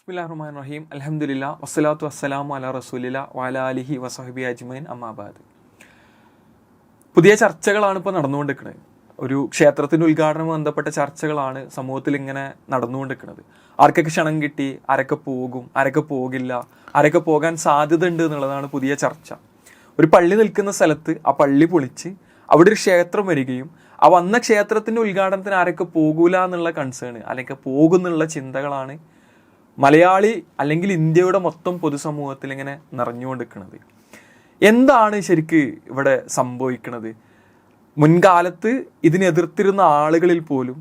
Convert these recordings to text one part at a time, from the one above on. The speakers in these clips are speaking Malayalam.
ബിസ്മില്ലാഹിർ റഹ്മാനിർ റഹീം അൽഹംദുലില്ലാ വസ്സലാത്തു വസ്സലാമു അലാ റസൂലില്ലാ വഅലാ ആലിഹി വസഹ്ബി അജ്മഈൻ അമ്മാ ബഅദ്. പുതിയ ചർച്ചകളാണ് ഇപ്പോൾ നടന്നുകൊണ്ടിരിക്കുന്നത്. ഒരു ക്ഷേത്രത്തിൻ്റെ ഉദ്ഘാടനം ബന്ധപ്പെട്ട ചർച്ചകളാണ് സമൂഹത്തിൽ ഇങ്ങനെ നടന്നുകൊണ്ടിരിക്കുന്നത്. ആർക്കൊക്കെ ക്ഷണം കിട്ടി, ആരൊക്കെ പോകും, ആരൊക്കെ പോകില്ല, ആരൊക്കെ പോകാൻ സാധ്യത ഉണ്ട് എന്നുള്ളതാണ് പുതിയ ചർച്ച. ഒരു പള്ളി നിൽക്കുന്ന സ്ഥലത്ത് ആ പള്ളി പൊളിച്ച് അവിടെ ഒരു ക്ഷേത്രം വരികയും ആ വന്ന ക്ഷേത്രത്തിൻ്റെ ഉദ്ഘാടനത്തിന് ആരൊക്കെ പോകൂല എന്നുള്ള കൺസേൺ അല്ലെങ്കിൽ പോകുന്നുള്ള ചിന്തകളാണ് മലയാളി അല്ലെങ്കിൽ ഇന്ത്യയുടെ മൊത്തം പൊതുസമൂഹത്തിൽ ഇങ്ങനെ നിറഞ്ഞുകൊണ്ടിരിക്കുന്നത്. എന്താണ് ശരിക്ക് ഇവിടെ സംഭവിക്കുന്നത്? മുൻകാലത്ത് ഇതിനെതിർത്തിരുന്ന ആളുകളിൽ പോലും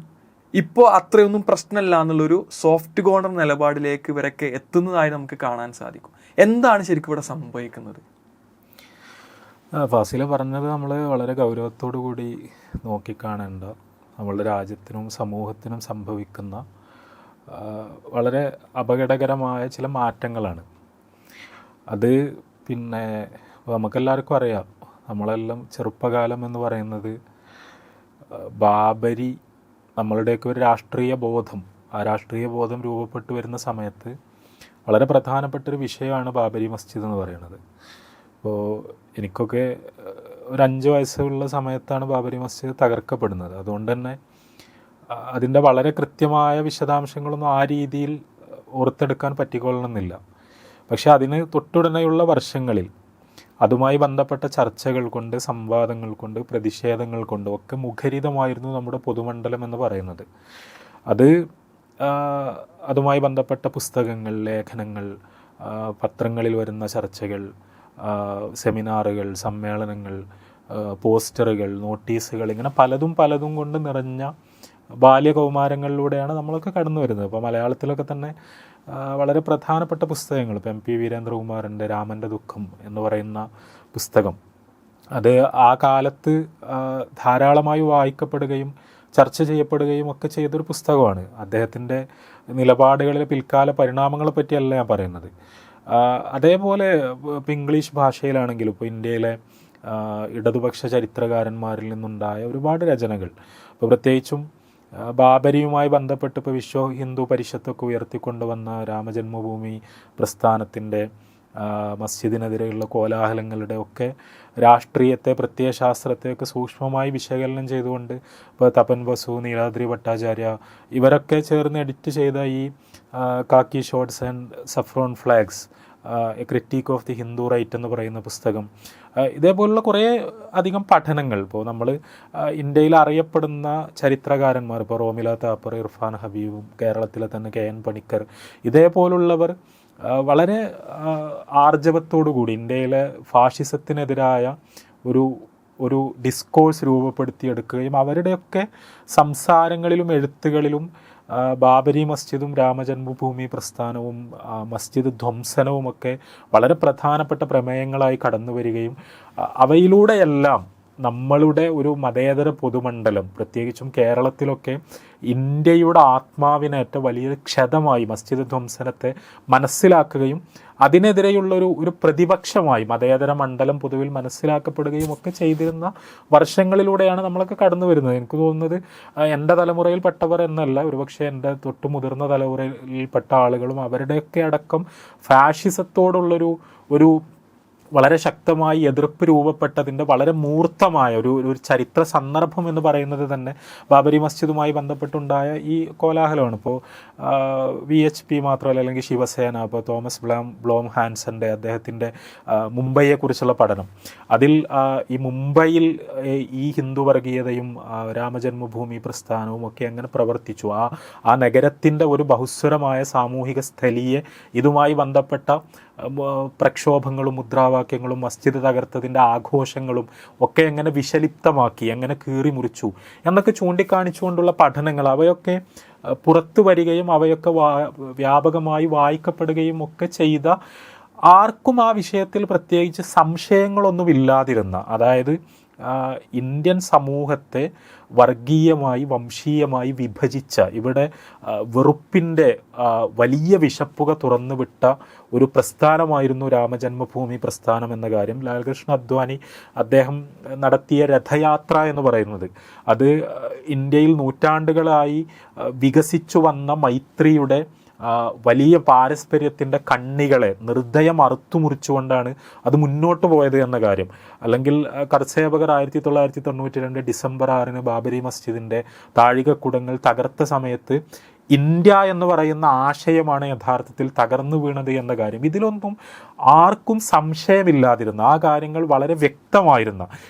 ഇപ്പോൾ അത്രയൊന്നും പ്രശ്നമല്ല എന്നുള്ളൊരു സോഫ്റ്റ് കോർണർ നിലപാടിലേക്ക് ഇവരൊക്കെ എത്തുന്നതായി നമുക്ക് കാണാൻ സാധിക്കും. എന്താണ് ശരിക്കും ഇവിടെ സംഭവിക്കുന്നത്? ഫാസില പറഞ്ഞത് നമ്മൾ വളരെ ഗൗരവത്തോടു കൂടി നോക്കിക്കാണേണ്ട, നമ്മളുടെ രാജ്യത്തിനും സമൂഹത്തിനും സംഭവിക്കുന്ന വളരെ അപകടകരമായ ചില മാറ്റങ്ങളാണ്. അത് പിന്നെ നമുക്കെല്ലാവർക്കും അറിയാം. നമ്മളെല്ലാം ചെറുപ്പകാലം എന്ന് പറയുന്നത് ബാബരി, നമ്മളുടെയൊക്കെ ഒരു രാഷ്ട്രീയ ബോധം, ആ രാഷ്ട്രീയ ബോധം രൂപപ്പെട്ടു വരുന്ന സമയത്ത് വളരെ പ്രധാനപ്പെട്ടൊരു വിഷയമാണ് ബാബരി മസ്ജിദ് എന്ന് പറയുന്നത്. അപ്പോൾ എനിക്കൊക്കെ ഒരു 5 വയസ്സുള്ള സമയത്താണ് ബാബരി മസ്ജിദ് തകർക്കപ്പെടുന്നത്. അതുകൊണ്ട് തന്നെ അതിൻ്റെ വളരെ കൃത്യമായ വിശദാംശങ്ങളൊന്നും ആ രീതിയിൽ ഓർത്തെടുക്കാൻ പറ്റിക്കൊള്ളണമെന്നില്ല. പക്ഷെ അതിന് തൊട്ടുടനെയുള്ള വർഷങ്ങളിൽ അതുമായി ബന്ധപ്പെട്ട ചർച്ചകൾ കൊണ്ട്, സംവാദങ്ങൾ കൊണ്ട്, പ്രതിഷേധങ്ങൾ കൊണ്ടും ഒക്കെ മുഖരിതമായിരുന്നു നമ്മുടെ പൊതുമണ്ഡലം എന്ന് പറയുന്നത്. അതുമായി ബന്ധപ്പെട്ട പുസ്തകങ്ങൾ, ലേഖനങ്ങൾ, പത്രങ്ങളിൽ വരുന്ന ചർച്ചകൾ, സെമിനാറുകൾ, സമ്മേളനങ്ങൾ, പോസ്റ്ററുകൾ, നോട്ടീസുകൾ, ഇങ്ങനെ പലതും കൊണ്ട് നിറഞ്ഞ ബാല്യകൗമാരങ്ങളിലൂടെയാണ് നമ്മളൊക്കെ കടന്നു വരുന്നത്. ഇപ്പോൾ മലയാളത്തിലൊക്കെ തന്നെ വളരെ പ്രധാനപ്പെട്ട പുസ്തകങ്ങൾ, ഇപ്പോൾ MP വീരേന്ദ്രകുമാറിൻ്റെ രാമൻ്റെ ദുഃഖം എന്ന് പറയുന്ന പുസ്തകം, അത് ആ കാലത്ത് ധാരാളമായി വായിക്കപ്പെടുകയും ചർച്ച ചെയ്യപ്പെടുകയും ഒക്കെ ചെയ്തൊരു പുസ്തകമാണ്. അദ്ദേഹത്തിൻ്റെ നിലപാടുകളിലെ പിൽക്കാല പരിണാമങ്ങളെ പറ്റിയല്ല ഞാൻ പറയുന്നത്. അതേപോലെ ഇപ്പോൾ ഇംഗ്ലീഷ് ഭാഷയിലാണെങ്കിലും ഇപ്പോൾ ഇന്ത്യയിലെ ഇടതുപക്ഷ ചരിത്രകാരന്മാരിൽ നിന്നുണ്ടായ ഒരുപാട് രചനകൾ, ഇപ്പോൾ പ്രത്യേകിച്ചും ബാബരിയുമായി ബന്ധപ്പെട്ട് ഇപ്പോൾ വിശ്വ ഹിന്ദു പരിഷത്തൊക്കെ ഉയർത്തിക്കൊണ്ടുവന്ന രാമജന്മഭൂമി പ്രസ്ഥാനത്തിൻ്റെ മസ്ജിദിനെതിരെയുള്ള കോലാഹലങ്ങളുടെ ഒക്കെ രാഷ്ട്രീയത്തെ, പ്രത്യയശാസ്ത്രത്തെയൊക്കെ സൂക്ഷ്മമായി വിശകലനം ചെയ്തുകൊണ്ട് ഇപ്പോൾ തപൻ ബസു, നീലാദ്രി ഭട്ടാചാര്യ ഇവരൊക്കെ ചേർന്ന് എഡിറ്റ് ചെയ്ത ഈ khaki shorts and saffron flags, a critique of the Hindu right എന്ന് പറയുന്ന പുസ്തകം, ഇതേപോലുള്ള കുറേ അധികം പഠനങ്ങൾ, ഇപ്പോൾ നമ്മൾ ഇന്ത്യയിൽ അറിയപ്പെടുന്ന ചരിത്രകാരന്മാർ, ഇപ്പോൾ റോമില താപ്പർ, ഇർഫാൻ ഹബീബും, കേരളത്തിലെ തന്നെ KN പണിക്കർ, ഇതേപോലുള്ളവർ വളരെ ആർജവത്തോടു കൂടി ഇന്ത്യയിലെ ഫാഷിസത്തിനെതിരായ ഒരു ഡിസ്കോഴ്സ് രൂപപ്പെടുത്തിയെടുക്കുകയും അവരുടെയൊക്കെ സംസാരങ്ങളിലും എഴുത്തുകളിലും ബാബരി മസ്ജിദും രാമജന്മഭൂമി പ്രസ്ഥാനവും മസ്ജിദ് ധ്വംസനവുമൊക്കെ വളരെ പ്രധാനപ്പെട്ട പ്രമേയങ്ങളായി കടന്നു വരികയും അവയിലൂടെയെല്ലാം നമ്മളുടെ ഒരു മതേതര പൊതുമണ്ഡലം, പ്രത്യേകിച്ചും കേരളത്തിലൊക്കെ ഇന്ത്യയുടെ ആത്മാവിനേറ്റ വലിയ ക്ഷതമായി മസ്ജിദ് ധ്വംസനത്തെ മനസ്സിലാക്കുകയും അതിനെതിരെയുള്ളൊരു പ്രതിപക്ഷമായി മതേതര മണ്ഡലം പൊതുവിൽ മനസ്സിലാക്കപ്പെടുകയും ഒക്കെ ചെയ്തിരുന്ന വർഷങ്ങളിലൂടെയാണ് നമ്മളൊക്കെ കടന്നു വരുന്നത്. എനിക്ക് തോന്നുന്നത് എൻ്റെ തലമുറയിൽപ്പെട്ടവർ എന്നല്ല, ഒരുപക്ഷെ എൻ്റെ തൊട്ട് മുതിർന്ന തലമുറയിൽപ്പെട്ട ആളുകളും അവരുടെയൊക്കെ അടക്കം ഫാഷിസത്തോടുള്ളൊരു വളരെ ശക്തമായി എതിർപ്പ് രൂപപ്പെട്ടതിൻ്റെ വളരെ മൂർത്തമായ ഒരു ചരിത്ര സന്ദർഭം എന്ന് പറയുന്നത് തന്നെ ബാബരി മസ്ജിദുമായി ബന്ധപ്പെട്ടുണ്ടായ ഈ കോലാഹലമാണ്. ഇപ്പോൾ VHP മാത്രമല്ല, അല്ലെങ്കിൽ ശിവസേന, ഇപ്പോൾ തോമസ് ബ്ലോം ഹാൻസൻ്റെ അദ്ദേഹത്തിൻ്റെ മുംബൈയെക്കുറിച്ചുള്ള പഠനം, അതിൽ ഈ മുംബൈയിൽ ഈ ഹിന്ദു വർഗീയതയും രാമജന്മഭൂമി പ്രസ്ഥാനവും ഒക്കെ എങ്ങനെ പ്രവർത്തിച്ചു, ആ നഗരത്തിൻ്റെ ഒരു ബഹുസ്വരമായ സാമൂഹിക സ്ഥലിയെ ഇതുമായി ബന്ധപ്പെട്ട പ്രക്ഷോഭങ്ങളും മുദ്രാവാക്യങ്ങളും മസ്ജിദ് തകർത്തതിൻ്റെ ആഘോഷങ്ങളും ഒക്കെ എങ്ങനെ വിഷലിപ്തമാക്കി, എങ്ങനെ കീറി മുറിച്ചു എന്നൊക്കെ ചൂണ്ടിക്കാണിച്ചുകൊണ്ടുള്ള പഠനങ്ങൾ, അവയൊക്കെ പുറത്തു വരികയും അവയൊക്കെ വ്യാപകമായി വായിക്കപ്പെടുകയും ഒക്കെ ചെയ്ത, ആർക്കും ആ വിഷയത്തിൽ പ്രത്യേകിച്ച് സംശയങ്ങളൊന്നുമില്ലാതിരുന്ന, അതായത് ഇന്ത്യൻ സമൂഹത്തെ വർഗീയമായി വംശീയമായി വിഭജിച്ച, ഇവിടെ വെറുപ്പിൻ്റെ വലിയ വിശപ്പുക തുറന്നുവിട്ട ഒരു പ്രസ്ഥാനമായിരുന്നു രാമജന്മഭൂമി പ്രസ്ഥാനം എന്ന കാര്യം ലാൽകൃഷ്ണ അദ്വാനി അദ്ദേഹം നടത്തിയ രഥയാത്ര എന്ന് പറയുന്നത്, അത് ഇന്ത്യയിൽ നൂറ്റാണ്ടുകളായി വികസിച്ചു വന്ന മൈത്രിയുടെ വലിയ പാരസ്പര്യത്തിൻ്റെ കണ്ണികളെ നിർദ്ദയം അറുത്തുമുറിച്ചുകൊണ്ടാണ് അത് മുന്നോട്ട് പോയത് എന്ന കാര്യം. അല്ലെങ്കിൽ കർഷകർ 1992 ഡിസംബർ 6 ബാബരി മസ്ജിദിൻ്റെ താഴികക്കുടങ്ങൾ തകർത്ത സമയത്ത് ഇന്ത്യ എന്ന് പറയുന്ന ആശയമാണ് യഥാർത്ഥത്തിൽ തകർന്നു വീണത് എന്ന കാര്യം ഇതിലൊന്നും ആർക്കും സംശയമില്ലാതിരുന്ന, ആ കാര്യങ്ങൾ വളരെ വ്യക്തമായിരുന്ന,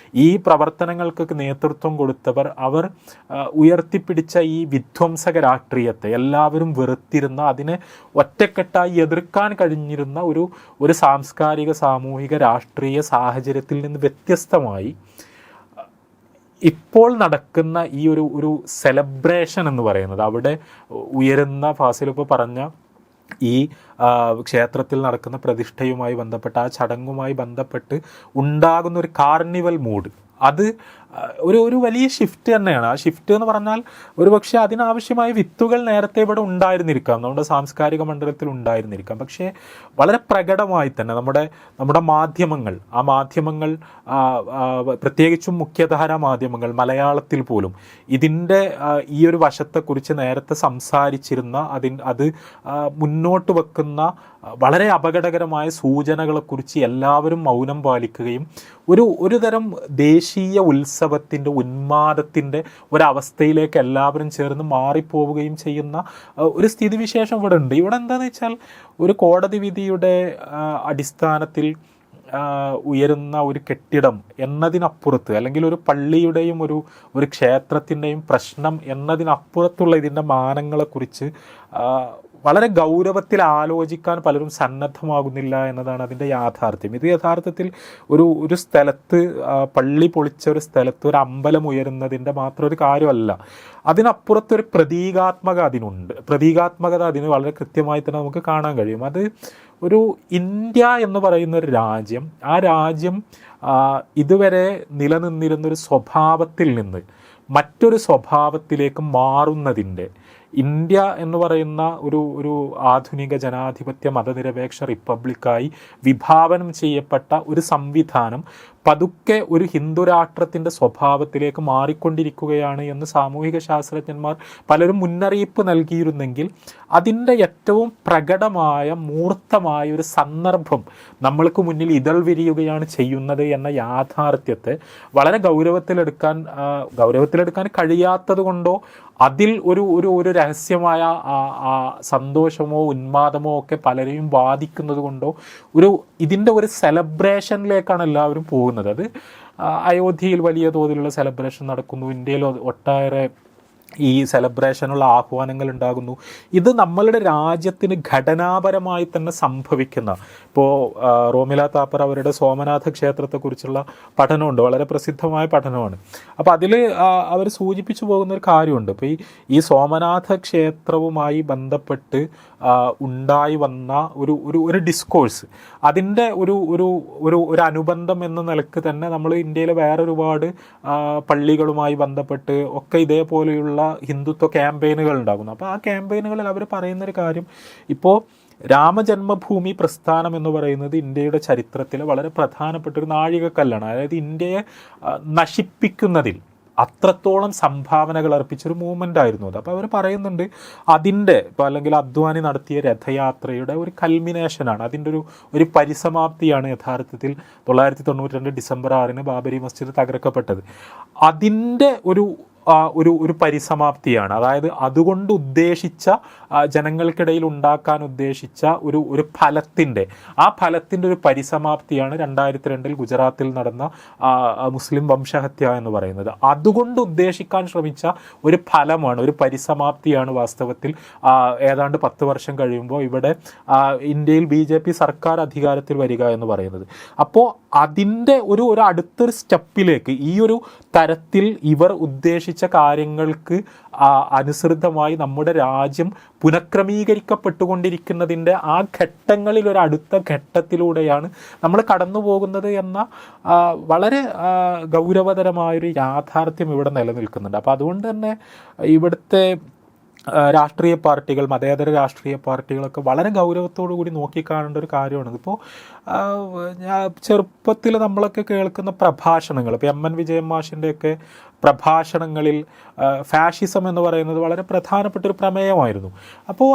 ഈ പ്രവർത്തനങ്ങൾക്കൊക്കെ നേതൃത്വം കൊടുത്തവർ അവർ ഉയർത്തിപ്പിടിച്ച ഈ വിധ്വംസക രാഷ്ട്രീയത്തെ എല്ലാവരും വെറുത്തിരുന്ന, അതിനെ ഒറ്റക്കെട്ടായി എതിർക്കാൻ കഴിഞ്ഞിരുന്ന ഒരു സാംസ്കാരിക സാമൂഹിക രാഷ്ട്രീയ സാഹചര്യത്തിൽ നിന്ന് വ്യത്യസ്തമായി ഇപ്പോൾ നടക്കുന്ന ഈ ഒരു സെലിബ്രേഷൻ എന്ന് പറയുന്നത്, അവിടെ ഉയരുന്ന ഫാസിലിപ്പോൾ പറഞ്ഞ ഈ ക്ഷേത്രത്തിൽ നടക്കുന്ന പ്രതിഷ്ഠയുമായി ബന്ധപ്പെട്ട്, ആ ചടങ്ങുമായി ബന്ധപ്പെട്ട് ഉണ്ടാകുന്ന ഒരു കാർണിവൽ മൂഡ്, അത് ഒരു വലിയ ഷിഫ്റ്റ് തന്നെയാണ്. ആ ഷിഫ്റ്റ് എന്ന് പറഞ്ഞാൽ ഒരു പക്ഷേ അതിനാവശ്യമായ വിത്തുകൾ നേരത്തെ ഇവിടെ ഉണ്ടായിരുന്നിരിക്കാം, നമ്മുടെ സാംസ്കാരിക മണ്ഡലത്തിൽ ഉണ്ടായിരുന്നിരിക്കാം. പക്ഷേ വളരെ പ്രകടമായി തന്നെ നമ്മുടെ മാധ്യമങ്ങൾ, ആ മാധ്യമങ്ങൾ പ്രത്യേകിച്ചും മുഖ്യധാരാ മാധ്യമങ്ങൾ മലയാളത്തിൽ പോലും ഇതിൻ്റെ ഈ ഒരു വശത്തെക്കുറിച്ച് നേരത്തെ സംസാരിച്ചിരുന്ന, അത് മുന്നോട്ട് വെക്കുന്ന വളരെ അപകടകരമായ സൂചനകളെക്കുറിച്ച് എല്ലാവരും മൗനം പാലിക്കുകയും ഒരു തരം ദേശീയ ഉത്സവത്തിൻ്റെ ഉന്മാദത്തിൻ്റെ ഒരവസ്ഥയിലേക്ക് എല്ലാവരും ചേർന്ന് മാറിപ്പോവുകയും ചെയ്യുന്ന ഒരു സ്ഥിതിവിശേഷം ഇവിടെ ഉണ്ട്. ഇവിടെ എന്താണെന്ന് വെച്ചാൽ ഒരു കോടതി വിധിയുടെ അടിസ്ഥാനത്തിൽ ഉയരുന്ന ഒരു കെട്ടിടം എന്നതിനപ്പുറത്ത്, അല്ലെങ്കിൽ ഒരു പള്ളിയുടെയും ഒരു ക്ഷേത്രത്തിൻ്റെയും പ്രശ്നം എന്നതിനപ്പുറത്തുള്ള ഇതിൻ്റെ മാനങ്ങളെക്കുറിച്ച് വളരെ ഗൗരവത്തിൽ ആലോചിക്കാൻ പലരും സന്നദ്ധമാകുന്നില്ല എന്നതാണ് അതിൻ്റെ യാഥാർത്ഥ്യം. ഇത് യഥാർത്ഥത്തിൽ ഒരു സ്ഥലത്ത്, പള്ളി പൊളിച്ച ഒരു സ്ഥലത്ത് ഒരു അമ്പലം ഉയരുന്നതിൻ്റെ മാത്രം ഒരു കാര്യമല്ല, അതിനപ്പുറത്തൊരു പ്രതീകാത്മകത അതിന് വളരെ കൃത്യമായി തന്നെ നമുക്ക് കാണാൻ കഴിയും. അത് ഒരു ഇന്ത്യ എന്ന് പറയുന്ന ഒരു രാജ്യം, ആ രാജ്യം ഇതുവരെ നിലനിന്നിരുന്നൊരു സ്വഭാവത്തിൽ നിന്ന് മറ്റൊരു സ്വഭാവത്തിലേക്ക് മാറുന്നതിൻ്റെ, ഇന്ത്യ എന്ന് പറയുന്ന ഒരു ആധുനിക ജനാധിപത്യ മതനിരപേക്ഷ റിപ്പബ്ലിക്കായി വിഭാവനം ചെയ്യപ്പെട്ട ഒരു സംവിധാനം പതുക്കെ ഒരു ഹിന്ദു രാഷ്ട്രത്തിൻ്റെ സ്വഭാവത്തിലേക്ക് മാറിക്കൊണ്ടിരിക്കുകയാണ് എന്ന് സാമൂഹിക ശാസ്ത്രജ്ഞന്മാർ പലരും മുന്നറിയിപ്പ് നൽകിയിരുന്നെങ്കിൽ അതിൻ്റെ ഏറ്റവും പ്രകടമായ മൂർത്തമായ ഒരു സന്ദർഭം നമ്മൾക്ക് മുന്നിൽ ഇതൾ വിരിയുകയാണ് ചെയ്യുന്നത് എന്ന യാഥാർത്ഥ്യത്തെ വളരെ ഗൗരവത്തിലെടുക്കാൻ കഴിയാത്തത് കൊണ്ടോ അതിൽ ഒരു രഹസ്യമായ സന്തോഷമോ ഉന്മാദമോ ഒക്കെ പലരെയും ബാധിക്കുന്നത് കൊണ്ടോ ഇതിൻ്റെ ഒരു സെലിബ്രേഷനിലേക്കാണ് എല്ലാവരും പോകുന്നത്. അത് അയോധ്യയിൽ വലിയ തോതിലുള്ള സെലിബ്രേഷൻ നടക്കുന്നു, ഇന്ത്യയിൽ ഒട്ടേറെ ഈ സെലിബ്രേഷനുള്ള ആഹ്വാനങ്ങൾ ഉണ്ടാകുന്നു. ഇത് നമ്മളുടെ രാജ്യത്തിന് ഘടനാപരമായി തന്നെ സംഭവിക്കുന്ന, ഇപ്പോൾ റോമില താപ്പർ അവരുടെ സോമനാഥ ക്ഷേത്രത്തെക്കുറിച്ചുള്ള പഠനമുണ്ട്, വളരെ പ്രസിദ്ധമായ പഠനമാണ്. അപ്പോൾ അതിൽ അവർ സൂചിപ്പിച്ചു പോകുന്ന ഒരു കാര്യമുണ്ട്. ഇപ്പോൾ ഈ സോമനാഥ ക്ഷേത്രവുമായി ബന്ധപ്പെട്ട് ഉണ്ടായി വന്ന ഒരു ഡിസ്കോഴ്സ്, അതിൻ്റെ ഒരു അനുബന്ധം എന്ന നിലക്ക് തന്നെ നമ്മൾ ഇന്ത്യയിലെ വേറൊരുപാട് പള്ളികളുമായി ബന്ധപ്പെട്ട് ഒക്കെ ഇതേപോലെയുള്ള ഹിന്ദുത്വ ക്യാമ്പയിനുകൾ ഉണ്ടാകുന്നു. അപ്പോൾ ആ ക്യാമ്പയിനുകളിൽ അവർ പറയുന്നൊരു കാര്യം, ഇപ്പോൾ രാമജന്മഭൂമി പ്രസ്ഥാനം എന്ന് പറയുന്നത് ഇന്ത്യയുടെ ചരിത്രത്തിലെ വളരെ പ്രധാനപ്പെട്ട ഒരു നാഴികക്കല്ലാണ്. അതായത് ഇന്ത്യയെ നശിപ്പിക്കുന്നതിൽ അത്രത്തോളം സംഭാവനകൾ അർപ്പിച്ചൊരു മൂവ്മെൻ്റ് ആയിരുന്നു അത്. അപ്പോൾ അവർ പറയുന്നുണ്ട് അതിൻ്റെ അല്ലെങ്കിൽ അദ്വാനി നടത്തിയ രഥയാത്രയുടെ ഒരു കൾമിനേഷനാണ്, അതിൻ്റെ ഒരു പരിസമാപ്തിയാണ് യഥാർത്ഥത്തിൽ 1992 ഡിസംബർ 6 ബാബരി മസ്ജിദ് തകർക്കപ്പെട്ടത്. അതിൻ്റെ ഒരു പരിസമാപ്തിയാണ്. അതായത് അതുകൊണ്ട് ഉദ്ദേശിച്ച, ജനങ്ങൾക്കിടയിൽ ഉണ്ടാക്കാൻ ഉദ്ദേശിച്ച ഒരു ഫലത്തിൻ്റെ ഒരു പരിസമാപ്തിയാണ് 2002 ഗുജറാത്തിൽ നടന്ന മുസ്ലിം വംശഹത്യ എന്ന് പറയുന്നത്. അതുകൊണ്ട് ഉദ്ദേശിക്കാൻ ശ്രമിച്ച ഒരു ഫലമാണ്, ഒരു പരിസമാപ്തിയാണ് വാസ്തവത്തിൽ ഏതാണ്ട് 10 വർഷം കഴിയുമ്പോൾ ഇവിടെ ഇന്ത്യയിൽ BJP സർക്കാർ അധികാരത്തിൽ വരിക എന്ന് പറയുന്നത്. അപ്പോൾ അതിൻ്റെ ഒരു അടുത്തൊരു സ്റ്റെപ്പിലേക്ക് ഈ ഒരു തരത്തിൽ ഇവർ ഉദ്ദേശിച്ച കാര്യങ്ങൾക്ക് അനുസൃതമായി നമ്മുടെ രാജ്യം പുനഃക്രമീകരിക്കപ്പെട്ടുകൊണ്ടിരിക്കുന്നതിൻ്റെ ആ ഘട്ടങ്ങളിൽ ഒരു അടുത്ത ഘട്ടത്തിലൂടെയാണ് നമ്മൾ കടന്നു പോകുന്നത് എന്ന വളരെ ഗൗരവതരമായൊരു യാഥാർത്ഥ്യം ഇവിടെ നിലനിൽക്കുന്നുണ്ട്. അപ്പോൾ അതുകൊണ്ട് തന്നെ ഇവിടുത്തെ രാഷ്ട്രീയ പാർട്ടികൾ, മതേതര രാഷ്ട്രീയ പാർട്ടികളൊക്കെ വളരെ ഗൗരവത്തോടു കൂടി നോക്കിക്കാണേണ്ട ഒരു കാര്യമാണ്. ഇതിപ്പോൾ ചെറുപ്പത്തിൽ നമ്മളൊക്കെ കേൾക്കുന്ന പ്രഭാഷണങ്ങൾ, ഇപ്പോൾ എം എൻ വിജയൻ മാഷിൻ്റെയൊക്കെ പ്രഭാഷണങ്ങളിൽ ഫാഷിസം എന്ന് പറയുന്നത് വളരെ പ്രധാനപ്പെട്ട ഒരു പ്രമേയമായിരുന്നു. അപ്പോൾ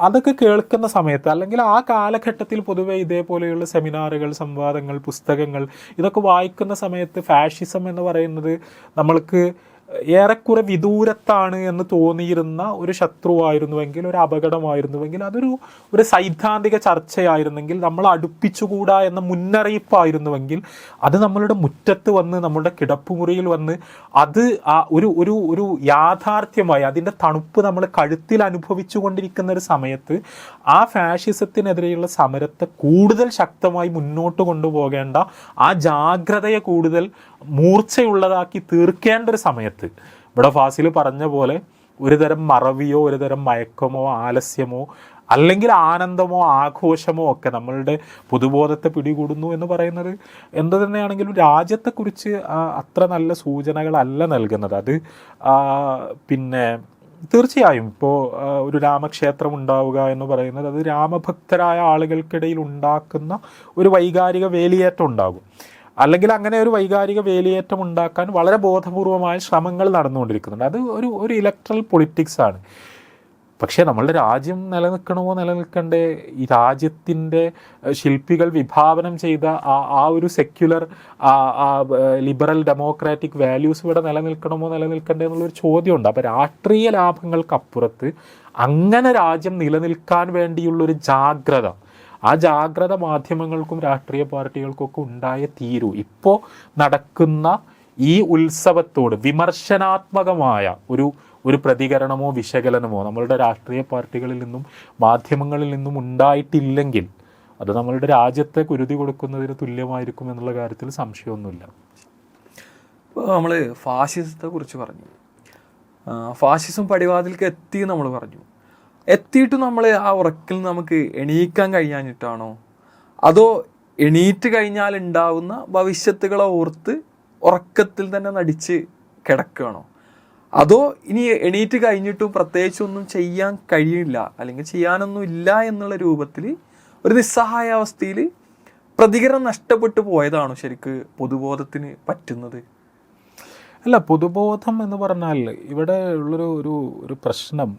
അതൊക്കെ കേൾക്കുന്ന സമയത്ത്, അല്ലെങ്കിൽ ആ കാലഘട്ടത്തിൽ പൊതുവെ ഇതേപോലെയുള്ള സെമിനാറുകൾ, സംവാദങ്ങൾ, പുസ്തകങ്ങൾ ഇതൊക്കെ വായിക്കുന്ന സമയത്ത് ഫാഷിസം എന്ന് പറയുന്നത് നമ്മൾക്ക് ഏറെക്കുറെ വിദൂരത്താണ് എന്ന് തോന്നിയിരുന്ന ഒരു ശത്രുവായിരുന്നുവെങ്കിൽ, ഒരു അപകടമായിരുന്നുവെങ്കിൽ, ഒരു സൈദ്ധാന്തിക ചർച്ചയായിരുന്നെങ്കിൽ, നമ്മൾ അടുപ്പിച്ചുകൂടാ എന്ന മുന്നറിയിപ്പായിരുന്നുവെങ്കിൽ, അത് നമ്മളുടെ മുറ്റത്ത് വന്ന്, നമ്മളുടെ കിടപ്പുമുറിയിൽ വന്ന് അത് ഒരു യാഥാർത്ഥ്യമായി അതിൻ്റെ തണുപ്പ് നമ്മൾ കഴുത്തിൽ അനുഭവിച്ചു കൊണ്ടിരിക്കുന്ന ഒരു സമയത്ത് ആ ഫാഷിസത്തിനെതിരെയുള്ള സമരത്തെ കൂടുതൽ ശക്തമായി മുന്നോട്ട് കൊണ്ടുപോകേണ്ട, ആ ജാഗ്രതയെ കൂടുതൽ മൂർച്ചയുള്ളതാക്കി തീർക്കേണ്ട ഒരു സമയത്ത്, ഇവിടെ ഫാസിൽ പറഞ്ഞ പോലെ ഒരുതരം മറവിയോ, ഒരുതരം മയക്കമോ, ആലസ്യമോ, അല്ലെങ്കിൽ ആനന്ദമോ ആഘോഷമോ ഒക്കെ നമ്മളുടെ പൊതുബോധത്തെ പിടികൂടുന്നു എന്ന് പറയുന്നത് എന്തു തന്നെയാണെങ്കിലും രാജ്യത്തെക്കുറിച്ച് അത്ര നല്ല സൂചനകളല്ല നൽകുന്നത്. അത് പിന്നെ തീർച്ചയായും ഇപ്പോൾ ഒരു രാമക്ഷേത്രം ഉണ്ടാവുക എന്ന് പറയുന്നത് അത് രാമഭക്തരായ ആളുകൾക്കിടയിൽ ഉണ്ടാക്കുന്ന ഒരു വൈകാരിക വേലിയേറ്റം ഉണ്ടാകും. അല്ലെങ്കിൽ അങ്ങനെ ഒരു വൈകാരിക വേലിയേറ്റം ഉണ്ടാക്കാൻ വളരെ ബോധപൂർവമായ ശ്രമങ്ങൾ നടന്നുകൊണ്ടിരിക്കുന്നുണ്ട്. അത് ഒരു ഇലക്ട്രൽ പൊളിറ്റിക്സ് ആണ്. പക്ഷേ നമ്മളുടെ രാജ്യം നിലനിൽക്കണമോ നിലനിൽക്കണ്ടേ, ഈ രാജ്യത്തിൻ്റെ ശില്പികൾ വിഭാവനം ചെയ്ത ആ ഒരു സെക്യുലർ ലിബറൽ ഡെമോക്രാറ്റിക് വാല്യൂസ് ഇവിടെ നിലനിൽക്കണമോ നിലനിൽക്കണ്ടേ എന്നുള്ളൊരു ചോദ്യമുണ്ട്. അപ്പോൾ രാഷ്ട്രീയ ലാഭങ്ങൾക്കപ്പുറത്ത് അങ്ങനെ രാജ്യം നിലനിൽക്കാൻ വേണ്ടിയുള്ളൊരു ജാഗ്രത, ആ ജാഗ്രത മാധ്യമങ്ങൾക്കും രാഷ്ട്രീയ പാർട്ടികൾക്കൊക്കെ ഉണ്ടായേ തീരൂ. ഇപ്പോൾ നടക്കുന്ന ഈ ഉത്സവത്തോട് വിമർശനാത്മകമായ ഒരു പ്രതികരണമോ വിശകലനമോ നമ്മളുടെ രാഷ്ട്രീയ പാർട്ടികളിൽ നിന്നും മാധ്യമങ്ങളിൽ നിന്നും ഉണ്ടായിട്ടില്ലെങ്കിൽ അത് നമ്മളുടെ രാജ്യത്തെ കുരുതി കൊടുക്കുന്നതിന് തുല്യമായിരിക്കും എന്നുള്ള കാര്യത്തിൽ സംശയമൊന്നുമില്ല. ഇപ്പോൾ നമ്മൾ ഫാഷിസത്തെ കുറിച്ച് പറഞ്ഞു, ഫാഷിസം പടിവാതിൽക്ക് എത്തി നമ്മൾ പറഞ്ഞു. എത്തിയിട്ട് നമ്മൾ ആ ഉറക്കിൽ നമുക്ക് എണീക്കാൻ കഴിയാഞ്ഞിട്ടാണോ, അതോ എണീറ്റ് കഴിഞ്ഞാൽ ഉണ്ടാവുന്ന ഭവിഷ്യത്തുകളെ ഓർത്ത് ഉറക്കത്തിൽ തന്നെ നടിച്ച് കിടക്കുകയാണോ, അതോ ഇനി എണീറ്റ് കഴിഞ്ഞിട്ടും പ്രത്യേകിച്ചൊന്നും ചെയ്യാൻ കഴിയില്ല, അല്ലെങ്കിൽ ചെയ്യാനൊന്നും ഇല്ല എന്നുള്ള രൂപത്തിൽ ഒരു നിസ്സഹായാവസ്ഥയിൽ പ്രതികരണം നഷ്ടപ്പെട്ടു പോയതാണോ ശരിക്ക് പൊതുബോധത്തിന് പറ്റുന്നത്? അല്ല, പൊതുബോധം എന്ന് പറഞ്ഞാൽ ഇവിടെ ഉള്ളൊരു പ്രശ്നം,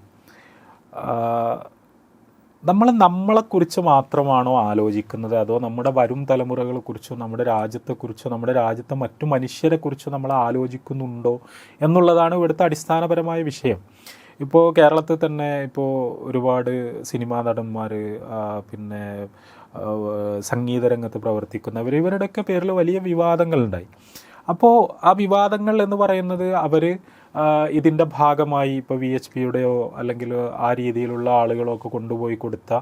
നമ്മളെക്കുറിച്ച് മാത്രമാണോ ആലോചിക്കുന്നത്, അതോ നമ്മുടെ വരും തലമുറകളെക്കുറിച്ചോ, നമ്മുടെ രാജ്യത്തെക്കുറിച്ചോ, നമ്മുടെ രാജ്യത്തെ മറ്റു മനുഷ്യരെക്കുറിച്ചോ നമ്മൾ ആലോചിക്കുന്നുണ്ടോ എന്നുള്ളതാണ് ഇവിടുത്തെ അടിസ്ഥാനപരമായ വിഷയം. ഇപ്പോൾ കേരളത്തിൽ തന്നെ ഇപ്പോൾ ഒരുപാട് സിനിമാ നടന്മാർ, പിന്നെ സംഗീത രംഗത്ത് പ്രവർത്തിക്കുന്നവർ, ഇവരുടെയൊക്കെ പേരിൽ വലിയ വിവാദങ്ങളുണ്ടായി. അപ്പോൾ ആ വിവാദങ്ങൾ എന്ന് പറയുന്നത് അവർ ഇതിൻ്റെ ഭാഗമായി ഇപ്പോൾ VHPയുടെയോ അല്ലെങ്കിൽ ആ രീതിയിലുള്ള ആളുകളൊക്കെ കൊണ്ടുപോയി കൊടുത്ത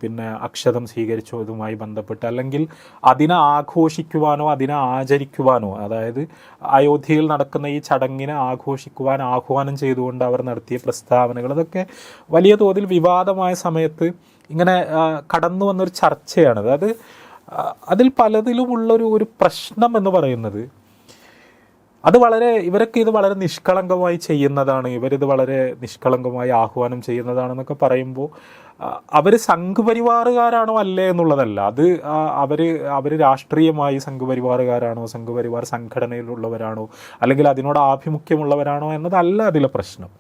പിന്നെ അക്ഷതം സ്വീകരിച്ചതുമായി ബന്ധപ്പെട്ട്, അല്ലെങ്കിൽ അതിനെ ആഘോഷിക്കുവാനോ അതിനെ ആചരിക്കുവാനോ, അതായത് അയോധ്യയിൽ നടക്കുന്ന ഈ ചടങ്ങിനെ ആഘോഷിക്കുവാൻ ആഹ്വാനം ചെയ്തുകൊണ്ട് അവർ നടത്തിയ പ്രസ്താവനകൾ, അതൊക്കെ വലിയ തോതിൽ വിവാദമായ സമയത്ത് ഇങ്ങനെ കടന്നു വന്നൊരു ചർച്ചയാണ്. അതായത് അതിൽ പലതിലുമുള്ളൊരു പ്രശ്നം എന്ന് പറയുന്നത്, അത് ഇവരൊക്കെ ഇത് വളരെ നിഷ്കളങ്കമായി ചെയ്യുന്നതാണ്, ഇവരിത് വളരെ നിഷ്കളങ്കമായി ആഹ്വാനം ചെയ്യുന്നതാണെന്നൊക്കെ പറയുമ്പോൾ അവർ സംഘപരിവാറുകാരാണോ അല്ലേ എന്നുള്ളതല്ല. അത് അവർ രാഷ്ട്രീയമായി സംഘപരിവാറുകാരാണോ, സംഘപരിവാർ സംഘടനയിലുള്ളവരാണോ, അല്ലെങ്കിൽ അതിനോട് ആഭിമുഖ്യമുള്ളവരാണോ എന്നതല്ല അതിലെ പ്രശ്നം.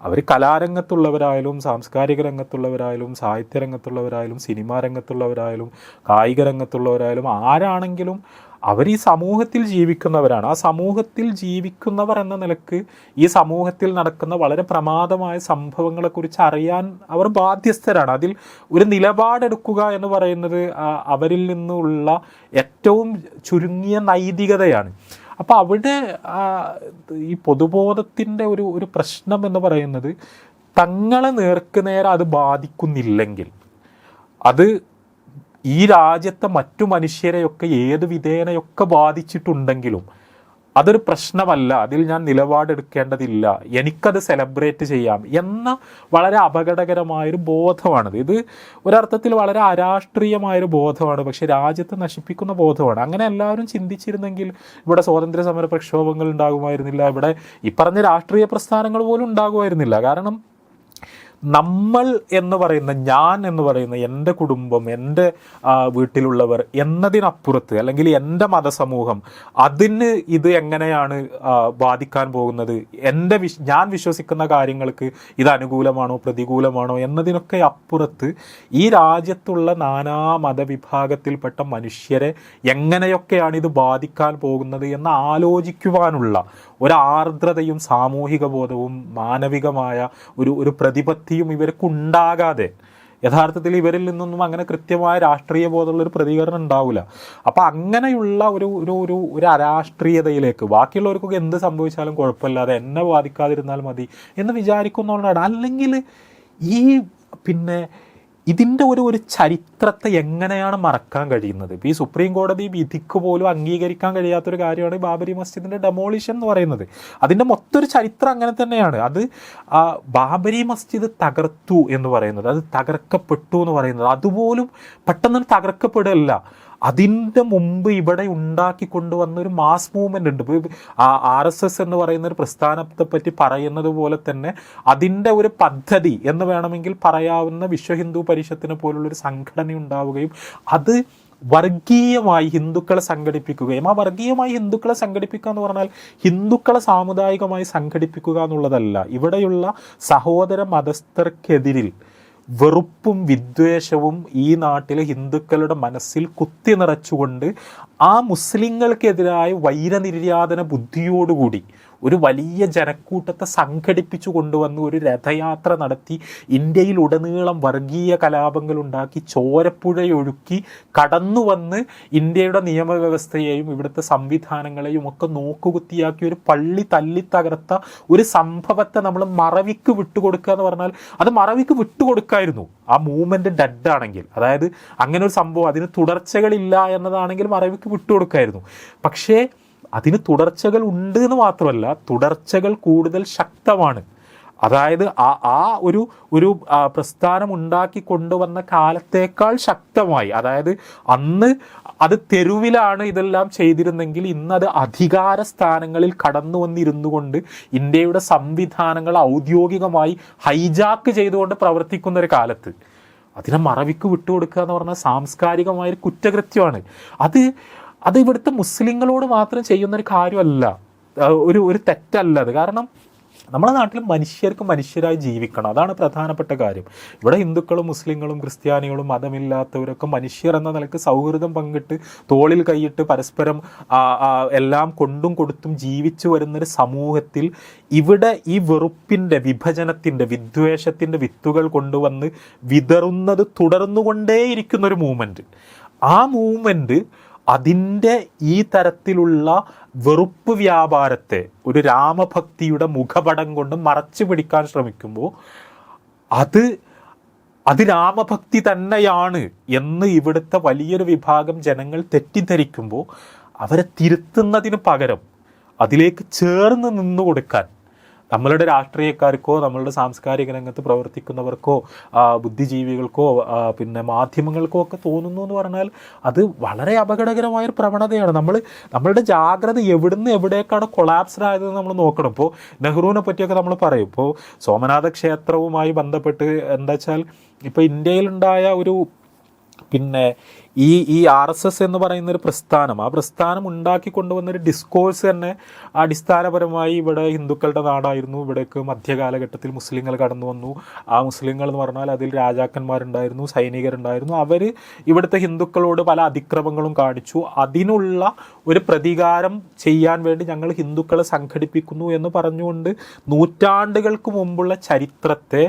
അവർ കലാരംഗത്തുള്ളവരായാലും സാംസ്കാരിക രംഗത്തുള്ളവരായാലും സാഹിത്യ രംഗത്തുള്ളവരായാലും സിനിമാ രംഗത്തുള്ളവരായാലും കായിക രംഗത്തുള്ളവരായാലും ആരാണെങ്കിലും അവർ ഈ സമൂഹത്തിൽ ജീവിക്കുന്നവരാണ്. ആ സമൂഹത്തിൽ ജീവിക്കുന്നവർ എന്ന നിലക്ക് ഈ സമൂഹത്തിൽ നടക്കുന്ന വളരെ പ്രമാദമായ സംഭവങ്ങളെക്കുറിച്ച് അറിയാൻ അവർ ബാധ്യസ്ഥരാണ്. അതിൽ ഒരു നിലപാടെടുക്കുക എന്ന് പറയുന്നത് അവരിൽ നിന്നുള്ള ഏറ്റവും ചുരുങ്ങിയ നൈതികതയാണ്. അപ്പോൾ അവിടെ ഈ പൊതുബോധത്തിൻ്റെ ഒരു പ്രശ്നം എന്ന് പറയുന്നത്, തങ്ങളെ നേർക്കുനേരെ അത് ബാധിക്കുന്നില്ലെങ്കിൽ, അത് ഈ രാജ്യത്തെ മറ്റു മനുഷ്യരെയൊക്കെ ഏത് വിധേനയൊക്കെ ബാധിച്ചിട്ടുണ്ടെങ്കിലും അതൊരു പ്രശ്നമല്ല, അതിൽ ഞാൻ നിലപാടെടുക്കേണ്ടതില്ല, എനിക്കത് സെലിബ്രേറ്റ് ചെയ്യാം എന്ന വളരെ അപകടകരമായൊരു ബോധമാണിത്. ഇത് ഒരർത്ഥത്തിൽ വളരെ അരാഷ്ട്രീയമായൊരു ബോധമാണ്, പക്ഷേ രാജ്യത്തെ നശിപ്പിക്കുന്ന ബോധമാണ്. അങ്ങനെ എല്ലാവരും ചിന്തിച്ചിരുന്നെങ്കിൽ ഇവിടെ സ്വാതന്ത്ര്യ സമര പ്രക്ഷോഭങ്ങൾ ഉണ്ടാകുമായിരുന്നില്ല, ഇവിടെ ഈ പറഞ്ഞ രാഷ്ട്രീയ പ്രസ്ഥാനങ്ങൾ പോലും ഉണ്ടാകുമായിരുന്നില്ല. കാരണം നമ്മൾ എന്ന് പറയുന്ന, ഞാൻ എന്ന് പറയുന്ന എൻ്റെ കുടുംബം, എൻ്റെ വീട്ടിലുള്ളവർ എന്നതിനപ്പുറത്ത്, അല്ലെങ്കിൽ എൻ്റെ മതസമൂഹം, അതിന് ഇത് എങ്ങനെയാണ് ബാധിക്കാൻ പോകുന്നത്, ഞാൻ വിശ്വസിക്കുന്ന കാര്യങ്ങൾക്ക് ഇത് അനുകൂലമാണോ പ്രതികൂലമാണോ എന്നതിനൊക്കെ അപ്പുറത്ത് ഈ രാജ്യത്തുള്ള നാനാ മതവിഭാഗത്തിൽപ്പെട്ട മനുഷ്യരെ എങ്ങനെയൊക്കെയാണ് ഇത് ബാധിക്കാൻ പോകുന്നത് എന്ന് ആലോചിക്കുവാനുള്ള ഒരാർദ്രതയും സാമൂഹിക ബോധവും മാനവികമായ ഒരു പ്രതിപത്തിയും ഇവർക്കുണ്ടാകാതെ യഥാർത്ഥത്തിൽ ഇവരിൽ നിന്നൊന്നും അങ്ങനെ കൃത്യമായ രാഷ്ട്രീയ ബോധമുള്ളൊരു പ്രതികരണം ഉണ്ടാവില്ല. അപ്പം അങ്ങനെയുള്ള ഒരു അരാഷ്ട്രീയതയിലേക്ക് ബാക്കിയുള്ളവർക്കൊക്കെ എന്ത് സംഭവിച്ചാലും കുഴപ്പമില്ലാതെ എന്നെ ബാധിക്കാതിരുന്നാൽ മതി എന്ന് വിചാരിക്കുന്നതുകൊണ്ടാണ്. അല്ലെങ്കിൽ ഈ ഇതിൻ്റെ ഒരു ചരിത്രത്തെ എങ്ങനെയാണ് മറക്കാൻ കഴിയുന്നത്? ഇപ്പോൾ ഈ സുപ്രീം കോടതി വിധിക്ക് പോലും അംഗീകരിക്കാൻ കഴിയാത്തൊരു കാര്യമാണ് ബാബരി മസ്ജിദിൻ്റെ ഡെമോളിഷൻ എന്ന് പറയുന്നത്. അതിൻ്റെ മൊത്തമൊരു ചരിത്രം അങ്ങനെ തന്നെയാണ്. അത് ബാബരി മസ്ജിദ് തകർത്തു എന്ന് പറയുന്നത്, അത് തകർക്കപ്പെട്ടു എന്ന് പറയുന്നത് അതുപോലും പെട്ടെന്ന് തകർക്കപ്പെടുകയല്ല. അതിൻ്റെ മുമ്പ് ഇവിടെ ഉണ്ടാക്കി കൊണ്ടുവന്ന ഒരു മാസ് മൂവ്മെൻ്റ് ഉണ്ട്. ഇപ്പോൾ RSS എന്ന് പറയുന്ന ഒരു പ്രസ്ഥാനത്തെ പറ്റി പറയുന്നത് പോലെ തന്നെ അതിൻ്റെ ഒരു പദ്ധതി എന്ന് വേണമെങ്കിൽ പറയാവുന്ന വിശ്വ ഹിന്ദു പരിഷത്തിനെ പോലുള്ളൊരു സംഘടന ഉണ്ടാവുകയും അത് വർഗീയമായി ഹിന്ദുക്കളെ സംഘടിപ്പിക്കുകയും, ആ വർഗീയമായി ഹിന്ദുക്കളെ സംഘടിപ്പിക്കുക എന്ന് പറഞ്ഞാൽ ഹിന്ദുക്കളെ സാമുദായികമായി സംഘടിപ്പിക്കുക എന്നുള്ളതല്ല. ഇവിടെയുള്ള സഹോദര മതസ്ഥർക്കെതിരിൽ വെറുപ്പും വിദ്വേഷവും ഈ നാട്ടിലെ ഹിന്ദുക്കളുടെ മനസ്സിൽ കുത്തി നിറച്ചുകൊണ്ട് ആ മുസ്ലിങ്ങൾക്കെതിരായ വൈരനിര്യാതന ബുദ്ധിയോടുകൂടി ഒരു വലിയ ജനക്കൂട്ടത്തെ സംഘടിപ്പിച്ചു കൊണ്ടുവന്ന് ഒരു രഥയാത്ര നടത്തി ഇന്ത്യയിലുടനീളം വർഗീയ കലാപങ്ങൾ ഉണ്ടാക്കി ചോരപ്പുഴയൊഴുക്കി കടന്നു വന്ന് ഇന്ത്യയുടെ നിയമവ്യവസ്ഥയെയും ഇവിടുത്തെ സംവിധാനങ്ങളെയും ഒക്കെ നോക്കുകുത്തിയാക്കി ഒരു പള്ളി തല്ലി തകർത്ത ഒരു സംഭവത്തെ നമ്മൾ മറവിക്ക് വിട്ടുകൊടുക്കുക എന്ന് പറഞ്ഞാൽ അത് മറവിക്ക് വിട്ടുകൊടുക്കായിരുന്നു ആ മൂവ്മെൻറ്റ് ഡെഡാണെങ്കിൽ. അതായത് അങ്ങനെ ഒരു സംഭവം അതിന് തുടർച്ചകളില്ല എന്നതാണെങ്കിൽ മറവിക്ക് വിട്ടുകൊടുക്കായിരുന്നു. പക്ഷേ അതിന് തുടർച്ചകൾ ഉണ്ട് എന്ന് മാത്രമല്ല, തുടർച്ചകൾ കൂടുതൽ ശക്തമാണ്. അതായത് ആ ഒരു പ്രസ്ഥാനം ഉണ്ടാക്കി കൊണ്ടുവന്ന കാലത്തേക്കാൾ ശക്തമായി, അതായത് അന്ന് അത് തെരുവിലാണ് ഇതെല്ലാം ചെയ്തിരുന്നെങ്കിൽ ഇന്നത് അധികാര സ്ഥാനങ്ങളിൽ കടന്നു വന്നിരുന്നു കൊണ്ട് ഇന്ത്യയുടെ സംവിധാനങ്ങൾ ഔദ്യോഗികമായി ഹൈജാക്ക് ചെയ്തുകൊണ്ട് പ്രവർത്തിക്കുന്ന ഒരു കാലത്ത് അതിനെ മറവിക്ക് വിട്ടുകൊടുക്കുക എന്ന് പറഞ്ഞാൽ സാംസ്കാരികമായൊരു കുറ്റകൃത്യമാണ്. അത് ഇവിടുത്തെ മുസ്ലിങ്ങളോട് മാത്രം ചെയ്യുന്നൊരു കാര്യമല്ല, ഒരു തെറ്റല്ല അത്. കാരണം നമ്മുടെ നാട്ടിൽ മനുഷ്യർക്ക് മനുഷ്യരായി ജീവിക്കണം, അതാണ് പ്രധാനപ്പെട്ട കാര്യം. ഇവിടെ ഹിന്ദുക്കളും മുസ്ലിങ്ങളും ക്രിസ്ത്യാനികളും മതമില്ലാത്തവരൊക്കെ മനുഷ്യർ എന്ന നിലക്ക് സൗഹൃദം പങ്കിട്ട് തോളിൽ കൈയിട്ട് പരസ്പരം എല്ലാം കൊണ്ടും കൊടുത്തും ജീവിച്ചു വരുന്നൊരു സമൂഹത്തിൽ ഇവിടെ ഈ വെറുപ്പിൻ്റെ, വിഭജനത്തിൻ്റെ, വിദ്വേഷത്തിൻ്റെ വിത്തുകൾ കൊണ്ടുവന്ന് വിതറുന്നത് തുടർന്നുകൊണ്ടേയിരിക്കുന്നൊരു മൂവ്മെൻറ്റ്. ആ മൂവ്മെൻറ്റ് അതിൻ്റെ ഈ തരത്തിലുള്ള വെറുപ്പ് വ്യാപാരത്തെ ഒരു രാമഭക്തിയുടെ മുഖപടം കൊണ്ട് മറച്ചു പിടിക്കാൻ ശ്രമിക്കുമ്പോൾ അത് രാമഭക്തി തന്നെയാണ് എന്ന് ഇവിടുത്തെ വലിയൊരു വിഭാഗം ജനങ്ങൾ തെറ്റിദ്ധരിക്കുമ്പോൾ അവരെ തിരുത്തുന്നതിന് പകരം അതിലേക്ക് ചേർന്ന് നിന്നു കൊടുക്കാൻ നമ്മളുടെ രാഷ്ട്രീയക്കാർക്കോ നമ്മളുടെ സാംസ്കാരിക രംഗത്ത് പ്രവർത്തിക്കുന്നവർക്കോ ബുദ്ധിജീവികൾക്കോ മാധ്യമങ്ങൾക്കോ ഒക്കെ തോന്നുന്നു എന്ന് പറഞ്ഞാൽ അത് വളരെ അപകടകരമായൊരു പ്രവണതയാണ്. നമ്മളുടെ ജാഗ്രത എവിടുന്ന് എവിടേക്കാണ് കൊളാപ്സ്ഡ് ആയതെന്ന് നമ്മൾ നോക്കണം. ഇപ്പോൾ നെഹ്റുവിനെ പറ്റിയൊക്കെ നമ്മൾ പറയും. ഇപ്പോൾ സോമനാഥ ക്ഷേത്രവുമായി ബന്ധപ്പെട്ട് എന്താ വെച്ചാൽ ഇപ്പോൾ ഇന്ത്യയിലുണ്ടായ ഈ RSS എന്ന് പറയുന്നൊരു പ്രസ്ഥാനം, ആ പ്രസ്ഥാനം ഉണ്ടാക്കി കൊണ്ടുവന്നൊരു ഡിസ്കോഴ്സ് തന്നെ അടിസ്ഥാനപരമായി ഇവിടെ ഹിന്ദുക്കളുടെ നാടായിരുന്നു, ഇവിടേക്ക് മധ്യകാലഘട്ടത്തിൽ മുസ്ലിങ്ങൾ കടന്നു വന്നു. ആ മുസ്ലിങ്ങൾ എന്ന് പറഞ്ഞാൽ അതിൽ രാജാക്കന്മാരുണ്ടായിരുന്നു, സൈനികരുണ്ടായിരുന്നു. അവർ ഇവിടുത്തെ ഹിന്ദുക്കളോട് പല അതിക്രമങ്ങളും കാണിച്ചു. അതിനുള്ള ഒരു പ്രതികാരം ചെയ്യാൻ വേണ്ടി ഞങ്ങൾ ഹിന്ദുക്കളെ സംഘടിപ്പിക്കുന്നു എന്ന് പറഞ്ഞുകൊണ്ട് നൂറ്റാണ്ടുകൾക്ക് മുമ്പുള്ള ചരിത്രത്തെ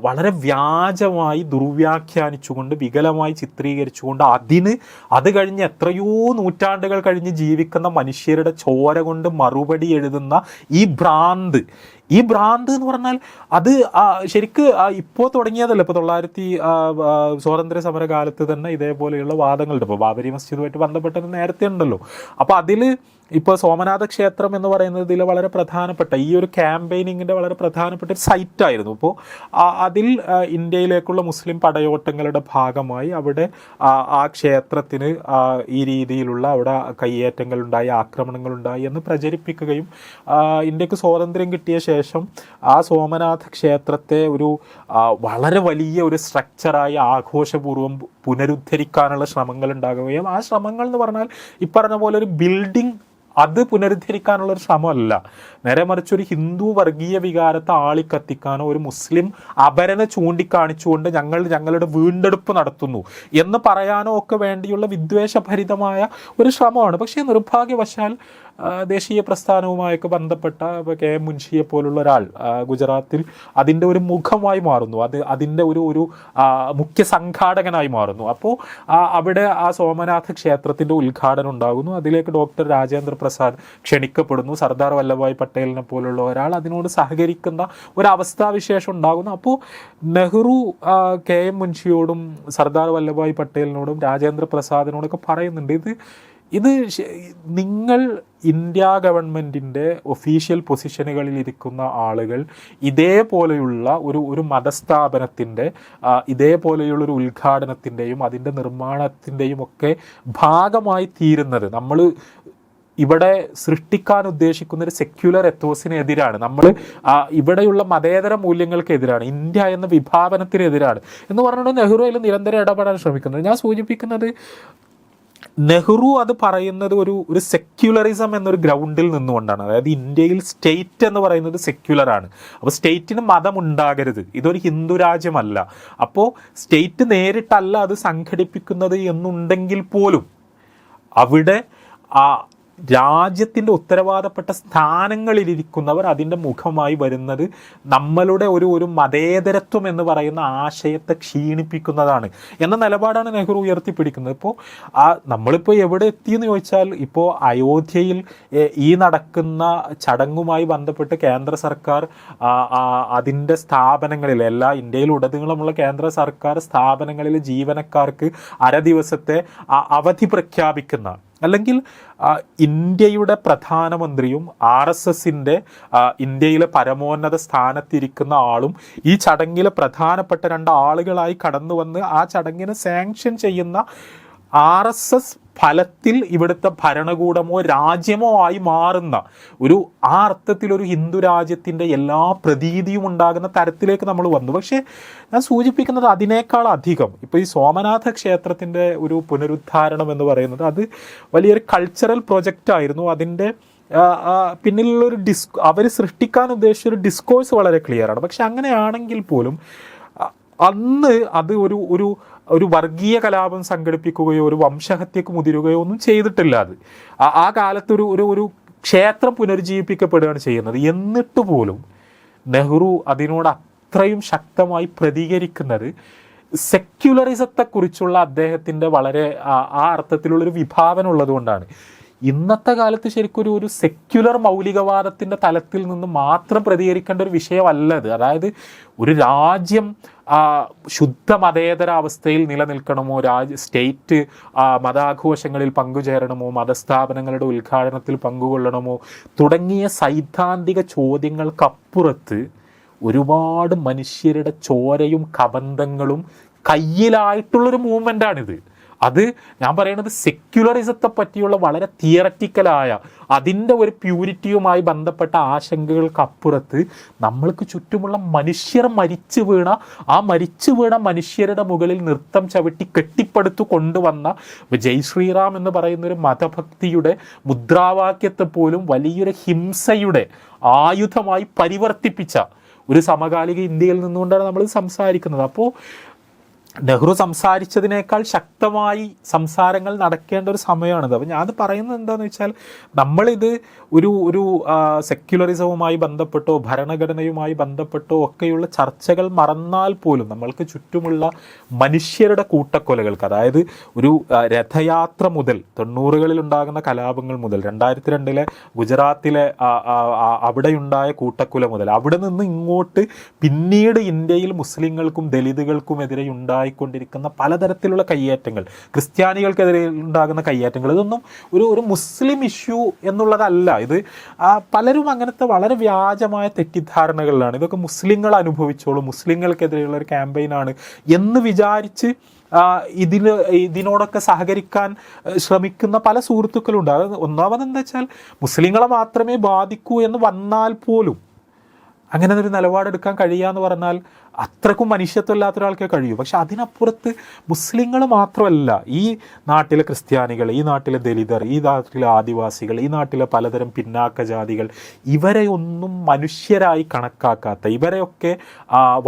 വളരെ വ്യാജമായി ദുർവ്യാഖ്യാനിച്ചുകൊണ്ട് വികലമായി ചിത്രീകരിച്ചുകൊണ്ട് അത് കഴിഞ്ഞ് എത്രയോ നൂറ്റാണ്ടുകൾ കഴിഞ്ഞ് ജീവിക്കുന്ന മനുഷ്യരുടെ ചോര കൊണ്ട് മറുപടി എഴുതുന്ന ഈ ഭ്രാന്ത് എന്ന് പറഞ്ഞാൽ അത് ശരിക്ക് ഇപ്പോൾ തുടങ്ങിയതല്ല. ഇപ്പോൾ സ്വാതന്ത്ര്യ സമര കാലത്ത് തന്നെ ഇതേപോലെയുള്ള വാദങ്ങളുണ്ട്. ഇപ്പോൾ ബാബരി മസ്ജിദുമായിട്ട് ബന്ധപ്പെട്ടത് നേരത്തെ ഉണ്ടല്ലോ. അപ്പോൾ അതിൽ ഇപ്പോൾ സോമനാഥ ക്ഷേത്രം എന്ന് പറയുന്നത് ഇതിൽ വളരെ പ്രധാനപ്പെട്ട ഈ ഒരു ക്യാമ്പയിനിങ്ങിൻ്റെ വളരെ പ്രധാനപ്പെട്ട ഒരു സൈറ്റായിരുന്നു. അപ്പോൾ അതിൽ ഇന്ത്യയിലേക്കുള്ള മുസ്ലിം പടയോട്ടങ്ങളുടെ ഭാഗമായി അവിടെ ആ ക്ഷേത്രത്തിന് ഈ രീതിയിലുള്ള അവിടെ കയ്യേറ്റങ്ങളുണ്ടായി, ആക്രമണങ്ങളുണ്ടായി എന്ന് പ്രചരിപ്പിക്കുകയും ഇന്ത്യക്ക് സ്വാതന്ത്ര്യം കിട്ടിയ ശേഷം ആ സോമനാഥ ക്ഷേത്രത്തെ ഒരു വളരെ വലിയ ഒരു സ്ട്രക്ചറായി ആഘോഷപൂർവ്വം പുനരുദ്ധരിക്കാനുള്ള ശ്രമങ്ങൾ ഉണ്ടാകുകയും ആ ശ്രമങ്ങൾ എന്ന് പറഞ്ഞാൽ ഈ പറഞ്ഞ പോലെ ഒരു ബിൽഡിംഗ് അത് പുനരുദ്ധരിക്കാനുള്ള ഒരു ശ്രമമല്ല, നേരെ മറിച്ച് ഒരു ഹിന്ദു വർഗീയ വികാരത്തെ ആളിക്കത്തിക്കാനോ ഒരു മുസ്ലിം അപരനെ ചൂണ്ടിക്കാണിച്ചുകൊണ്ട് ഞങ്ങളുടെ വീണ്ടെടുപ്പ് നടത്തുന്നു എന്ന് പറയാനോ ഒക്കെ വേണ്ടിയുള്ള വിദ്വേഷഭരിതമായ ഒരു ശ്രമമാണ്. പക്ഷേ നിർഭാഗ്യവശാൽ ദേശീയ പ്രസ്ഥാനവുമായൊക്കെ ബന്ധപ്പെട്ട കെ എം മുൻഷിയെ പോലുള്ള ഒരാൾ ഗുജറാത്തിൽ അതിൻ്റെ ഒരു മുഖമായി മാറുന്നു, അതിൻ്റെ ഒരു മുഖ്യ സംഘാടകനായി മാറുന്നു. അപ്പോൾ അവിടെ ആ സോമനാഥ ക്ഷേത്രത്തിൻ്റെ ഉദ്ഘാടനം ഉണ്ടാകുന്നു. അതിലേക്ക് ഡോക്ടർ രാജേന്ദ്ര പ്രസാദ് ക്ഷണിക്കപ്പെടുന്നു. സർദാർ വല്ലഭായ് പട്ടേലിനെ പോലുള്ള ഒരാൾ അതിനോട് സഹകരിക്കുന്ന ഒരവസ്ഥാവിശേഷം ഉണ്ടാകുന്നു. അപ്പോൾ നെഹ്റു കെ എം മുൻഷിയോടും സർദാർ വല്ലഭായ് പട്ടേലിനോടും രാജേന്ദ്ര പ്രസാദിനോടൊക്കെ പറയുന്നുണ്ട്, ഇത് നിങ്ങൾ ഇന്ത്യ ഗവൺമെൻറ്റിൻ്റെ ഒഫീഷ്യൽ പൊസിഷനുകളിൽ ഇരിക്കുന്ന ആളുകൾ ഇതേപോലെയുള്ള ഒരു മതസ്ഥാപനത്തിൻ്റെ ഇതേപോലെയുള്ളൊരു ഉദ്ഘാടനത്തിൻ്റെയും അതിൻ്റെ നിർമ്മാണത്തിൻ്റെയും ഒക്കെ ഭാഗമായി തീരുന്നത് നമ്മൾ ഇവിടെ സൃഷ്ടിക്കാൻ ഉദ്ദേശിക്കുന്ന ഒരു സെക്യുലർ എത്തോസിനെതിരാണ്, നമ്മൾ ഇവിടെയുള്ള മതേതര മൂല്യങ്ങൾക്കെതിരാണ്, ഇന്ത്യ എന്ന വിഭാവനത്തിനെതിരാണ് എന്ന് പറഞ്ഞുകൊണ്ട് നെഹ്റു അതിൽ നിരന്തരം ഇടപെടാൻ ശ്രമിക്കുന്നത്. ഞാൻ സൂചിപ്പിക്കുന്നത് നെഹ്റു അത് പറയുന്നത് ഒരു സെക്യുലറിസം എന്നൊരു ഗ്രൗണ്ടിൽ നിന്നുകൊണ്ടാണ്. അതായത് ഇന്ത്യയിൽ സ്റ്റേറ്റ് എന്ന് പറയുന്നത് സെക്യുലറാണ്. അപ്പോൾ സ്റ്റേറ്റിന് മതം ഉണ്ടാകരുത്, ഇതൊരു ഹിന്ദു രാജ്യമല്ല. അപ്പോൾ സ്റ്റേറ്റ് നേരിട്ടല്ല അത് സംഘടിപ്പിക്കുന്നത് എന്നുണ്ടെങ്കിൽ പോലും അവിടെ രാജ്യത്തിൻ്റെ ഉത്തരവാദപ്പെട്ട സ്ഥാനങ്ങളിലിരിക്കുന്നവർ അതിൻ്റെ മുഖമായി വരുന്നത് നമ്മളുടെ ഒരു മതേതരത്വം എന്ന് പറയുന്ന ആശയത്തെ ക്ഷീണിപ്പിക്കുന്നതാണ് എന്ന നിലപാടാണ് നെഹ്റു ഉയർത്തിപ്പിടിക്കുന്നത്. ഇപ്പോൾ നമ്മളിപ്പോൾ എവിടെ എത്തിയെന്ന് ചോദിച്ചാൽ, ഇപ്പോൾ അയോധ്യയിൽ ഈ നടക്കുന്ന ചടങ്ങുമായി ബന്ധപ്പെട്ട് കേന്ദ്ര സർക്കാർ അതിൻ്റെ സ്ഥാപനങ്ങളിൽ ഇന്ത്യയിലുടനീളമുള്ള കേന്ദ്ര സർക്കാർ സ്ഥാപനങ്ങളിലെ ജീവനക്കാർക്ക് ദിവസത്തെ അവധി പ്രഖ്യാപിക്കുന്ന, അല്ലെങ്കിൽ ഇന്ത്യയുടെ പ്രധാനമന്ത്രിയും RSSൻ്റെ ഇന്ത്യയിലെ പരമോന്നത സ്ഥാനത്തിരിക്കുന്ന ആളും ഈ ചടങ്ങിലെ പ്രധാനപ്പെട്ട 2 ആളുകളായി കടന്നു വന്ന് ആ ചടങ്ങിനെ സാങ്ഷൻ ചെയ്യുന്ന RSS ഫലത്തിൽ ഇവിടുത്തെ ഭരണകൂടമോ രാജ്യമോ ആയി മാറുന്ന ആ അർത്ഥത്തിലൊരു ഹിന്ദു രാജ്യത്തിൻ്റെ എല്ലാ പ്രതീതിയും ഉണ്ടാകുന്ന തരത്തിലേക്ക് നമ്മൾ വന്നു. പക്ഷേ ഞാൻ സൂചിപ്പിക്കുന്നത് അതിനേക്കാൾ അധികം ഇപ്പോൾ ഈ സോമനാഥ ക്ഷേത്രത്തിൻ്റെ ഒരു പുനരുദ്ധാരണം എന്ന് പറയുന്നത് അത് വലിയൊരു കൾച്ചറൽ പ്രൊജക്റ്റ് ആയിരുന്നു. അതിൻ്റെ പിന്നിലുള്ളൊരു അവർ സൃഷ്ടിക്കാൻ ഉദ്ദേശിച്ച ഒരു ഡിസ്കോഴ്സ് വളരെ ക്ലിയറാണ്. പക്ഷെ അങ്ങനെയാണെങ്കിൽ പോലും അന്ന് അത് ഒരു വർഗീയ കലാപം സംഘടിപ്പിക്കുകയോ ഒരു വംശഹത്യക്ക് മുതിരുകയോ ഒന്നും ചെയ്തിട്ടില്ല. അത് ആ കാലത്ത് ഒരു ക്ഷേത്രം പുനരുജ്ജീവിപ്പിക്കപ്പെടുകയാണ് ചെയ്യുന്നത്. എന്നിട്ട് പോലും നെഹ്റു അതിനോട് അത്രയും ശക്തമായി പ്രതികരിക്കുന്നത് സെക്യുലറിസത്തെക്കുറിച്ചുള്ള അദ്ദേഹത്തിൻ്റെ വളരെ ആ അർത്ഥത്തിലുള്ളൊരു വിഭാവന ഉള്ളതുകൊണ്ടാണ്. ഇന്നത്തെ കാലത്ത് ശരിക്കും ഒരു സെക്യുലർ മൗലികവാദത്തിൻ്റെ തലത്തിൽ നിന്ന് മാത്രം പ്രതികരിക്കേണ്ട ഒരു വിഷയമല്ല അത്. അതായത് ഒരു രാജ്യം ശുദ്ധ മതേതര അവസ്ഥയിൽ നിലനിൽക്കണമോ, സ്റ്റേറ്റ് മതാഘോഷങ്ങളിൽ പങ്കുചേരണമോ, മതസ്ഥാപനങ്ങളുടെ ഉദ്ഘാടനത്തിൽ പങ്കുകൊള്ളണമോ തുടങ്ങിയ സൈദ്ധാന്തിക ചോദ്യങ്ങൾക്കപ്പുറത്ത് ഒരുപാട് മനുഷ്യരുടെ ചോരയും കബന്ധങ്ങളും കയ്യിലായിട്ടുള്ളൊരു മൂവ്മെൻ്റാണിത്. അത് ഞാൻ പറയുന്നത് സെക്യുലറിസത്തെ പറ്റിയുള്ള വളരെ തിയററ്റിക്കലായ അതിൻ്റെ ഒരു പ്യൂരിറ്റിയുമായി ബന്ധപ്പെട്ട ആശങ്കകൾക്കപ്പുറത്ത് നമ്മൾക്ക് ചുറ്റുമുള്ള മനുഷ്യർ മരിച്ചു വീണ മനുഷ്യരുടെ മുകളിൽ നൃത്തം ചവിട്ടി കെട്ടിപ്പടുത്തു കൊണ്ടുവന്ന ജയ് ശ്രീറാം എന്ന് പറയുന്നൊരു മതഭക്തിയുടെ മുദ്രാവാക്യത്തെ പോലും വലിയൊരു ഹിംസയുടെ ആയുധമായി പരിവർത്തിപ്പിച്ച ഒരു സമകാലിക ഇന്ത്യയിൽ നിന്നുകൊണ്ടാണ് നമ്മൾ സംസാരിക്കുന്നത്. അപ്പോൾ നെഹ്റു സംസാരിച്ചതിനേക്കാൾ ശക്തമായി സംസാരങ്ങൾ നടക്കേണ്ട ഒരു സമയമാണിത്. അപ്പോൾ ഞാൻ പറയുന്നത് എന്താണെന്ന് വെച്ചാൽ, നമ്മളിത് ഒരു സെക്യുലറിസവുമായി ബന്ധപ്പെട്ടോ ഭരണഘടനയുമായി ബന്ധപ്പെട്ടോ ഒക്കെയുള്ള ചർച്ചകൾ മറന്നാൽ പോലും നമ്മൾക്ക് ചുറ്റുമുള്ള മനുഷ്യരുടെ കൂട്ടക്കൊലകൾക്ക്, അതായത് ഒരു രഥയാത്ര മുതൽ 90കളിൽ ഉണ്ടാകുന്ന കലാപങ്ങൾ മുതൽ 2002 ഗുജറാത്തിലെ അവിടെയുണ്ടായ കൂട്ടക്കൊല മുതൽ അവിടെ നിന്ന് ഇങ്ങോട്ട് പിന്നീട് ഇന്ത്യയിൽ മുസ്ലിങ്ങൾക്കും ദലിതുകൾക്കും എതിരെ ഉണ്ടായി ഉണ്ടായിക്കൊണ്ടിരിക്കുന്ന പലതരത്തിലുള്ള കയ്യേറ്റങ്ങൾ, ക്രിസ്ത്യാനികൾക്കെതിരെ ഉണ്ടാകുന്ന കയ്യേറ്റങ്ങൾ, ഇതൊന്നും ഒരു മുസ്ലിം ഇഷ്യൂ എന്നുള്ളതല്ല. ഇത് പലരും അങ്ങനത്തെ വളരെ വ്യാജമായ തെറ്റിദ്ധാരണകളിലാണ്. ഇതൊക്കെ മുസ്ലിങ്ങൾ അനുഭവിച്ചോളൂ, മുസ്ലിങ്ങൾക്കെതിരെയുള്ള ഒരു ക്യാമ്പയിനാണ് എന്ന് വിചാരിച്ച് ഇതിനോടൊക്കെ സഹകരിക്കാൻ ശ്രമിക്കുന്ന പല സുഹൃത്തുക്കളുണ്ട്. അത് ഒന്നാമതെന്താ വെച്ചാൽ മുസ്ലിങ്ങളെ മാത്രമേ ബാധിക്കൂ എന്ന് വന്നാൽ പോലും അങ്ങനെ ഒരു നിലപാടെടുക്കാൻ കഴിയാന്ന് പറഞ്ഞാൽ അത്രക്കും മനുഷ്യത്വമില്ലാത്ത ഒരാൾക്കേ കഴിയൂ. പക്ഷെ അതിനപ്പുറത്ത് മുസ്ലിങ്ങൾ മാത്രമല്ല, ഈ നാട്ടിലെ ക്രിസ്ത്യാനികൾ, ഈ നാട്ടിലെ ദലിതർ, ഈ നാട്ടിലെ ആദിവാസികൾ, ഈ നാട്ടിലെ പലതരം പിന്നാക്ക ജാതികൾ, ഇവരെ ഒന്നും മനുഷ്യരായി കണക്കാക്കാത്ത, ഇവരെയൊക്കെ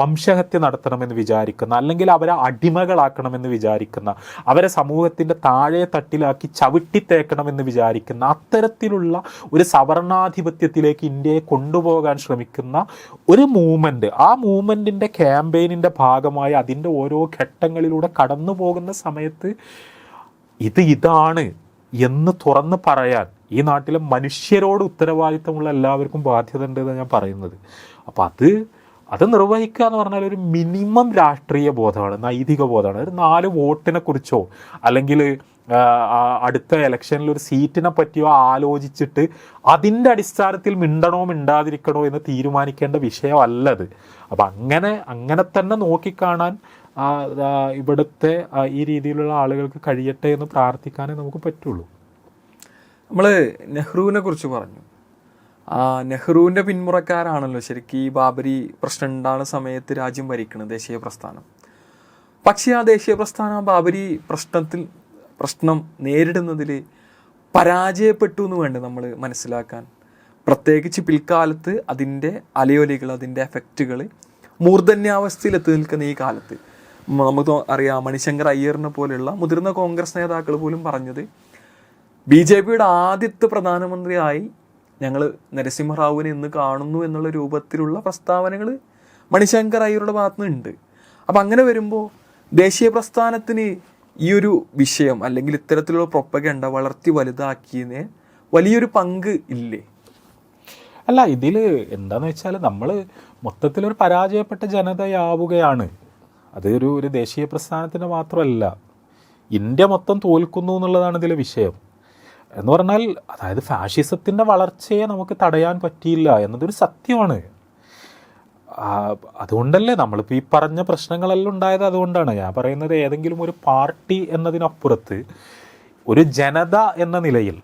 വംശഹത്യ നടത്തണമെന്ന് വിചാരിക്കുന്ന, അല്ലെങ്കിൽ അവരെ അടിമകളാക്കണമെന്ന് വിചാരിക്കുന്ന, അവരെ സമൂഹത്തിൻ്റെ താഴെ തട്ടിലാക്കി ചവിട്ടിത്തേക്കണമെന്ന് വിചാരിക്കുന്ന അത്തരത്തിലുള്ള ഒരു സവർണാധിപത്യത്തിലേക്ക് ഇന്ത്യയെ കൊണ്ടുപോകാൻ ശ്രമിക്കുന്ന ഒരു മൂവ്മെൻറ്റ്, ആ മൂവ്മെൻറ്റിൻ്റെ ക്യാമ്പയിനിൻ്റെ ഭാഗമായി അതിൻ്റെ ഓരോ ഘട്ടങ്ങളിലൂടെ കടന്നു പോകുന്ന സമയത്ത് ഇതാണ് എന്ന് തുറന്ന് പറയാൻ ഈ നാട്ടിലെ മനുഷ്യരോട് ഉത്തരവാദിത്തമുള്ള എല്ലാവർക്കും ബാധ്യത ഉണ്ട് എന്നാണ് ഞാൻ പറയുന്നത്. അപ്പോൾ അത് നിർവഹിക്കുക എന്ന് പറഞ്ഞാൽ ഒരു മിനിമം രാഷ്ട്രീയ ബോധമാണ്, നൈതിക ബോധമാണ്. ഒരു 4 വോട്ടിനെ കുറിച്ചോ അല്ലെങ്കിൽ അടുത്ത ഇലക്ഷനിൽ ഒരു സീറ്റിനെ പറ്റിയോ ആലോചിച്ചിട്ട് അതിൻ്റെ അടിസ്ഥാനത്തിൽ മിണ്ടണോ മിണ്ടാതിരിക്കണോ എന്ന് തീരുമാനിക്കേണ്ട വിഷയമല്ലത്. അപ്പം അങ്ങനെ തന്നെ നോക്കിക്കാണാൻ ഇവിടുത്തെ ഈ രീതിയിലുള്ള ആളുകൾക്ക് കഴിയട്ടെ എന്ന് പ്രാർത്ഥിക്കാനേ നമുക്ക് പറ്റുള്ളൂ. നമ്മൾ നെഹ്റുവിനെ കുറിച്ച് പറഞ്ഞു. നെഹ്റുവിൻ്റെ പിന്മുറക്കാരാണല്ലോ ശരിക്കും ഈ ബാബരി പ്രശ്നം ഉണ്ടാകുന്ന സമയത്ത് രാജ്യം ഭരിക്കുന്നത് ദേശീയ പ്രസ്ഥാനം. പക്ഷേ ആ ദേശീയ പ്രസ്ഥാനം ബാബരി പ്രശ്നം നേരിടുന്നതിൽ പരാജയപ്പെട്ടു എന്ന് വേണ്ട നമ്മൾ മനസ്സിലാക്കാൻ. പ്രത്യേകിച്ച് പിൽക്കാലത്ത് അതിൻ്റെ അലയൊലികൾ, അതിൻ്റെ എഫക്റ്റുകൾ മൂർധന്യാവസ്ഥയിൽ എത്തി നിൽക്കുന്ന ഈ കാലത്ത് നമുക്ക് അറിയാം, മണിശങ്കർ അയ്യറിനെ പോലെയുള്ള മുതിർന്ന കോൺഗ്രസ് നേതാക്കൾ പോലും പറഞ്ഞത് BJPയുടെ ആദ്യത്തെ പ്രധാനമന്ത്രിയായി ഞങ്ങൾ നരസിംഹറാവുവിനെ ഇന്ന് കാണുന്നു എന്നുള്ള രൂപത്തിലുള്ള പ്രസ്താവനകൾ മണിശങ്കർ അയ്യരുടെ ഭാഗത്തു നിന്നുണ്ട്. അപ്പം അങ്ങനെ വരുമ്പോൾ ദേശീയ പ്രസ്ഥാനത്തിന് ഈ ഒരു വിഷയം അല്ലെങ്കിൽ ഇത്തരത്തിലുള്ള പ്രൊപ്പഗൻഡ വളർത്തി വലുതാക്കിയതിന് വലിയൊരു പങ്ക് ഇല്ലേ? അല്ല, ഇതിൽ എന്താണെന്ന് വെച്ചാൽ നമ്മൾ മൊത്തത്തിലൊരു പരാജയപ്പെട്ട ജനതയാവുകയാണ്. അത് ഒരു ദേശീയ പ്രസ്ഥാനത്തിന് മാത്രമല്ല, ഇന്ത്യ മൊത്തം തോൽക്കുന്നു എന്നുള്ളതാണ് ഇതിലെ വിഷയം. എന്ന് പറഞ്ഞാൽ അതായത് ഫാഷിസത്തിൻ്റെ വളർച്ചയെ നമുക്ക് തടയാൻ പറ്റിയില്ല എന്നതൊരു സത്യമാണ്. അതുകൊണ്ടല്ലേ നമ്മളിപ്പോൾ ഈ പറഞ്ഞ പ്രശ്നങ്ങളെല്ലാം ഉണ്ടായത്. അതുകൊണ്ടാണ് ഞാൻ പറയുന്നത്, ഏതെങ്കിലും ഒരു പാർട്ടി എന്നതിനപ്പുറത്ത് ഒരു ജനത എന്ന നിലയിൽ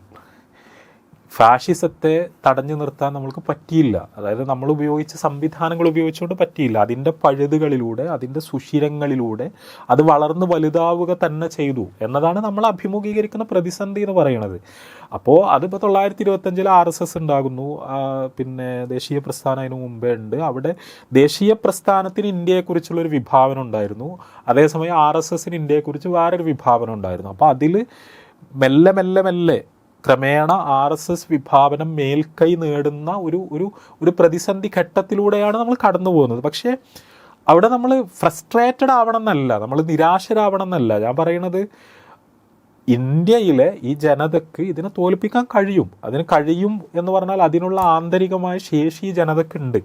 ഫാഷിസത്തെ തടഞ്ഞു നിർത്താൻ നമ്മൾക്ക് പറ്റിയില്ല. അതായത് നമ്മൾ ഉപയോഗിച്ച സംവിധാനങ്ങൾ ഉപയോഗിച്ചുകൊണ്ട് പറ്റിയില്ല. അതിൻ്റെ പഴുതുകളിലൂടെ, അതിൻ്റെ സുഷിരങ്ങളിലൂടെ അത് വളർന്ന് വലുതാവുക തന്നെ ചെയ്തു എന്നതാണ് നമ്മൾ അഭിമുഖീകരിക്കുന്ന പ്രതിസന്ധി എന്ന് പറയുന്നത്. അപ്പോൾ അതിപ്പോൾ 1925 RSS ഉണ്ടാകുന്നു, പിന്നെ ദേശീയ പ്രസ്ഥാനം അതിന് മുമ്പേ ഉണ്ട്. അവിടെ ദേശീയ പ്രസ്ഥാനത്തിന് ഇന്ത്യയെക്കുറിച്ചുള്ളൊരു വിഭാവന ഉണ്ടായിരുന്നു, അതേസമയം RSSന് ഇന്ത്യയെക്കുറിച്ച് വേറൊരു വിഭാവന ഉണ്ടായിരുന്നു. അപ്പോൾ അതിൽ മെല്ലെ ക്രമേണ RSS വിഭാവനം മേൽക്കൈ നേടുന്ന ഒരു പ്രതിസന്ധി ഘട്ടത്തിലൂടെയാണ് നമ്മൾ കടന്നു പോകുന്നത്. പക്ഷേ അവിടെ നമ്മൾ ഫ്രസ്ട്രേറ്റഡ് ആവണം എന്നല്ല, നമ്മൾ നിരാശരാവണം എന്നല്ല ഞാൻ പറയുന്നത്. ഇന്ത്യയിലെ ഈ ജനതയ്ക്ക് ഇതിനെ തോൽപ്പിക്കാൻ കഴിയും. അതിന് കഴിയും എന്ന് പറഞ്ഞാൽ അതിനുള്ള ആന്തരികമായ ശേഷി ഈ ജനതയ്ക്കുണ്ട്.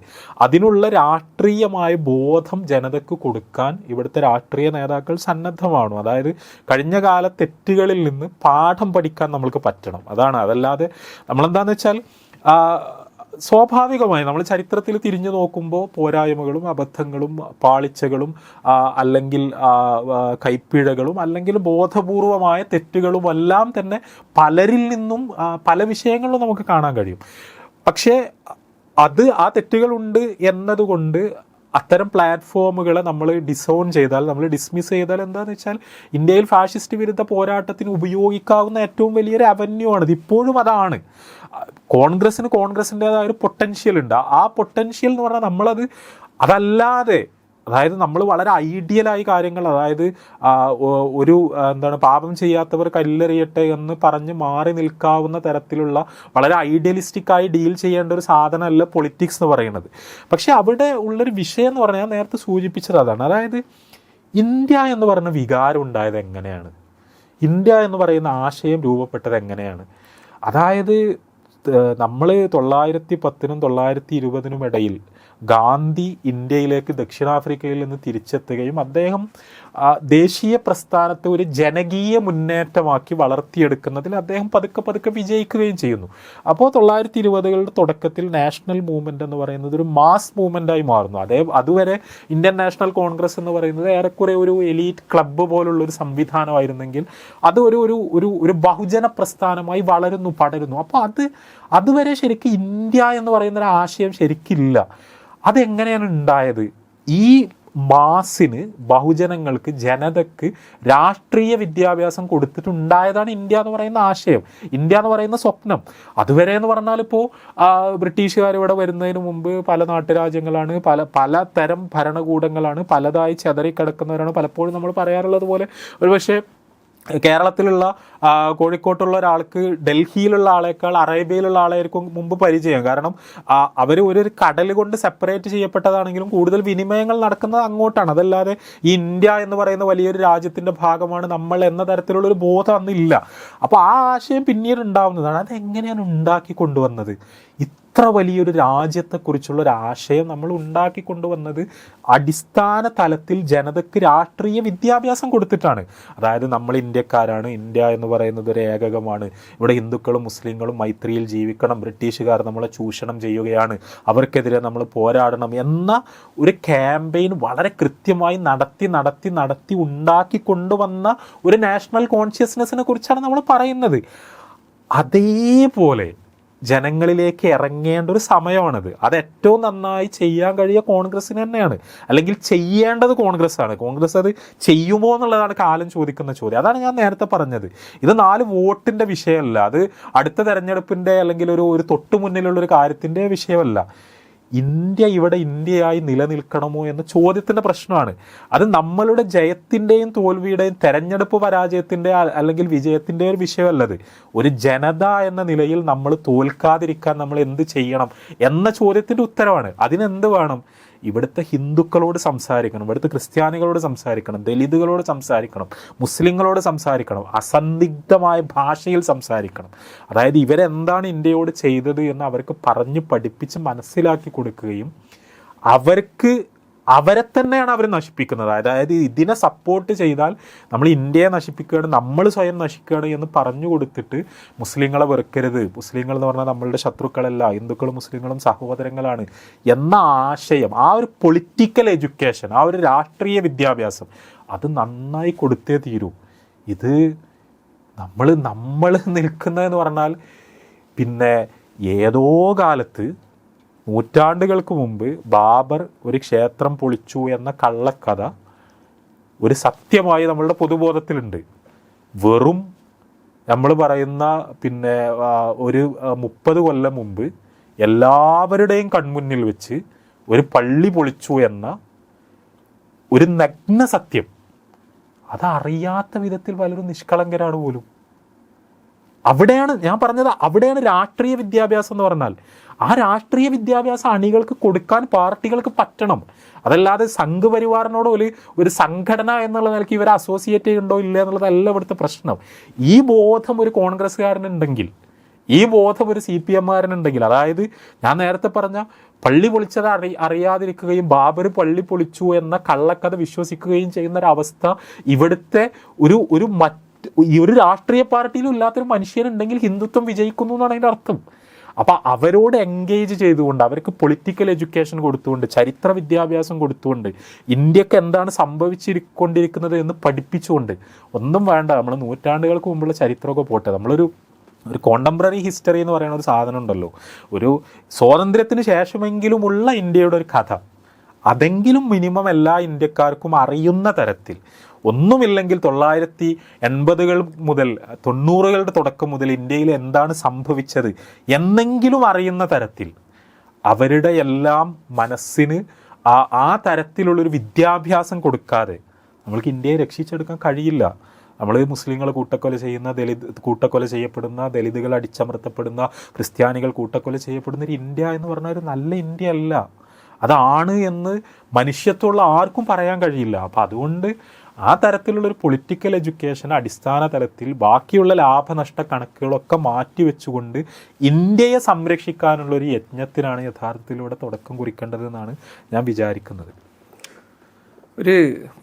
അതിനുള്ള രാഷ്ട്രീയമായ ബോധം ജനതയ്ക്ക് കൊടുക്കാൻ ഇവിടുത്തെ രാഷ്ട്രീയ നേതാക്കൾ സന്നദ്ധമാണ്. അതായത് കഴിഞ്ഞ കാല തെറ്റുകളിൽ നിന്ന് പാഠം പഠിക്കാൻ നമ്മൾക്ക് പറ്റണം. അതല്ലാതെ നമ്മളെന്താണെന്ന് വെച്ചാൽ സ്വാഭാവികമായി നമ്മൾ ചരിത്രത്തിൽ തിരിഞ്ഞു നോക്കുമ്പോൾ പോരായ്മകളും അബദ്ധങ്ങളും പാളിച്ചകളും അല്ലെങ്കിൽ കൈപ്പിഴകളും അല്ലെങ്കിൽ ബോധപൂർവമായ തെറ്റുകളും എല്ലാം തന്നെ പലരിൽ നിന്നും പല വിഷയങ്ങളിലും നമുക്ക് കാണാൻ കഴിയും. പക്ഷേ ആ തെറ്റുകളുണ്ട് എന്നതുകൊണ്ട് അത്തരം പ്ലാറ്റ്ഫോമുകളെ നമ്മൾ ഡിസോൺ ചെയ്താൽ, നമ്മൾ ഡിസ്മിസ് ചെയ്താൽ എന്താണെന്ന് വെച്ചാൽ ഇന്ത്യയിൽ ഫാഷിസ്റ്റ് വിരുദ്ധ പോരാട്ടത്തിന് ഉപയോഗിക്കാവുന്ന ഏറ്റവും വലിയൊരു അവന്യൂ ആണ്. ഇപ്പോഴും അതാണ്. കോൺഗ്രസിൻ്റെതായ ഒരു പൊട്ടൻഷ്യൽ ഉണ്ട്. ആ പൊട്ടൻഷ്യൽ എന്ന് പറഞ്ഞാൽ അതല്ലാതെ, അതായത് നമ്മൾ വളരെ ഐഡിയലായി കാര്യങ്ങൾ, അതായത് പാപം ചെയ്യാത്തവർ കല്ലെറിയട്ടെ എന്ന് പറഞ്ഞ് മാറി നിൽക്കാവുന്ന തരത്തിലുള്ള വളരെ ഐഡിയലിസ്റ്റിക്കായി ഡീൽ ചെയ്യേണ്ട ഒരു സാധനമല്ല പൊളിറ്റിക്സ് എന്ന് പറയുന്നത്. പക്ഷെ അവിടെ ഉള്ളൊരു വിഷയം എന്ന് പറഞ്ഞാൽ ഞാൻ നേരത്തെ സൂചിപ്പിച്ചത് അതാണ്. അതായത് ഇന്ത്യ എന്ന് പറയുന്ന വികാരം ഉണ്ടായത് എങ്ങനെയാണ്, ഇന്ത്യ എന്ന് പറയുന്ന ആശയം രൂപപ്പെട്ടത് എങ്ങനെയാണ്? അതായത് നമ്മൾ 1910-നും 1920-നും ഇടയിൽ ഗാന്ധി ഇന്ത്യയിലേക്ക് ദക്ഷിണാഫ്രിക്കയിൽ നിന്ന് തിരിച്ചെത്തുകയും അദ്ദേഹം ദേശീയ പ്രസ്ഥാനത്തെ ഒരു ജനകീയ മുന്നേറ്റമാക്കി വളർത്തിയെടുക്കുന്നതിൽ അദ്ദേഹം പതുക്കെ പതുക്കെ വിജയിക്കുകയും ചെയ്യുന്നു. അപ്പോൾ 1920കളുടെ തുടക്കത്തിൽ നാഷണൽ മൂവ്മെൻ്റ് എന്ന് പറയുന്നത് ഒരു മാസ് മൂവ്മെൻ്റായി മാറുന്നു. അതുവരെ ഇന്ത്യൻ നാഷണൽ കോൺഗ്രസ് എന്ന് പറയുന്നത് ഏറെക്കുറെ ഒരു എലീറ്റ് ക്ലബ്ബ് പോലുള്ളൊരു സംവിധാനമായിരുന്നെങ്കിൽ അത് ഒരു ബഹുജന പ്രസ്ഥാനമായി പടരുന്നു. അപ്പോൾ അതുവരെ ശരിക്കും ഇന്ത്യ എന്ന് പറയുന്ന ഒരു ആശയം ശരിക്കില്ല. അതെങ്ങനെയാണ് ഉണ്ടായത്? ഈ മാസിന്, ബഹുജനങ്ങൾക്ക്, ജനതയ്ക്ക് രാഷ്ട്രീയ വിദ്യാഭ്യാസം കൊടുത്തിട്ടുണ്ടായതാണ് ഇന്ത്യ എന്ന് പറയുന്ന ആശയം, ഇന്ത്യ എന്ന് പറയുന്ന സ്വപ്നം. അതുവരെ എന്ന് പറഞ്ഞാൽ ഇപ്പോൾ ബ്രിട്ടീഷുകാർ ഇവിടെ വരുന്നതിന് മുമ്പ് പല നാട്ടുരാജ്യങ്ങളാണ്, പല തരം ഭരണകൂടങ്ങളാണ്, പലതായി ചെതറിക്കിടക്കുന്നവരാണ്. പലപ്പോഴും നമ്മൾ പറയാറുള്ളത് പോലെ ഒരുപക്ഷെ കേരളത്തിലുള്ള കോഴിക്കോട്ടുള്ള ഒരാൾക്ക് ഡൽഹിയിലുള്ള ആളേക്കാൾ അറേബ്യയിലുള്ള ആളായിരിക്കും മുമ്പ് പരിചയം. കാരണം അവർ ഒരു കടൽ കൊണ്ട് സെപ്പറേറ്റ് ചെയ്യപ്പെട്ടതാണെങ്കിലും കൂടുതൽ വിനിമയങ്ങൾ നടക്കുന്നത് അങ്ങോട്ടാണ്. അതല്ലാതെ ഈ ഇന്ത്യ എന്ന് പറയുന്ന വലിയൊരു രാജ്യത്തിൻ്റെ ഭാഗമാണ് നമ്മൾ എന്ന തരത്തിലുള്ളൊരു ബോധം അന്നില്ല. അപ്പോൾ ആ ആശയം പിന്നീട് ഉണ്ടാവുന്നതാണ്. അതെങ്ങനെയാണ് ഉണ്ടാക്കി കൊണ്ടുവന്നത്? ഇത്ര വലിയൊരു രാജ്യത്തെക്കുറിച്ചുള്ള ഒരു ആശയം നമ്മൾ ഉണ്ടാക്കി കൊണ്ടുവന്നത് അടിസ്ഥാന തലത്തിൽ ജനതയ്ക്ക് രാഷ്ട്രീയ വിദ്യാഭ്യാസം കൊടുത്തിട്ടാണ്. അതായത് നമ്മൾ ഇന്ത്യക്കാരാണ്, ഇന്ത്യ എന്ന് പറയുന്നത് ഒരു ഏകകമാണ്, ഇവിടെ ഹിന്ദുക്കളും മുസ്ലിങ്ങളും മൈത്രിയിൽ ജീവിക്കണം, ബ്രിട്ടീഷുകാർ നമ്മളെ ചൂഷണം ചെയ്യുകയാണ്, അവർക്കെതിരെ നമ്മൾ പോരാടണം എന്ന ഒരു ക്യാമ്പയിൻ വളരെ കൃത്യമായി നടത്തി ഉണ്ടാക്കി കൊണ്ടുവന്ന ഒരു നാഷണൽ കോൺഷ്യസ്നെസ്സിനെ കുറിച്ചാണ് നമ്മൾ പറയുന്നത്. അതേപോലെ ജനങ്ങളിലേക്ക് ഇറങ്ങേണ്ട ഒരു സമയമാണത്. അത് ഏറ്റവും നന്നായി ചെയ്യാൻ കഴിയുക കോൺഗ്രസ്സിന് തന്നെയാണ്, അല്ലെങ്കിൽ ചെയ്യേണ്ടത് കോൺഗ്രസ്സാണ്. കോൺഗ്രസ് അത് ചെയ്യുമോ എന്നുള്ളതാണ് കാലം ചോദിക്കുന്ന ചോദ്യം. അതാണ് ഞാൻ നേരത്തെ പറഞ്ഞത്. ഇത് 4 വോട്ടിൻ്റെ വിഷയമല്ല, അത് അടുത്ത തെരഞ്ഞെടുപ്പിൻ്റെ അല്ലെങ്കിൽ ഒരു തൊട്ടു മുന്നിലുള്ളൊരു കാര്യത്തിൻ്റെ വിഷയമല്ല. ഇന്ത്യ ഇവിടെ ഇന്ത്യയായി നിലനിൽക്കണമോ എന്ന ചോദ്യത്തിൻ്റെ പ്രശ്നമാണ്. അത് നമ്മളുടെ ജയത്തിൻ്റെയും തോൽവിയുടെയും തെരഞ്ഞെടുപ്പ് പരാജയത്തിൻ്റെ അല്ലെങ്കിൽ വിജയത്തിൻ്റെ ഒരു വിഷയമല്ലത്. ഒരു ജനത എന്ന നിലയിൽ നമ്മൾ തോൽക്കാതിരിക്കാൻ നമ്മൾ എന്ത് ചെയ്യണം എന്ന ചോദ്യത്തിൻ്റെ ഉത്തരവാണ്. അതിനെന്ത് വേണം? ഇവിടുത്തെ ഹിന്ദുക്കളോട് സംസാരിക്കണം, ഇവിടുത്തെ ക്രിസ്ത്യാനികളോട് സംസാരിക്കണം, ദലിതുകളോട് സംസാരിക്കണം, മുസ്ലിങ്ങളോട് സംസാരിക്കണം, അസന്ദിഗ്ധമായ ഭാഷയിൽ സംസാരിക്കണം. അതായത് ഇവരെന്താണ് ഇന്ത്യയോട് ചെയ്തത് എന്ന് അവർക്ക് പറഞ്ഞ് പഠിപ്പിച്ച് മനസ്സിലാക്കി കൊടുക്കുകയും അവരെ തന്നെയാണ് അവർ നശിപ്പിക്കുന്നത്. അതായത് ഇതിനെ സപ്പോർട്ട് ചെയ്താൽ നമ്മൾ ഇന്ത്യയെ നശിപ്പിക്കുകയാണ്, നമ്മൾ സ്വയം നശിക്കുകയാണ് എന്ന് പറഞ്ഞു കൊടുത്തിട്ട് മുസ്ലിങ്ങളെ വെറുക്കരുത്, മുസ്ലിങ്ങൾ എന്ന് പറഞ്ഞാൽ നമ്മളുടെ ശത്രുക്കളല്ല, ഹിന്ദുക്കളും മുസ്ലിങ്ങളും സഹോദരങ്ങളാണ് എന്ന ആശയം, ആ ഒരു പൊളിറ്റിക്കൽ എഡ്യൂക്കേഷൻ, ആ ഒരു രാഷ്ട്രീയ വിദ്യാഭ്യാസം അത് നന്നായി കൊടുത്തേ തീരൂ. ഇത് നമ്മൾ നിൽക്കുന്നതെന്ന് പറഞ്ഞാൽ പിന്നെ ഏതോ കാലത്ത് നൂറ്റാണ്ടുകൾക്ക് മുമ്പ് ബാബർ ഒരു ക്ഷേത്രം പൊളിച്ചു എന്ന കള്ളക്കഥ ഒരു സത്യമായി നമ്മളുടെ പൊതുബോധത്തിലുണ്ട്. വെറും നമ്മൾ പറയുന്ന പിന്നെ ഒരു 30 കൊല്ലം മുമ്പ് എല്ലാവരുടെയും കൺമുന്നിൽ വെച്ച് ഒരു പള്ളി പൊളിച്ചു എന്ന ഒരു നഗ്ന സത്യം അതറിയാത്ത വിധത്തിൽ പലരും നിഷ്കളങ്കരാണ് പോലും. അവിടെയാണ് ഞാൻ പറഞ്ഞത്, അവിടെയാണ് രാഷ്ട്രീയ വിദ്യാഭ്യാസം എന്ന് പറഞ്ഞാൽ. ആ രാഷ്ട്രീയ വിദ്യാഭ്യാസം അണികൾക്ക് കൊടുക്കാൻ പാർട്ടികൾക്ക് പറ്റണം. അതല്ലാതെ സംഘപരിവാറിനോട് ഒരു സംഘടന എന്നുള്ള നിലയ്ക്ക് ഇവരെ അസോസിയേറ്റ് ചെയ്യുന്നുണ്ടോ ഇല്ല എന്നുള്ളതല്ല ഇവിടുത്തെ പ്രശ്നം. ഈ ബോധം ഒരു കോൺഗ്രസ്സുകാരനുണ്ടെങ്കിൽ, ഈ ബോധം ഒരു CPM-കാരനുണ്ടെങ്കിൽ, അതായത് ഞാൻ നേരത്തെ പറഞ്ഞ പള്ളി പൊളിച്ചത് അറിയാതിരിക്കുകയും ബാബർ പള്ളി പൊളിച്ചു എന്ന കള്ളക്കഥ വിശ്വസിക്കുകയും ചെയ്യുന്ന ഒരവസ്ഥ ഇവിടുത്തെ ഒരു രാഷ്ട്രീയ പാർട്ടിയിലും ഇല്ലാത്തൊരു മനുഷ്യനുണ്ടെങ്കിൽ ഹിന്ദുത്വം വിജയിക്കുന്നു എന്നാണ് അതിൻ്റെ അർത്ഥം. അപ്പോൾ അവരോട് എൻഗേജ് ചെയ്തുകൊണ്ട്, അവർക്ക് പൊളിറ്റിക്കൽ എഡ്യൂക്കേഷൻ കൊടുത്തുകൊണ്ട്, ചരിത്ര വിദ്യാഭ്യാസം കൊടുത്തുകൊണ്ട്, ഇന്ത്യക്ക് എന്താണ് സംഭവിച്ചിരിക്കൊണ്ടിരിക്കുന്നത് എന്ന് പഠിപ്പിച്ചുകൊണ്ട്, ഒന്നും വേണ്ട നമ്മൾ നൂറ്റാണ്ടുകൾക്ക് മുമ്പുള്ള ചരിത്രമൊക്കെ പോട്ടെ, നമ്മളൊരു കോണ്ടംപററി ഹിസ്റ്ററി എന്ന് പറയുന്ന ഒരു സാധനം ഉണ്ടല്ലോ, ഒരു സ്വാതന്ത്ര്യത്തിന് ശേഷമെങ്കിലുമുള്ള ഇന്ത്യയുടെ ഒരു കഥ, അതെങ്കിലും മിനിമം എല്ലാ ഇന്ത്യക്കാർക്കും അറിയുന്ന തരത്തിൽ, ഒന്നുമില്ലെങ്കിൽ 1980-കൾ മുതൽ 90-കളുടെ തുടക്കം മുതൽ ഇന്ത്യയിൽ എന്താണ് സംഭവിച്ചത് എന്നെങ്കിലും അറിയുന്ന തരത്തിൽ അവരുടെ എല്ലാം മനസ്സിന് ആ തരത്തിലുള്ളൊരു വിദ്യാഭ്യാസം കൊടുക്കാതെ നമ്മൾക്ക് ഇന്ത്യയെ രക്ഷിച്ചെടുക്കാൻ കഴിയില്ല. നമ്മൾ മുസ്ലിങ്ങൾ കൂട്ടക്കൊല ചെയ്യുന്ന, കൂട്ടക്കൊല ചെയ്യപ്പെടുന്ന, ദലിതുകൾ അടിച്ചമർത്തപ്പെടുന്ന, ക്രിസ്ത്യാനികൾ കൂട്ടക്കൊല ചെയ്യപ്പെടുന്ന ഒരു ഇന്ത്യ എന്ന് പറഞ്ഞാൽ ഒരു നല്ല ഇന്ത്യ അല്ല. അതാണ് എന്ന് മനുഷ്യത്വമുള്ള ആർക്കും പറയാൻ കഴിയില്ല. അപ്പം അതുകൊണ്ട് ആ തരത്തിലുള്ളൊരു പൊളിറ്റിക്കൽ എഡ്യൂക്കേഷൻ അടിസ്ഥാന തലത്തിൽ ബാക്കിയുള്ള ലാഭനഷ്ട കണക്കുകളൊക്കെ മാറ്റിവെച്ചുകൊണ്ട് ഇന്ത്യയെ സംരക്ഷിക്കാനുള്ളൊരു യജ്ഞത്തിനാണ് യഥാർത്ഥത്തിലൂടെ തുടക്കം കുറിക്കേണ്ടതെന്നാണ് ഞാൻ വിചാരിക്കുന്നത്. ഒരു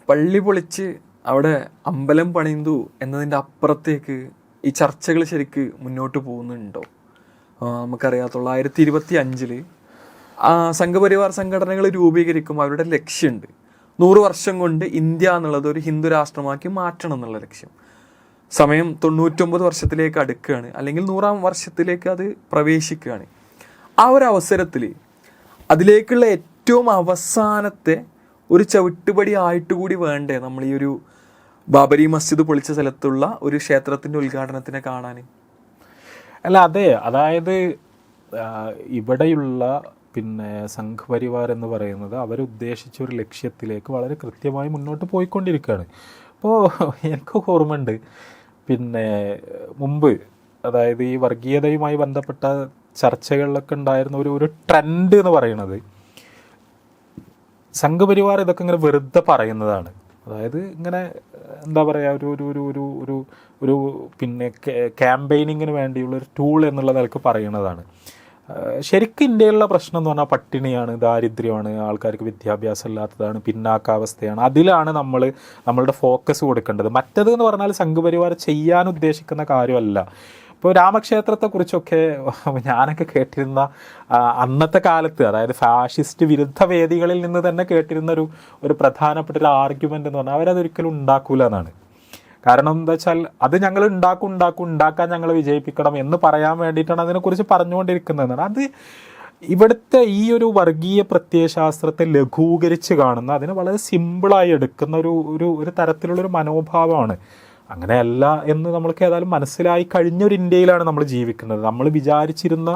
പള്ളി പൊളിച്ച് അവിടെ അമ്പലം പണിതു എന്നതിൻ്റെ അപ്പുറത്തേക്ക് ഈ ചർച്ചകൾ ശരിക്ക് മുന്നോട്ട് പോകുന്നുണ്ടോ? നമുക്കറിയാം 1925 സംഘപരിവാർ സംഘടനകൾ രൂപീകരിക്കുമ്പോൾ അവരുടെ ലക്ഷ്യമുണ്ട്, 100 വർഷം കൊണ്ട് ഇന്ത്യ എന്നുള്ളത് ഒരു ഹിന്ദു രാഷ്ട്രമാക്കി മാറ്റണം എന്നുള്ള ലക്ഷ്യം. സമയം 99 വർഷത്തിലേക്ക് അടുക്കുകയാണ്, അല്ലെങ്കിൽ 100-ാം വർഷത്തിലേക്ക് അത് പ്രവേശിക്കുകയാണ്. ആ ഒരു അവസരത്തിൽ അതിലേക്കുള്ള ഏറ്റവും അവസാനത്തെ ഒരു ചവിട്ടുപടി ആയിട്ട് കൂടി വേണ്ടേ നമ്മൾ ഈ ഒരു ബാബരി മസ്ജിദ് പൊളിച്ച സ്ഥലത്തുള്ള ഒരു ക്ഷേത്രത്തിൻ്റെ ഉദ്ഘാടനത്തിനെ കാണാൻ? അല്ല, അതെ, അതായത് ഇവിടെയുള്ള സംഘപരിവാർ എന്ന് പറയുന്നത് അവരുദ്ദേശിച്ച ഒരു ലക്ഷ്യത്തിലേക്ക് വളരെ കൃത്യമായി മുന്നോട്ട് പോയിക്കൊണ്ടിരിക്കുകയാണ്. അപ്പോൾ എനിക്ക് ഓർമ്മയുണ്ട് മുമ്പ്, അതായത് ഈ വർഗീയതയുമായി ബന്ധപ്പെട്ട ചർച്ചകളിലൊക്കെ ഉണ്ടായിരുന്ന ഒരു ട്രെൻഡ് എന്ന് പറയുന്നത് സംഘപരിവാർ ഇതൊക്കെ ഇങ്ങനെ വെറുതെ പറയുന്നതാണ്. അതായത് ഇങ്ങനെ എന്താ പറയുക, ഒരു ക്യാമ്പയിനിങ്ങിന് വേണ്ടിയുള്ള ഒരു ടൂൾ എന്നുള്ള നിലക്ക് പറയുന്നതാണ്. ശരിക്കും ഇന്ത്യയിലുള്ള പ്രശ്നം എന്ന് പറഞ്ഞാൽ പട്ടിണിയാണ്, ദാരിദ്ര്യമാണ്, ആൾക്കാർക്ക് വിദ്യാഭ്യാസം ഇല്ലാത്തതാണ്, പിന്നാക്കാവസ്ഥയാണ്. അതിലാണ് നമ്മളുടെ ഫോക്കസ് കൊടുക്കേണ്ടത്. മറ്റത് എന്ന് പറഞ്ഞാൽ സംഘപരിവാർ ചെയ്യാൻ ഉദ്ദേശിക്കുന്ന കാര്യമല്ല. ഇപ്പോൾ രാമക്ഷേത്രത്തെക്കുറിച്ചൊക്കെ ഞാനൊക്കെ കേട്ടിരുന്ന അന്നത്തെ കാലത്ത്, അതായത് ഫാഷിസ്റ്റ് വിരുദ്ധ വേദികളിൽ നിന്ന് തന്നെ കേട്ടിരുന്ന ഒരു പ്രധാനപ്പെട്ട ഒരു ആർഗ്യുമെൻ്റ് എന്ന് പറഞ്ഞാൽ അവരതൊരിക്കലും ഉണ്ടാക്കൂല എന്നാണ്. കാരണം എന്താ വെച്ചാൽ അത് ഞങ്ങൾ ഉണ്ടാക്കാൻ ഞങ്ങൾ വിജയിപ്പിക്കണം എന്ന് പറയാൻ വേണ്ടിയിട്ടാണ് അതിനെക്കുറിച്ച് പറഞ്ഞുകൊണ്ടിരിക്കുന്നതെന്നാണ്. അത് ഇവിടുത്തെ ഈ ഒരു വർഗീയ പ്രത്യയശാസ്ത്രത്തെ ലഘൂകരിച്ച് കാണുന്ന, അതിനെ വളരെ സിമ്പിളായി എടുക്കുന്ന ഒരു തരത്തിലുള്ളൊരു മനോഭാവമാണ്. അങ്ങനെയല്ല എന്ന് നമ്മൾക്ക് ഏതായാലും മനസ്സിലായി കഴിഞ്ഞൊരു ഇന്ത്യയിലാണ് നമ്മൾ ജീവിക്കുന്നത്. നമ്മൾ വിചാരിച്ചിരുന്ന,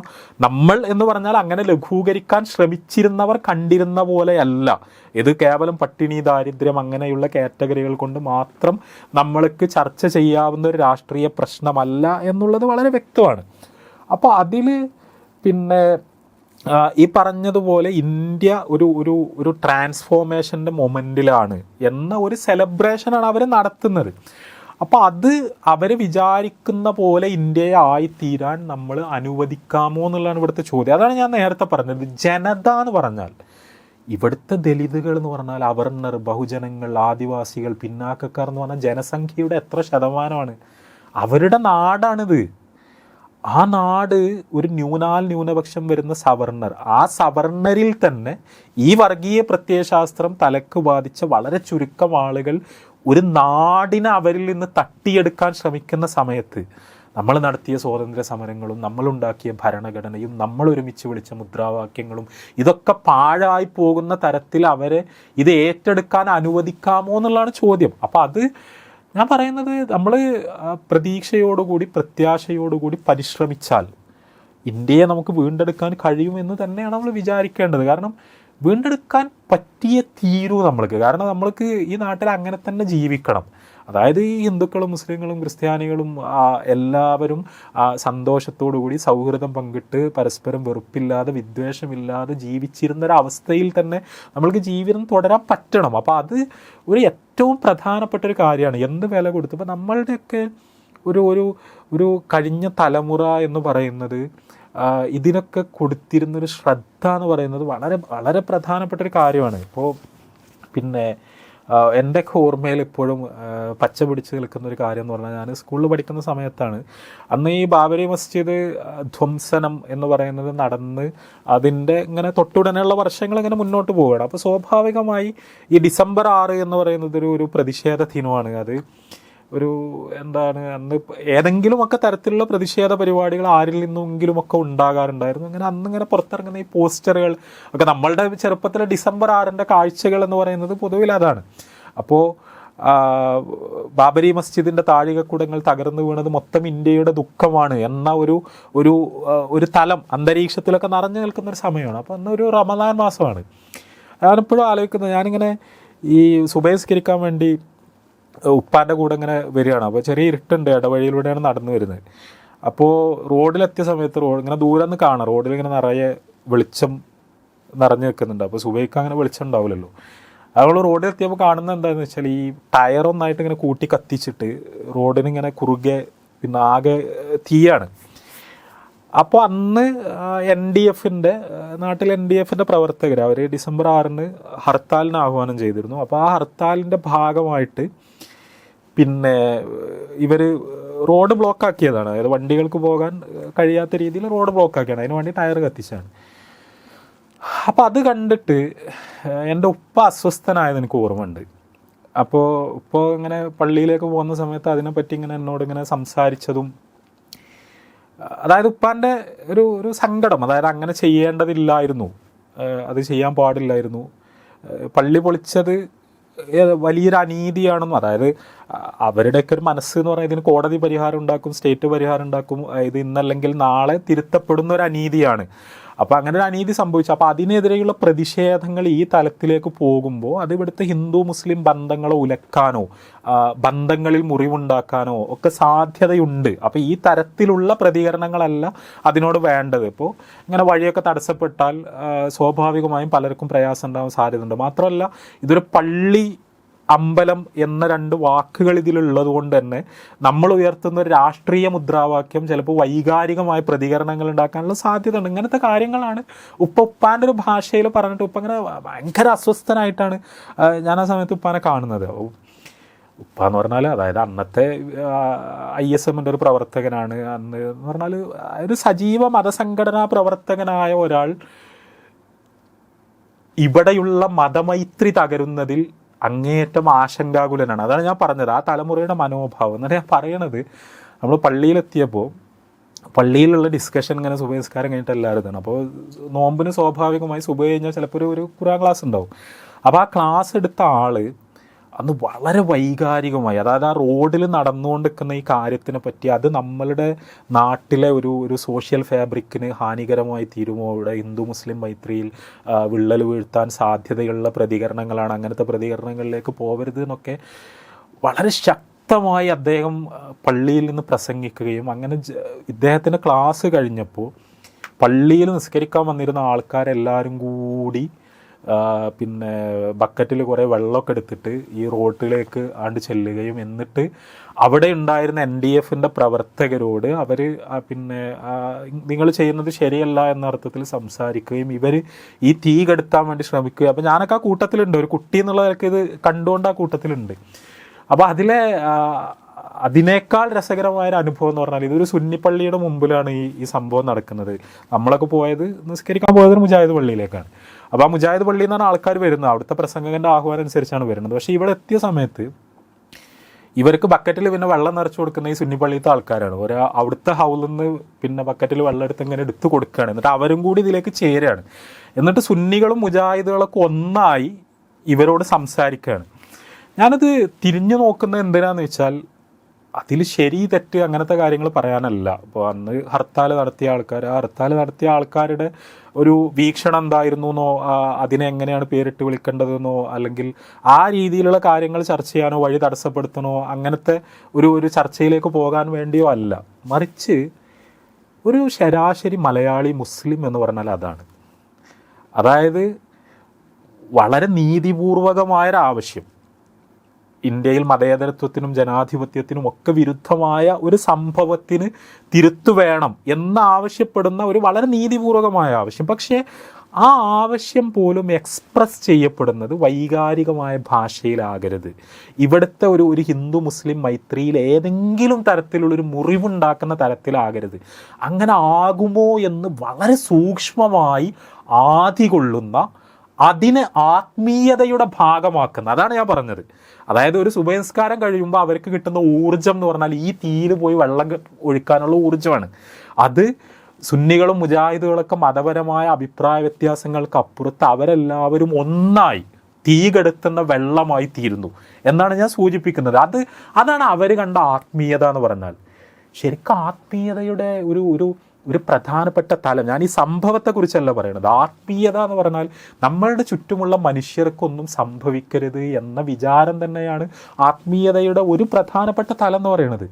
നമ്മൾ എന്ന് പറഞ്ഞാൽ അങ്ങനെ ലഘൂകരിക്കാൻ ശ്രമിച്ചിരുന്നവർ കണ്ടിരുന്ന പോലെയല്ല ഇത്. കേവലം പട്ടിണി, ദാരിദ്ര്യം അങ്ങനെയുള്ള കാറ്റഗറികൾ കൊണ്ട് മാത്രം നമ്മൾക്ക് ചർച്ച ചെയ്യാവുന്ന ഒരു രാഷ്ട്രീയ പ്രശ്നമല്ല എന്നുള്ളത് വളരെ വ്യക്തമാണ്. അപ്പോൾ അതിൽ ഈ പറഞ്ഞതുപോലെ ഇന്ത്യ ഒരു ട്രാൻസ്ഫോർമേഷൻ്റെ മൊമെൻറ്റിലാണ് എന്ന ഒരു സെലിബ്രേഷനാണ് അവർ നടത്തുന്നത്. അപ്പോൾ അത് അവർ വിചാരിക്കുന്ന പോലെ ഇന്ത്യയെ ആയിത്തീരാൻ നമ്മൾ അനുവദിക്കാമോ എന്നുള്ളതാണ് ഇവിടുത്തെ ചോദ്യം. അതാണ് ഞാൻ നേരത്തെ പറഞ്ഞത്. ജനത എന്ന് പറഞ്ഞാൽ ഇവിടുത്തെ ദലിതുകൾ എന്ന് പറഞ്ഞാൽ അവർണർ, ബഹുജനങ്ങൾ, ആദിവാസികൾ, പിന്നാക്കക്കാർ എന്ന് പറഞ്ഞാൽ ജനസംഖ്യയുടെ എത്ര ശതമാനമാണ്? അവരുടെ നാടാണിത്. ആ നാട് ഒരു ന്യൂനപക്ഷം വരുന്ന സവർണർ, ആ സവർണരിൽ തന്നെ ഈ വർഗീയ പ്രത്യയശാസ്ത്രം തലക്ക് ബാധിച്ച വളരെ ചുരുക്കം ആളുകൾ ഒരു നാടിനെ അവരിൽ നിന്ന് തട്ടിയെടുക്കാൻ ശ്രമിക്കുന്ന സമയത്ത് നമ്മൾ നടത്തിയ സ്വാതന്ത്ര്യ സമരങ്ങളും നമ്മളുണ്ടാക്കിയ ഭരണഘടനയും നമ്മൾ ഒരുമിച്ച് വിളിച്ച മുദ്രാവാക്യങ്ങളും ഇതൊക്കെ പാഴായി പോകുന്ന തരത്തിൽ അവരെ ഇത് ഏറ്റെടുക്കാൻ അനുവദിക്കാമോ എന്നുള്ളതാണ് ചോദ്യം. അപ്പോൾ അത് ഞാൻ പറയുന്നത്, നമ്മൾ പ്രതീക്ഷയോടുകൂടി പ്രത്യാശയോടുകൂടി പരിശ്രമിച്ചാൽ ഇന്ത്യയെ നമുക്ക് വീണ്ടെടുക്കാൻ കഴിയുമെന്ന് തന്നെയാണ് നമ്മൾ വിചാരിക്കേണ്ടത്. കാരണം വീണ്ടെടുക്കാൻ പറ്റിയേ തീരൂ നമ്മൾക്ക്. കാരണം നമ്മൾക്ക് ഈ നാട്ടിൽ അങ്ങനെ തന്നെ ജീവിക്കണം. അതായത് ഈ ഹിന്ദുക്കളും മുസ്ലിങ്ങളും ക്രിസ്ത്യാനികളും എല്ലാവരും സന്തോഷത്തോടു കൂടി സൗഹൃദം പങ്കിട്ട് പരസ്പരം വെറുപ്പില്ലാതെ വിദ്വേഷമില്ലാതെ ജീവിച്ചിരുന്നൊരവസ്ഥയിൽ തന്നെ നമ്മൾക്ക് ജീവിതം തുടരാൻ പറ്റണം. അപ്പോൾ അത് ഏറ്റവും പ്രധാനപ്പെട്ട ഒരു കാര്യമാണ്. എന്ത് വില കൊടുത്തു ഇപ്പോൾ നമ്മളുടെയൊക്കെ ഒരു കഴിഞ്ഞ തലമുറ എന്ന് പറയുന്നത് ഇതിനൊക്കെ കൊടുത്തിരുന്നൊരു ശ്രദ്ധ എന്ന് പറയുന്നത് വളരെ വളരെ പ്രധാനപ്പെട്ട ഒരു കാര്യമാണ്. ഇപ്പോൾ എൻ്റെ ഓർമ്മയിൽ ഇപ്പോഴും പച്ച പിടിച്ച് നിൽക്കുന്ന ഒരു കാര്യം എന്ന് പറഞ്ഞാൽ, ഞാൻ സ്കൂളിൽ പഠിക്കുന്ന സമയത്താണ് അന്ന് ഈ ബാബരി മസ്ജിദ് ധ്വംസനം എന്ന് പറയുന്നത് നടന്ന് അതിൻ്റെ ഇങ്ങനെ തൊട്ടുടനെയുള്ള വർഷങ്ങൾ ഇങ്ങനെ മുന്നോട്ട് പോവുകയാണ്. അപ്പോൾ സ്വാഭാവികമായി ഈ ഡിസംബർ 6 എന്ന് പറയുന്നത് ഒരു പ്രതിഷേധ ദിനമാണ്. അത് അന്ന് ഏതെങ്കിലുമൊക്കെ തരത്തിലുള്ള പ്രതിഷേധ പരിപാടികൾ ആരിൽ നിന്നെങ്കിലുമൊക്കെ ഉണ്ടാകാറുണ്ടായിരുന്നു. അങ്ങനെ അന്നിങ്ങനെ പുറത്തിറങ്ങുന്ന ഈ പോസ്റ്ററുകൾ ഒക്കെ നമ്മളുടെ ചെറുപ്പത്തിലെ ഡിസംബർ 6 കാഴ്ചകൾ എന്ന് പറയുന്നത് പൊതുവിൽ അതാണ്. അപ്പോൾ ബാബരി മസ്ജിദിൻ്റെ താഴികക്കുടങ്ങൾ തകർന്നു വീണത് മൊത്തം ഇന്ത്യയുടെ ദുഃഖമാണ് എന്ന ഒരു തലം അന്തരീക്ഷത്തിലൊക്കെ നിറഞ്ഞു നിൽക്കുന്ന ഒരു സമയമാണ്. അപ്പോൾ അന്നൊരു റമദാൻ മാസമാണ്. ഞാനിപ്പോഴും ആലോചിക്കുന്നത്, ഞാനിങ്ങനെ ഈ സുബഹിസ്കരിക്കാൻ വേണ്ടി ഉപ്പാൻ്റെ കൂടെ ഇങ്ങനെ വരികയാണ്. അപ്പോൾ ചെറിയ ഇരുട്ടുണ്ട്, ഇടവഴിയിലൂടെയാണ് നടന്നു വരുന്നത്. അപ്പോൾ റോഡിലെത്തിയ സമയത്ത് ഇങ്ങനെ ദൂരെ നിന്ന് കാണാം, റോഡിൽ ഇങ്ങനെ നിറയെ വെളിച്ചം നിറഞ്ഞു നിൽക്കുന്നുണ്ട്. അപ്പോൾ സുബൈക്ക് അങ്ങനെ വെളിച്ചമുണ്ടാവില്ലല്ലോ. അവൾ റോഡിൽ എത്തിയപ്പോൾ കാണുന്നത് എന്താണെന്ന് വെച്ചാൽ ഈ ടയറൊന്നായിട്ട് ഇങ്ങനെ കൂട്ടി കത്തിച്ചിട്ട് റോഡിന് ഇങ്ങനെ കുറുകെ പിന്നെ ആകെ തീയാണ്. അപ്പോൾ അന്ന് നാട്ടിൽ NDF പ്രവർത്തകർ അവർ ഡിസംബർ 6 ഹർത്താലിന് ആഹ്വാനം ചെയ്തിരുന്നു. അപ്പോൾ ആ ഹർത്താലിൻ്റെ ഭാഗമായിട്ട് പിന്നെ ഇവർ റോഡ് ബ്ലോക്കാക്കിയതാണ്. അതായത് വണ്ടികൾക്ക് പോകാൻ കഴിയാത്ത രീതിയിൽ റോഡ് ബ്ലോക്കാക്കിയാണ്. അതിന് വേണ്ടി ടയർ കത്തിച്ചാണ്. അപ്പോൾ അത് കണ്ടിട്ട് എൻ്റെ ഉപ്പ അസ്വസ്ഥനായത് എനിക്ക് ഓർമ്മയുണ്ട്. അപ്പോൾ ഇപ്പോൾ ഇങ്ങനെ പള്ളിയിലേക്ക് പോകുന്ന സമയത്ത് അതിനെപ്പറ്റി ഇങ്ങനെ എന്നോട് ഇങ്ങനെ സംസാരിച്ചതും, അതായത് ഉപ്പാൻ്റെ ഒരു സങ്കടം, അതായത് അങ്ങനെ ചെയ്യേണ്ടതില്ലായിരുന്നു, അത് ചെയ്യാൻ പാടില്ലായിരുന്നു, പള്ളി പൊളിച്ചത് വലിയൊരു അനീതിയാണെന്നും, അതായത് അവരുടെയൊക്കെ ഒരു മനസ്സ് എന്ന് പറഞ്ഞാൽ ഇതിന് കോടതി പരിഹാരം ഉണ്ടാക്കും, സ്റ്റേറ്റ് പരിഹാരം ഉണ്ടാക്കും, ഇത് ഇന്നല്ലെങ്കിൽ നാളെ തിരുത്തപ്പെടുന്ന ഒരു അനീതിയാണ്. അപ്പോൾ അങ്ങനെ ഒരു അനീതി സംഭവിച്ചു. അപ്പോൾ അതിനെതിരെയുള്ള പ്രതിഷേധങ്ങൾ ഈ തലത്തിലേക്ക് പോകുമ്പോൾ അത് ഇവിടുത്തെ ഹിന്ദു മുസ്ലിം ബന്ധങ്ങളെ ഉലക്കാനോ ബന്ധങ്ങളിൽ മുറിവുണ്ടാക്കാനോ ഒക്കെ സാധ്യതയുണ്ട്. അപ്പോൾ ഈ തരത്തിലുള്ള പ്രതികരണങ്ങളല്ല അതിനോട് വേണ്ടത്. ഇപ്പോൾ ഇങ്ങനെ വഴിയൊക്കെ തടസ്സപ്പെട്ടാൽ സ്വാഭാവികമായും പലർക്കും പ്രയാസം ഉണ്ടാകാൻ സാധ്യതയുണ്ട്. മാത്രമല്ല ഇതൊരു പള്ളി അമ്പലം എന്ന 2 വാക്കുകൾ ഇതിലുള്ളത് കൊണ്ട് തന്നെ നമ്മൾ ഉയർത്തുന്ന ഒരു രാഷ്ട്രീയ മുദ്രാവാക്യം ചിലപ്പോൾ വൈകാരികമായ പ്രതികരണങ്ങൾ ഉണ്ടാക്കാനുള്ള സാധ്യത ഉണ്ട്. ഇങ്ങനത്തെ കാര്യങ്ങളാണ് ഉപ്പാൻ്റെ ഒരു ഭാഷയിൽ പറഞ്ഞിട്ട് ഉപ്പ അങ്ങനെ ഭയങ്കര അസ്വസ്ഥനായിട്ടാണ് ഞാൻ ആ സമയത്ത് ഉപ്പാനെ കാണുന്നത്. ഉപ്പ എന്ന് പറഞ്ഞാൽ അതായത് അന്നത്തെ ISMൻ്റെ ഒരു പ്രവർത്തകനാണ്. അന്ന് എന്ന് പറഞ്ഞാൽ ഒരു സജീവ മതസംഘടനാ പ്രവർത്തകനായ ഒരാൾ ഇവിടെയുള്ള മതമൈത്രി തകരുന്നതിൽ അങ്ങേയറ്റം ആശങ്കാകുലനാണ്. അതാണ് ഞാൻ പറഞ്ഞത്, ആ തലമുറയുടെ മനോഭാവം. എന്നിട്ട് ഞാൻ പറയണത്, നമ്മൾ പള്ളിയിലെത്തിയപ്പോൾ പള്ളിയിലുള്ള ഡിസ്കഷൻ ഇങ്ങനെ സുബഹി നിസ്കാരം കഴിഞ്ഞിട്ട് എല്ലാവരും, അപ്പോൾ നോമ്പിന് സ്വാഭാവികമായി സുബഹി കഴിഞ്ഞാൽ ചിലപ്പോൾ ഒരു ഖുർആൻ ക്ലാസ് ഉണ്ടാവും. അപ്പോൾ ആ ക്ലാസ് എടുത്ത ആൾ അന്ന് വളരെ വൈകാരികമായി, അതായത് ആ റോഡിൽ നടന്നുകൊണ്ടിരിക്കുന്ന ഈ കാര്യത്തിനെ പറ്റി, അത് നമ്മളുടെ നാട്ടിലെ ഒരു സോഷ്യൽ ഫാബ്രിക്കിന് ഹാനികരമായി തീരുമോ, ഇവിടെ ഹിന്ദു മുസ്ലിം മൈത്രിയിൽ വിള്ളൽ വീഴ്ത്താൻ സാധ്യതയുള്ള പ്രതികരണങ്ങളാണ്, അങ്ങനത്തെ പ്രതികരണങ്ങളിലേക്ക് പോകരുത് എന്നൊക്കെ വളരെ ശക്തമായി അദ്ദേഹം പള്ളിയിൽ നിന്ന് പ്രസംഗിക്കുകയും, അങ്ങനെ ഇദ്ദേഹത്തിൻ്റെ ക്ലാസ് കഴിഞ്ഞപ്പോൾ പള്ളിയിൽ നിസ്കരിക്കാൻ വന്നിരുന്ന ആൾക്കാരെല്ലാവരും കൂടി പിന്നെ ബക്കറ്റിൽ കുറേ വെള്ളമൊക്കെ എടുത്തിട്ട് ഈ റോഡിലേക്ക് ആണ്ട് ചെല്ലുകയും, എന്നിട്ട് അവിടെ ഉണ്ടായിരുന്ന NDFൻ്റെ പ്രവർത്തകരോട് അവർ പിന്നെ നിങ്ങൾ ചെയ്യുന്നത് ശരിയല്ല എന്ന അർത്ഥത്തിൽ സംസാരിക്കുകയും, ഇവർ ഈ തീ കെടുത്താൻ വേണ്ടി ശ്രമിക്കുകയും. അപ്പോൾ ഞാനൊക്കെ ആ കൂട്ടത്തിലുണ്ട്, ഒരു കുട്ടി എന്നുള്ളതൊക്കെ ഇത് കണ്ടുകൊണ്ട് ആ കൂട്ടത്തിലുണ്ട്. അപ്പോൾ അതിനേക്കാൾ രസകരമായൊരു അനുഭവം എന്ന് പറഞ്ഞാൽ ഇതൊരു സുന്നിപ്പള്ളിയുടെ മുമ്പിലാണ് ഈ സംഭവം നടക്കുന്നത്. നമ്മളൊക്കെ പോയത് നിസ്കരിക്കാൻ പോയത് മുജാഹിദ് പള്ളിയിലേക്കാണ്. അപ്പോൾ ആ മുജാഹിദ് പള്ളിയിൽ നിന്നാണ് ആൾക്കാർ വരുന്നത്, അവിടുത്തെ പ്രസംഗകൻ്റെ ആഹ്വാനം അനുസരിച്ചാണ് വരുന്നത്. പക്ഷേ ഇവിടെ എത്തിയ സമയത്ത് ഇവർക്ക് ബക്കറ്റിൽ പിന്നെ വെള്ളം നിറച്ച് കൊടുക്കുന്ന ഈ സുന്നിപ്പള്ളിയിലത്തെ ആൾക്കാരാണ്. അവിടുത്തെ ഹൗലിൽ നിന്ന് പിന്നെ ബക്കറ്റിൽ വെള്ളം എടുത്ത് ഇങ്ങനെ എടുത്ത് കൊടുക്കുകയാണ്. എന്നിട്ട് അവരും കൂടി ഇതിലേക്ക് ചേരുകയാണ്. എന്നിട്ട് സുന്നികളും മുജാഹിദുകളൊക്കെ ഒന്നായി ഇവരോട് സംസാരിക്കുകയാണ്. ഞാനത് തിരിഞ്ഞു നോക്കുന്നത് എന്തിനാന്ന് വെച്ചാൽ അതിൽ ശരി തെറ്റ് അങ്ങനത്തെ കാര്യങ്ങൾ പറയാനല്ല. ഇപ്പോൾ അന്ന് ഹർത്താൽ നടത്തിയ ആൾക്കാരുടെ ഒരു വീക്ഷണം എന്തായിരുന്നു എന്നോ, അതിനെ എങ്ങനെയാണ് പേരിട്ട് വിളിക്കേണ്ടതെന്നോ, അല്ലെങ്കിൽ ആ രീതിയിലുള്ള കാര്യങ്ങൾ ചർച്ച ചെയ്യാനോ വഴി തടസ്സപ്പെടുത്തണോ അങ്ങനത്തെ ഒരു ചർച്ചയിലേക്ക് പോകാൻ വേണ്ടിയോ അല്ല. മറിച്ച് ഒരു ശരാശരി മലയാളി മുസ്ലിം എന്ന് പറഞ്ഞാൽ അതാണ്. അതായത് വളരെ നീതിപൂർവകമായൊരാവശ്യം, ഇന്ത്യയിൽ മതേതരത്വത്തിനും ജനാധിപത്യത്തിനും ഒക്കെ വിരുദ്ധമായ ഒരു സംഭവത്തിന് തിരുത്തു വേണം എന്നാവശ്യപ്പെടുന്ന ഒരു വളരെ നീതിപൂർവകമായ ആവശ്യം. പക്ഷേ ആ ആവശ്യം പോലും എക്സ്പ്രസ് ചെയ്യപ്പെടുന്നത് വൈകാരികമായ ഭാഷയിലാകരുത്. ഇവിടുത്തെ ഒരു ഹിന്ദു മുസ്ലിം മൈത്രിയിൽ ഏതെങ്കിലും തരത്തിലുള്ളൊരു മുറിവുണ്ടാക്കുന്ന തരത്തിലാകരുത്. അങ്ങനെ ആകുമോ എന്ന് വളരെ സൂക്ഷ്മമായി ആധികൊള്ളുന്ന, അതിനെ ആത്മീയതയുടെ ഭാഗമാക്കുന്ന, അതാണ് ഞാൻ പറഞ്ഞത്. അതായത് ഒരു സുബഹി നിസ്കാരം കഴിയുമ്പോൾ അവർക്ക് കിട്ടുന്ന ഊർജം എന്ന് പറഞ്ഞാൽ ഈ തീയിൽ പോയി വെള്ളം ഒഴിക്കാനുള്ള ഊർജ്ജമാണ്. അത് സുന്നികളും മുജാഹിദുകളൊക്കെ മതപരമായ അഭിപ്രായ വ്യത്യാസങ്ങൾക്ക് അപ്പുറത്ത് അവരെല്ലാവരും ഒന്നായി തീ കെടുത്തുന്ന വെള്ളമായി തീരുന്നു എന്നാണ് ഞാൻ സൂചിപ്പിക്കുന്നത്. അതാണ് അവർ കണ്ട ആത്മീയത എന്ന് പറഞ്ഞാൽ. ശരിക്കും ആത്മീയതയുടെ ഒരു പ്രധാനപ്പെട്ട തലം, ഞാൻ ഈ സംഭവത്തെക്കുറിച്ചല്ല പറയുന്നത്, ആത്മീയത എന്ന് പറഞ്ഞാൽ നമ്മളുടെ ചുറ്റുമുള്ള മനുഷ്യർക്കൊന്നും സംഭവിക്കരുത് എന്ന വിചാരം തന്നെയാണ് ആത്മീയതയുടെ ഒരു പ്രധാനപ്പെട്ട തലം എന്ന് പറയുന്നത്.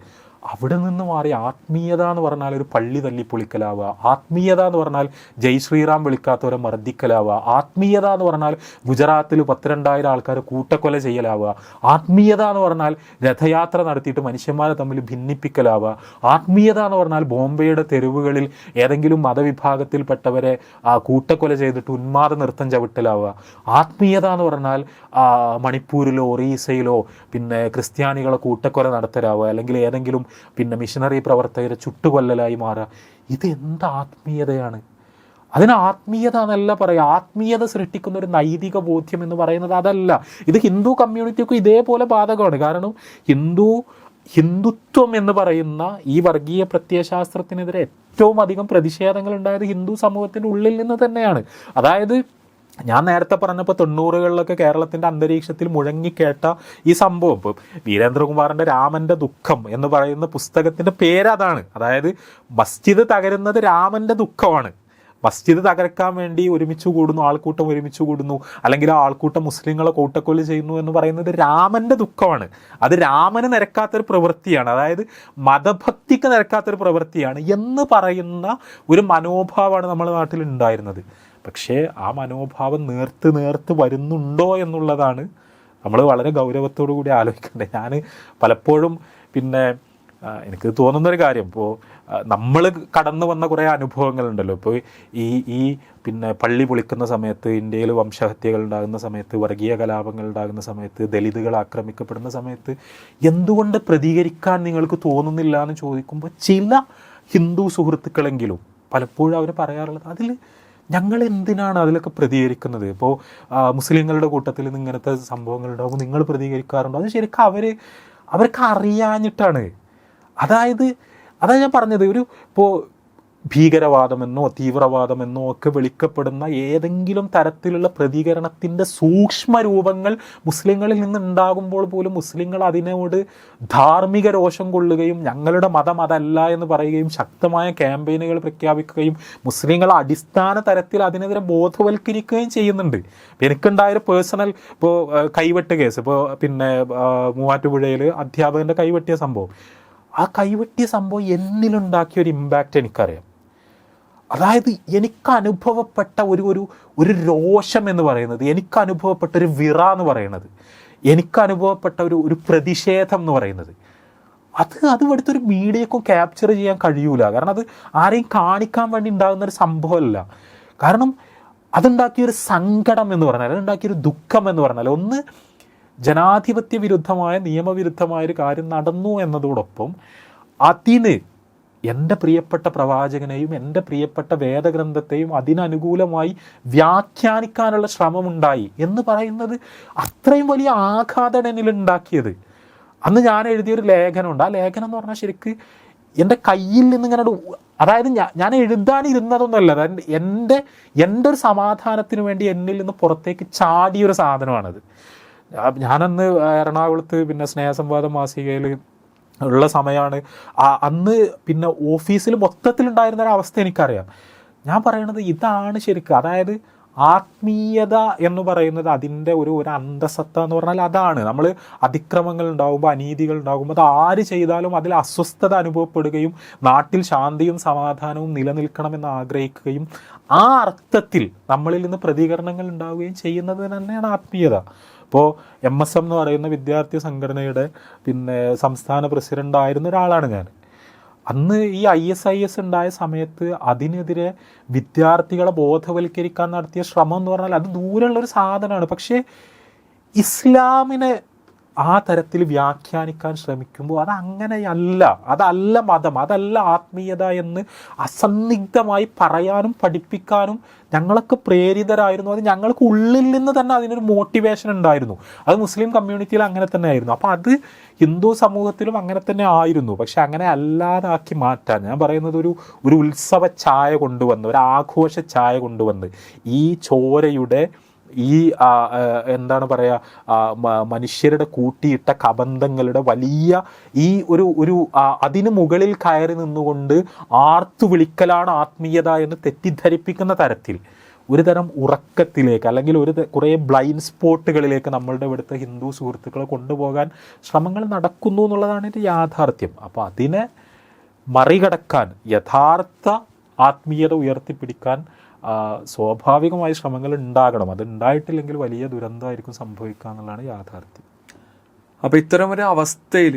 അവിടെ നിന്ന് മാറി ആത്മീയത എന്ന് പറഞ്ഞാൽ ഒരു പള്ളി തല്ലിപ്പൊളിക്കലാവുക, ആത്മീയത എന്ന് പറഞ്ഞാൽ ജയ് ശ്രീറാം വിളിക്കാത്തവരെ മർദ്ദിക്കലാവുക, ആത്മീയത എന്ന് പറഞ്ഞാൽ ഗുജറാത്തിൽ 12,000 ആൾക്കാർ കൂട്ടക്കൊല ചെയ്യലാവുക, ആത്മീയത എന്ന് പറഞ്ഞാൽ രഥയാത്ര നടത്തിയിട്ട് മനുഷ്യന്മാരെ തമ്മിൽ ഭിന്നിപ്പിക്കലാവുക, ആത്മീയത എന്ന് പറഞ്ഞാൽ ബോംബെയുടെ തെരുവുകളിൽ ഏതെങ്കിലും മതവിഭാഗത്തിൽപ്പെട്ടവരെ കൂട്ടക്കൊല ചെയ്തിട്ട് ഉന്മാദ നൃത്തം ചവിട്ടലാവുക, ആത്മീയത എന്ന് പറഞ്ഞാൽ മണിപ്പൂരിലോ ഒറീസയിലോ പിന്നെ ക്രിസ്ത്യാനികളെ കൂട്ടക്കൊല നടത്തലാവുക, അല്ലെങ്കിൽ ഏതെങ്കിലും പിന്നെ മിഷനറി പ്രവർത്തകരെ ചുട്ടുകൊല്ലലായി മാറുക. ഇത് എന്ത് ആത്മീയതയാണ്? അതിന് ആത്മീയത എന്നല്ല പറയുക. ആത്മീയത സൃഷ്ടിക്കുന്ന ഒരു നൈതിക ബോധ്യം എന്ന് പറയുന്നത് അതല്ല. ഇത് ഹിന്ദു കമ്മ്യൂണിറ്റിക്കും ഇതേപോലെ ബാധകമാണ്. കാരണം ഹിന്ദുത്വം എന്ന് പറയുന്ന ഈ വർഗീയ പ്രത്യയശാസ്ത്രത്തിനെതിരെ ഏറ്റവും അധികം പ്രതിഷേധങ്ങൾ ഉണ്ടായത് ഹിന്ദു സമൂഹത്തിൻ്റെ ഉള്ളിൽ നിന്ന് തന്നെയാണ്. അതായത് ഞാൻ നേരത്തെ പറഞ്ഞപ്പോൾ 90കളിലൊക്കെ കേരളത്തിൻ്റെ അന്തരീക്ഷത്തിൽ മുഴങ്ങിക്കേട്ട ഈ സംഭവം, ഇപ്പോൾ വീരേന്ദ്രകുമാറിൻ്റെ രാമൻ്റെ ദുഃഖം എന്ന് പറയുന്ന പുസ്തകത്തിൻ്റെ പേരതാണ്. അതായത് മസ്ജിദ് തകരുന്നത് രാമൻ്റെ ദുഃഖമാണ്. മസ്ജിദ് തകർക്കാൻ വേണ്ടി ഒരുമിച്ച് കൂടുന്നു, ആൾക്കൂട്ടം ഒരുമിച്ച് കൂടുന്നു, അല്ലെങ്കിൽ ആ ആൾക്കൂട്ടം മുസ്ലിങ്ങളെ കൂട്ടക്കൊല ചെയ്യുന്നു എന്ന് പറയുന്നത് രാമൻ്റെ ദുഃഖമാണ്. അത് രാമന് നിരക്കാത്തൊരു പ്രവൃത്തിയാണ്, അതായത് മതഭക്തിക്ക് നിരക്കാത്തൊരു പ്രവൃത്തിയാണ് എന്ന് പറയുന്ന ഒരു മനോഭാവമാണ് നമ്മുടെ നാട്ടിൽ ഉണ്ടായിരുന്നത്. പക്ഷേ ആ മനോഭാവം നേർത്ത് വരുന്നുണ്ടോ എന്നുള്ളതാണ് നമ്മൾ വളരെ ഗൗരവത്തോടു കൂടി ആലോചിക്കേണ്ടത്. ഞാൻ പലപ്പോഴും പിന്നെ എനിക്ക് തോന്നുന്നൊരു കാര്യം, ഇപ്പോൾ നമ്മൾ കടന്നു വന്ന കുറേ അനുഭവങ്ങളുണ്ടല്ലോ. ഇപ്പോൾ ഈ പിന്നെ പള്ളി പൊളിക്കുന്ന സമയത്ത്, ഇന്ത്യയിൽ വംശഹത്യകൾ ഉണ്ടാകുന്ന സമയത്ത്, വർഗീയ കലാപങ്ങൾ ഉണ്ടാകുന്ന സമയത്ത്, ദലിതുകൾ ആക്രമിക്കപ്പെടുന്ന സമയത്ത് എന്തുകൊണ്ട് പ്രതികരിക്കാൻ നിങ്ങൾക്ക് തോന്നുന്നില്ല എന്ന് ചോദിക്കുമ്പോൾ ചില ഹിന്ദു സുഹൃത്തുക്കളെങ്കിലും പലപ്പോഴും അവർ പറയാറുള്ളത്, അതിൽ ഞങ്ങൾ എന്തിനാണ് അതിലൊക്കെ പ്രതികരിക്കുന്നത്? ഇപ്പോൾ മുസ്ലിങ്ങളുടെ കൂട്ടത്തിൽ നിന്ന് ഇങ്ങനത്തെ സംഭവങ്ങൾ ഉണ്ടാകുമ്പോൾ നിങ്ങൾ പ്രതികരിക്കാറുണ്ടോ? അത് ശരിക്കും അവർക്ക് അറിയാഞ്ഞിട്ടാണ്. അതായത് ഞാൻ പറഞ്ഞത്, ഇപ്പോൾ ഭീകരവാദമെന്നോ തീവ്രവാദമെന്നോ ഒക്കെ വിളിക്കപ്പെടുന്ന ഏതെങ്കിലും തരത്തിലുള്ള പ്രതികരണത്തിൻ്റെ സൂക്ഷ്മ രൂപങ്ങൾ മുസ്ലിങ്ങളിൽ നിന്ന് ഉണ്ടാകുമ്പോൾ പോലും മുസ്ലിങ്ങൾ അതിനോട് ധാർമ്മിക രോഷം കൊള്ളുകയും ഞങ്ങളുടെ മതം അതല്ല എന്ന് പറയുകയും ശക്തമായ ക്യാമ്പയിനുകൾ പ്രഖ്യാപിക്കുകയും മുസ്ലിങ്ങളെ അടിസ്ഥാന തരത്തിൽ അതിനെതിരെ ബോധവൽക്കരിക്കുകയും ചെയ്യുന്നുണ്ട്. എനിക്കുണ്ടായൊരു പേഴ്സണൽ ഇപ്പോൾ കൈവെട്ട് കേസ്, ഇപ്പോൾ പിന്നെ മൂവാറ്റുപുഴയിൽ അധ്യാപകൻ്റെ കൈവെട്ടിയ സംഭവം, ആ കൈവെട്ടിയ സംഭവം എന്നിലുണ്ടാക്കിയ ഒരു ഇമ്പാക്റ്റ് എനിക്കറിയാം. അതായത് എനിക്ക് അനുഭവപ്പെട്ട ഒരു രോഷം എന്ന് പറയുന്നത്, എനിക്ക് അനുഭവപ്പെട്ട ഒരു വിറ എന്ന് പറയുന്നത്, എനിക്ക് അനുഭവപ്പെട്ട ഒരു പ്രതിഷേധം എന്ന് പറയുന്നത്, അത് ഇവിടുത്തെ ഒരു മീഡിയക്കും ക്യാപ്ചർ ചെയ്യാൻ കഴിയൂല. കാരണം അത് ആരെയും കാണിക്കാൻ വേണ്ടി ഉണ്ടാകുന്നൊരു സംഭവമല്ല. കാരണം അതുണ്ടാക്കിയൊരു സങ്കടം എന്ന് പറഞ്ഞാൽ, അതുണ്ടാക്കിയൊരു ദുഃഖം എന്ന് പറഞ്ഞാൽ, ഒന്ന് ജനാധിപത്യ വിരുദ്ധമായ നിയമവിരുദ്ധമായൊരു കാര്യം നടന്നു എന്നതോടൊപ്പം അതിന് എൻ്റെ പ്രിയപ്പെട്ട പ്രവാചകനെയും എൻ്റെ പ്രിയപ്പെട്ട വേദഗ്രന്ഥത്തെയും അതിനനുകൂലമായി വ്യാഖ്യാനിക്കാനുള്ള ശ്രമമുണ്ടായി എന്ന് പറയുന്നത് അത്രയും വലിയ ആഘാതം എന്നിലുണ്ടാക്കിയത്. അന്ന് ഞാൻ എഴുതിയൊരു ലേഖനമുണ്ട്. ആ ലേഖനം എന്ന് പറഞ്ഞാൽ ശരിക്ക് എൻ്റെ കയ്യിൽ നിന്ന് ഇങ്ങനെ, അതായത് ഞാൻ എഴുതാനിരുന്നതൊന്നുമല്ല, അതായത് എൻ്റെ ഒരു സമാധാനത്തിന് വേണ്ടി എന്നിൽ നിന്ന് പുറത്തേക്ക് ചാടിയൊരു സാധനമാണത്. ഞാനന്ന് എറണാകുളത്ത് പിന്നെ സ്നേഹസംവാദം മാസികയിൽ ഉള്ള സമയമാണ്. അന്ന് പിന്നെ ഓഫീസിൽ മൊത്തത്തിലുണ്ടായിരുന്ന ഒരു അവസ്ഥ എനിക്കറിയാം. ഞാൻ പറയണത് ഇതാണ് ശരിക്കും. അതായത് ആത്മീയത എന്ന് പറയുന്നത് അതിൻ്റെ ഒരു അന്തസത്ത എന്ന് പറഞ്ഞാൽ അതാണ്. നമ്മൾ അതിക്രമങ്ങൾ ഉണ്ടാകുമ്പോൾ, അനീതികൾ ഉണ്ടാകുമ്പോൾ, അത് ആര് ചെയ്താലും അതിൽ അസ്വസ്ഥത അനുഭവപ്പെടുകയും നാട്ടിൽ ശാന്തിയും സമാധാനവും നിലനിൽക്കണമെന്ന് ആഗ്രഹിക്കുകയും ആ അർത്ഥത്തിൽ നമ്മളിൽ നിന്ന് പ്രതികരണങ്ങൾ ഉണ്ടാവുകയും ചെയ്യുന്നത് തന്നെയാണ് ആത്മീയത. ഇപ്പോൾ MSM എന്ന് പറയുന്ന വിദ്യാർത്ഥി സംഘടനയുടെ പിന്നെ സംസ്ഥാന പ്രസിഡൻ്റായിരുന്ന ഒരാളാണ് ഞാൻ. അന്ന് ഈ ISIS ഉണ്ടായ സമയത്ത് അതിനെതിരെ വിദ്യാർത്ഥികളെ ബോധവൽക്കരിക്കാൻ നടത്തിയ ശ്രമം എന്ന് പറഞ്ഞാൽ അത് ദൂരമുള്ളൊരു സാധനമാണ്. പക്ഷേ ഇസ്ലാമിനെ ആ തരത്തിൽ വ്യാഖ്യാനിക്കാൻ ശ്രമിക്കുമ്പോൾ അതല്ല മതം, അതല്ല ആത്മീയത എന്ന് അസന്നിഗ്ധമായി പറയാനും പഠിപ്പിക്കാനും ഞങ്ങളൊക്കെ പ്രേരിതരായിരുന്നു. അത് ഞങ്ങൾക്ക് ഉള്ളിൽ നിന്ന് തന്നെ അതിനൊരു മോട്ടിവേഷൻ ഉണ്ടായിരുന്നു. അത് മുസ്ലിം കമ്മ്യൂണിറ്റിയിൽ അങ്ങനെ തന്നെ ആയിരുന്നു. അപ്പോൾ അത് ഹിന്ദു സമൂഹത്തിലും അങ്ങനെ തന്നെ ആയിരുന്നു. പക്ഷെ അങ്ങനെ അല്ലാതാക്കി മാറ്റാൻ, ഞാൻ പറയുന്നത് ഒരു ഉത്സവ ഛായ കൊണ്ടുവന്ന്, ഒരു ആഘോഷ ഛായ കൊണ്ടുവന്ന് ഈ ചോരയുടെ ഈ എന്താണ് പറയുക, മനുഷ്യരുടെ കൂട്ടിയിട്ട കബന്ധങ്ങളുടെ വലിയ ഈ ഒരു അതിന് മുകളിൽ കയറി നിന്നുകൊണ്ട് ആർത്തു വിളിക്കലാണ് ആത്മീയത എന്ന് തെറ്റിദ്ധരിപ്പിക്കുന്ന തരത്തിൽ ഒരു തരം ഉറക്കത്തിലേക്ക് അല്ലെങ്കിൽ കുറേ ബ്ലൈൻഡ് സ്പോട്ടുകളിലേക്ക് നമ്മളുടെ ഇവിടുത്തെ ഹിന്ദു സുഹൃത്തുക്കളെ കൊണ്ടുപോകാൻ ശ്രമങ്ങൾ നടക്കുന്നു എന്നുള്ളതാണ് ഒരു യാഥാർത്ഥ്യം. അപ്പോൾ അതിനെ മറികടക്കാൻ, യഥാർത്ഥ ആത്മീയത ഉയർത്തിപ്പിടിക്കാൻ സ്വാഭാവികമായ ശ്രമങ്ങൾ ഉണ്ടാകണം. അത് ഉണ്ടായിട്ടില്ലെങ്കിൽ വലിയ ദുരന്തമായിരിക്കും സംഭവിക്കുക എന്നുള്ളതാണ് യാഥാർത്ഥ്യം. അപ്പോൾ ഇത്തരം ഒരു അവസ്ഥയിൽ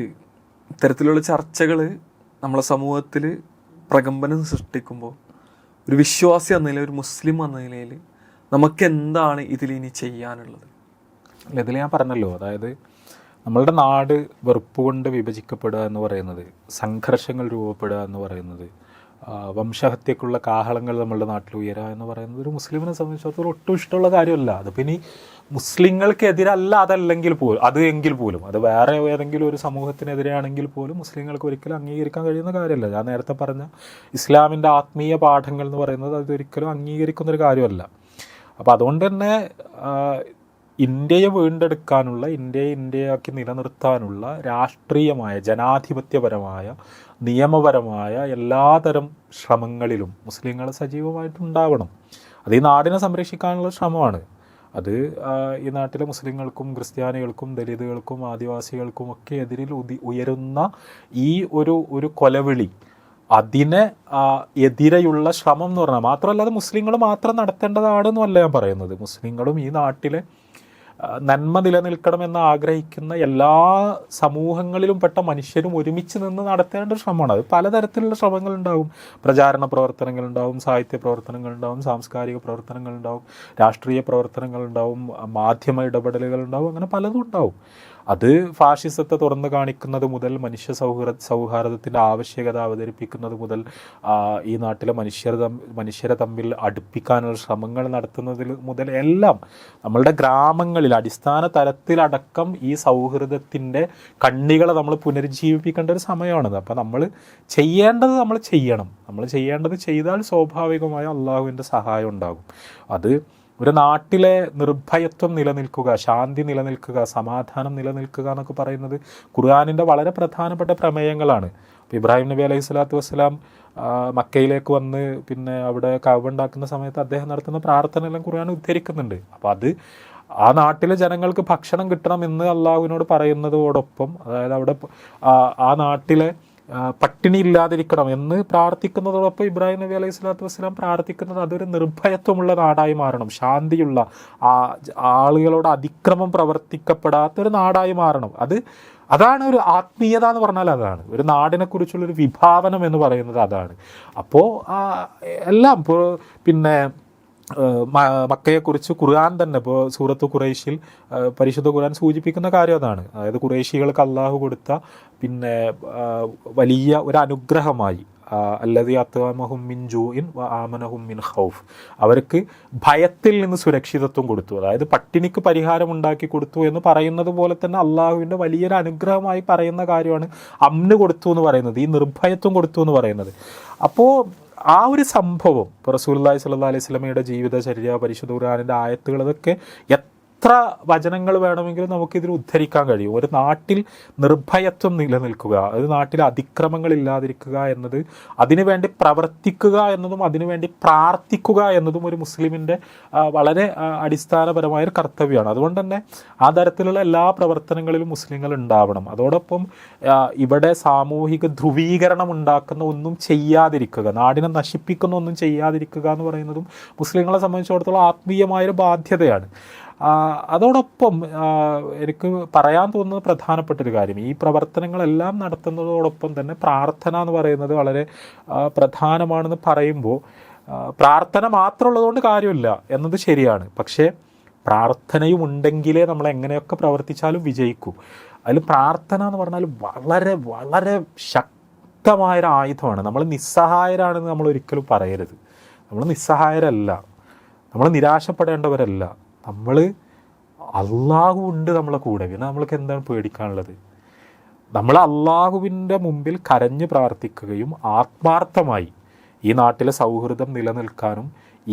ഇത്തരത്തിലുള്ള ചർച്ചകൾ നമ്മളെ സമൂഹത്തിൽ പ്രകമ്പനം സൃഷ്ടിക്കുമ്പോൾ ഒരു വിശ്വാസി എന്ന നിലയിൽ, ഒരു മുസ്ലിം എന്ന നിലയിൽ നമുക്ക് എന്താണ് ഇതിലിനി ചെയ്യാനുള്ളത്? അല്ല, ഇതിൽ ഞാൻ പറഞ്ഞല്ലോ, അതായത് നമ്മളുടെ നാട് വെറുപ്പ് കൊണ്ട് വിഭജിക്കപ്പെടുക എന്ന് പറയുന്നത്, സംഘർഷങ്ങൾ രൂപപ്പെടുക എന്ന് പറയുന്നത്, വംശഹത്യക്കുള്ള കാഹളങ്ങൾ നമ്മളുടെ നാട്ടിൽ ഉയരുക എന്ന് പറയുന്നത് ഒരു മുസ്ലിമിനെ സംബന്ധിച്ചിടത്തോളം ഒട്ടും ഇഷ്ടമുള്ള കാര്യമല്ല. അതിപ്പോൾ ഇനി മുസ്ലിങ്ങൾക്കെതിരല്ല അത് എങ്കിൽ പോലും അത് വേറെ ഏതെങ്കിലും ഒരു സമൂഹത്തിനെതിരെയാണെങ്കിൽ പോലും മുസ്ലിങ്ങൾക്ക് ഒരിക്കലും അംഗീകരിക്കാൻ കഴിയുന്ന കാര്യമല്ല. ഞാൻ നേരത്തെ പറഞ്ഞ ഇസ്ലാമിൻ്റെ ആത്മീയ പാഠങ്ങൾ എന്ന് പറയുന്നത് അതൊരിക്കലും അംഗീകരിക്കുന്നൊരു കാര്യമല്ല. അപ്പോൾ അതുകൊണ്ട് തന്നെ ഇന്ത്യയെ വീണ്ടെടുക്കാനുള്ള, ഇന്ത്യയെ ഇന്ത്യയാക്കി നിലനിർത്താനുള്ള രാഷ്ട്രീയമായ, ജനാധിപത്യപരമായ, നിയമപരമായ എല്ലാതരം ശ്രമങ്ങളിലും മുസ്ലിങ്ങൾ സജീവമായിട്ടുണ്ടാവണം. അത് ഈ നാടിനെ സംരക്ഷിക്കാനുള്ള ശ്രമമാണ്. അത് ഈ നാട്ടിലെ മുസ്ലിങ്ങൾക്കും ക്രിസ്ത്യാനികൾക്കും ദലിതുകൾക്കും ആദിവാസികൾക്കും ഒക്കെ എതിരിൽ ഉയരുന്ന ഈ ഒരു കൊലവിളി, അതിനെ എതിരെയുള്ള ശ്രമം എന്ന് പറഞ്ഞാൽ മാത്രമല്ല അത് മുസ്ലിങ്ങൾ മാത്രം നടത്തേണ്ടതാണെന്നല്ല ഞാൻ പറയുന്നത്. മുസ്ലിങ്ങളും ഈ നാട്ടിലെ നന്മ നിലനിൽക്കണമെന്ന് ആഗ്രഹിക്കുന്ന എല്ലാ സമൂഹങ്ങളിലും പെട്ട മനുഷ്യരും ഒരുമിച്ച് നിന്ന് നടത്തേണ്ട ശ്രമമാണ്. അത് പലതരത്തിലുള്ള ശ്രമങ്ങളുണ്ടാവും. പ്രചാരണ പ്രവർത്തനങ്ങളുണ്ടാവും, സാഹിത്യ പ്രവർത്തനങ്ങളുണ്ടാവും, സാംസ്കാരിക പ്രവർത്തനങ്ങളുണ്ടാവും, രാഷ്ട്രീയ പ്രവർത്തനങ്ങളുണ്ടാവും, മാധ്യമ ഇടപെടലുകളുണ്ടാവും, അങ്ങനെ പലതും ഉണ്ടാവും. അത് ഫാഷിസത്തെ തുറന്നു കാണിക്കുന്നത് മുതൽ മനുഷ്യ സൗഹാർദ്ദത്തിൻ്റെ ആവശ്യകത അവതരിപ്പിക്കുന്നത് മുതൽ ഈ നാട്ടിലെ മനുഷ്യരെ തമ്മിൽ അടുപ്പിക്കാനുള്ള ശ്രമങ്ങൾ നടത്തുന്നതിൽ മുതൽ എല്ലാം നമ്മളുടെ ഗ്രാമങ്ങളിൽ അടിസ്ഥാന തലത്തിലടക്കം ഈ സൗഹൃദത്തിൻ്റെ കണ്ണികളെ നമ്മൾ പുനരുജ്ജീവിപ്പിക്കേണ്ട ഒരു സമയമാണത്. അപ്പോൾ നമ്മൾ ചെയ്യണം. നമ്മൾ ചെയ്യേണ്ടത് ചെയ്താൽ സ്വാഭാവികമായ അള്ളാഹുവിൻ്റെ സഹായം ഉണ്ടാകും. അത് ഒരു നാട്ടിലെ നിർഭയത്വം നിലനിൽക്കുക, ശാന്തി നിലനിൽക്കുക, സമാധാനം നിലനിൽക്കുക എന്നൊക്കെ പറയുന്നത് ഖുർആനിൻ്റെ വളരെ പ്രധാനപ്പെട്ട പ്രമേയങ്ങളാണ്. അപ്പോൾ ഇബ്രാഹിം നബി അലൈഹി സ്വലാത്തു വസ്സലാം മക്കയിലേക്ക് വന്ന് പിന്നെ അവിടെ കഅബ ഉണ്ടാക്കുന്ന സമയത്ത് അദ്ദേഹം നടത്തുന്ന പ്രാർത്ഥനയെല്ലാം ഖുർആൻ ഉദ്ധരിക്കുന്നുണ്ട്. അപ്പോൾ അത് ആ നാട്ടിലെ ജനങ്ങൾക്ക് ഭക്ഷണം കിട്ടണമെന്ന് അള്ളാഹുവിനോട് പറയുന്നതോടൊപ്പം, അതായത് അവിടെ ആ നാട്ടിലെ പട്ടിണി ഇല്ലാതിരിക്കണം എന്ന് പ്രാർത്ഥിക്കുന്നതോടൊപ്പം ഇബ്രാഹിം നബി അലൈഹി സ്വലാത്തു വസ്സലാം പ്രാർത്ഥിക്കുന്നത് അതൊരു നിർഭയത്വമുള്ള നാടായി മാറണം, ശാന്തിയുള്ള, ആളുകളോട് അതിക്രമം പ്രവർത്തിക്കപ്പെടാത്തൊരു നാടായി മാറണം. അതാണ് ഒരു ആത്മീയത എന്ന് പറഞ്ഞാൽ അതാണ്. ഒരു നാടിനെക്കുറിച്ചുള്ളൊരു വിഭാവനം എന്ന് പറയുന്നത് അതാണ്. അപ്പോൾ എല്ലാം ഇപ്പോൾ പിന്നെ മക്കയെക്കുറിച്ച് ഖുർആൻ തന്നെ ഇപ്പോൾ സൂറത്ത് ഖുറൈശിൽ പരിശുദ്ധ ഖുർആൻ സൂചിപ്പിക്കുന്ന കാര്യം അതാണ്. അതായത് ഖുറൈശികൾക്ക് അള്ളാഹു കൊടുത്ത പിന്നെ വലിയ ഒരു അനുഗ്രഹമായി അല്ലദീ അത്അമഹും മിൻ ജൂഇൻ വ ആമനഹും മിൻ ഖൗഫ്, അവർക്ക് ഭയത്തിൽ നിന്ന് സുരക്ഷിതത്വം കൊടുത്തു, അതായത് പട്ടിണിക്ക് പരിഹാരം ഉണ്ടാക്കി കൊടുത്തു എന്ന് പറയുന്നത് പോലെ തന്നെ അള്ളാഹുവിൻ്റെ വലിയൊരു അനുഗ്രഹമായി പറയുന്ന കാര്യമാണ് അമ്ന് കൊടുത്തു എന്ന് പറയുന്നത്, ഈ നിർഭയത്വം കൊടുത്തു എന്ന് പറയുന്നത്. അപ്പോൾ ആ ഒരു സംഭവം ഇപ്പോൾ റസൂലുള്ളാഹി സ്വല്ലല്ലാഹു അലൈഹി വസല്ലമയുടെ ജീവിതചര്യ, പരിശുദ്ധ ഖുർആനിൻ്റെ ആയത്തുകൾ, അതൊക്കെ എത്ര വചനങ്ങൾ വേണമെങ്കിലും നമുക്കിതിൽ ഉദ്ധരിക്കാൻ കഴിയും. ഒരു നാട്ടിൽ നിർഭയത്വം നിലനിൽക്കുക, ഒരു നാട്ടിൽ അതിക്രമങ്ങൾ ഇല്ലാതിരിക്കുക എന്നത്, അതിനുവേണ്ടി പ്രവർത്തിക്കുക എന്നതും അതിനുവേണ്ടി പ്രാർത്ഥിക്കുക എന്നതും ഒരു മുസ്ലിമിൻ്റെ വളരെ അടിസ്ഥാനപരമായൊരു കർത്തവ്യമാണ്. അതുകൊണ്ട് തന്നെ ആ തരത്തിലുള്ള എല്ലാ പ്രവർത്തനങ്ങളിലും മുസ്ലിങ്ങൾ ഉണ്ടാവണം. അതോടൊപ്പം ഇവിടെ സാമൂഹിക ധ്രുവീകരണം ഉണ്ടാക്കുന്ന ഒന്നും ചെയ്യാതിരിക്കുക, നാടിനെ നശിപ്പിക്കുന്ന ഒന്നും ചെയ്യാതിരിക്കുക എന്ന് പറയുന്നതും മുസ്ലിങ്ങളെ സംബന്ധിച്ചിടത്തോളം ആത്മീയമായൊരു ബാധ്യതയാണ്. അതോടൊപ്പം എനിക്ക് പറയാൻ തോന്നുന്നത് പ്രധാനപ്പെട്ടൊരു കാര്യം, ഈ പ്രവർത്തനങ്ങളെല്ലാം നടത്തുന്നതോടൊപ്പം തന്നെ പ്രാർത്ഥന എന്ന് പറയുന്നത് വളരെ പ്രധാനമാണെന്ന് പറയുമ്പോൾ, പ്രാർത്ഥന മാത്രമുള്ളതുകൊണ്ട് കാര്യമില്ല എന്നത് ശരിയാണ്. പക്ഷേ പ്രാർത്ഥനയും ഉണ്ടെങ്കിലേ നമ്മൾ എങ്ങനെയൊക്കെ പ്രവർത്തിച്ചാലും വിജയിക്കൂ. അതിൽ പ്രാർത്ഥന എന്ന് പറഞ്ഞാൽ വളരെ വളരെ ശക്തമായൊരു ആയുധമാണ്. നമ്മൾ നിസ്സഹായരാണെന്ന് നമ്മൾ ഒരിക്കലും പറയരുത്. നമ്മൾ നിസ്സഹായരല്ല, നമ്മൾ നിരാശപ്പെടേണ്ടവരല്ല. നമ്മൾ അള്ളാഹു ഉണ്ട് നമ്മളെ കൂടെ, പിന്നെ നമ്മൾക്ക് എന്താണ് പേടിക്കാനുള്ളത്? നമ്മൾ അള്ളാഹുവിൻ്റെ മുമ്പിൽ കരഞ്ഞ് പ്രാർത്ഥിക്കുകയും ആത്മാർത്ഥമായി ഈ നാട്ടിലെ സൗഹൃദം നിലനിൽക്കാനും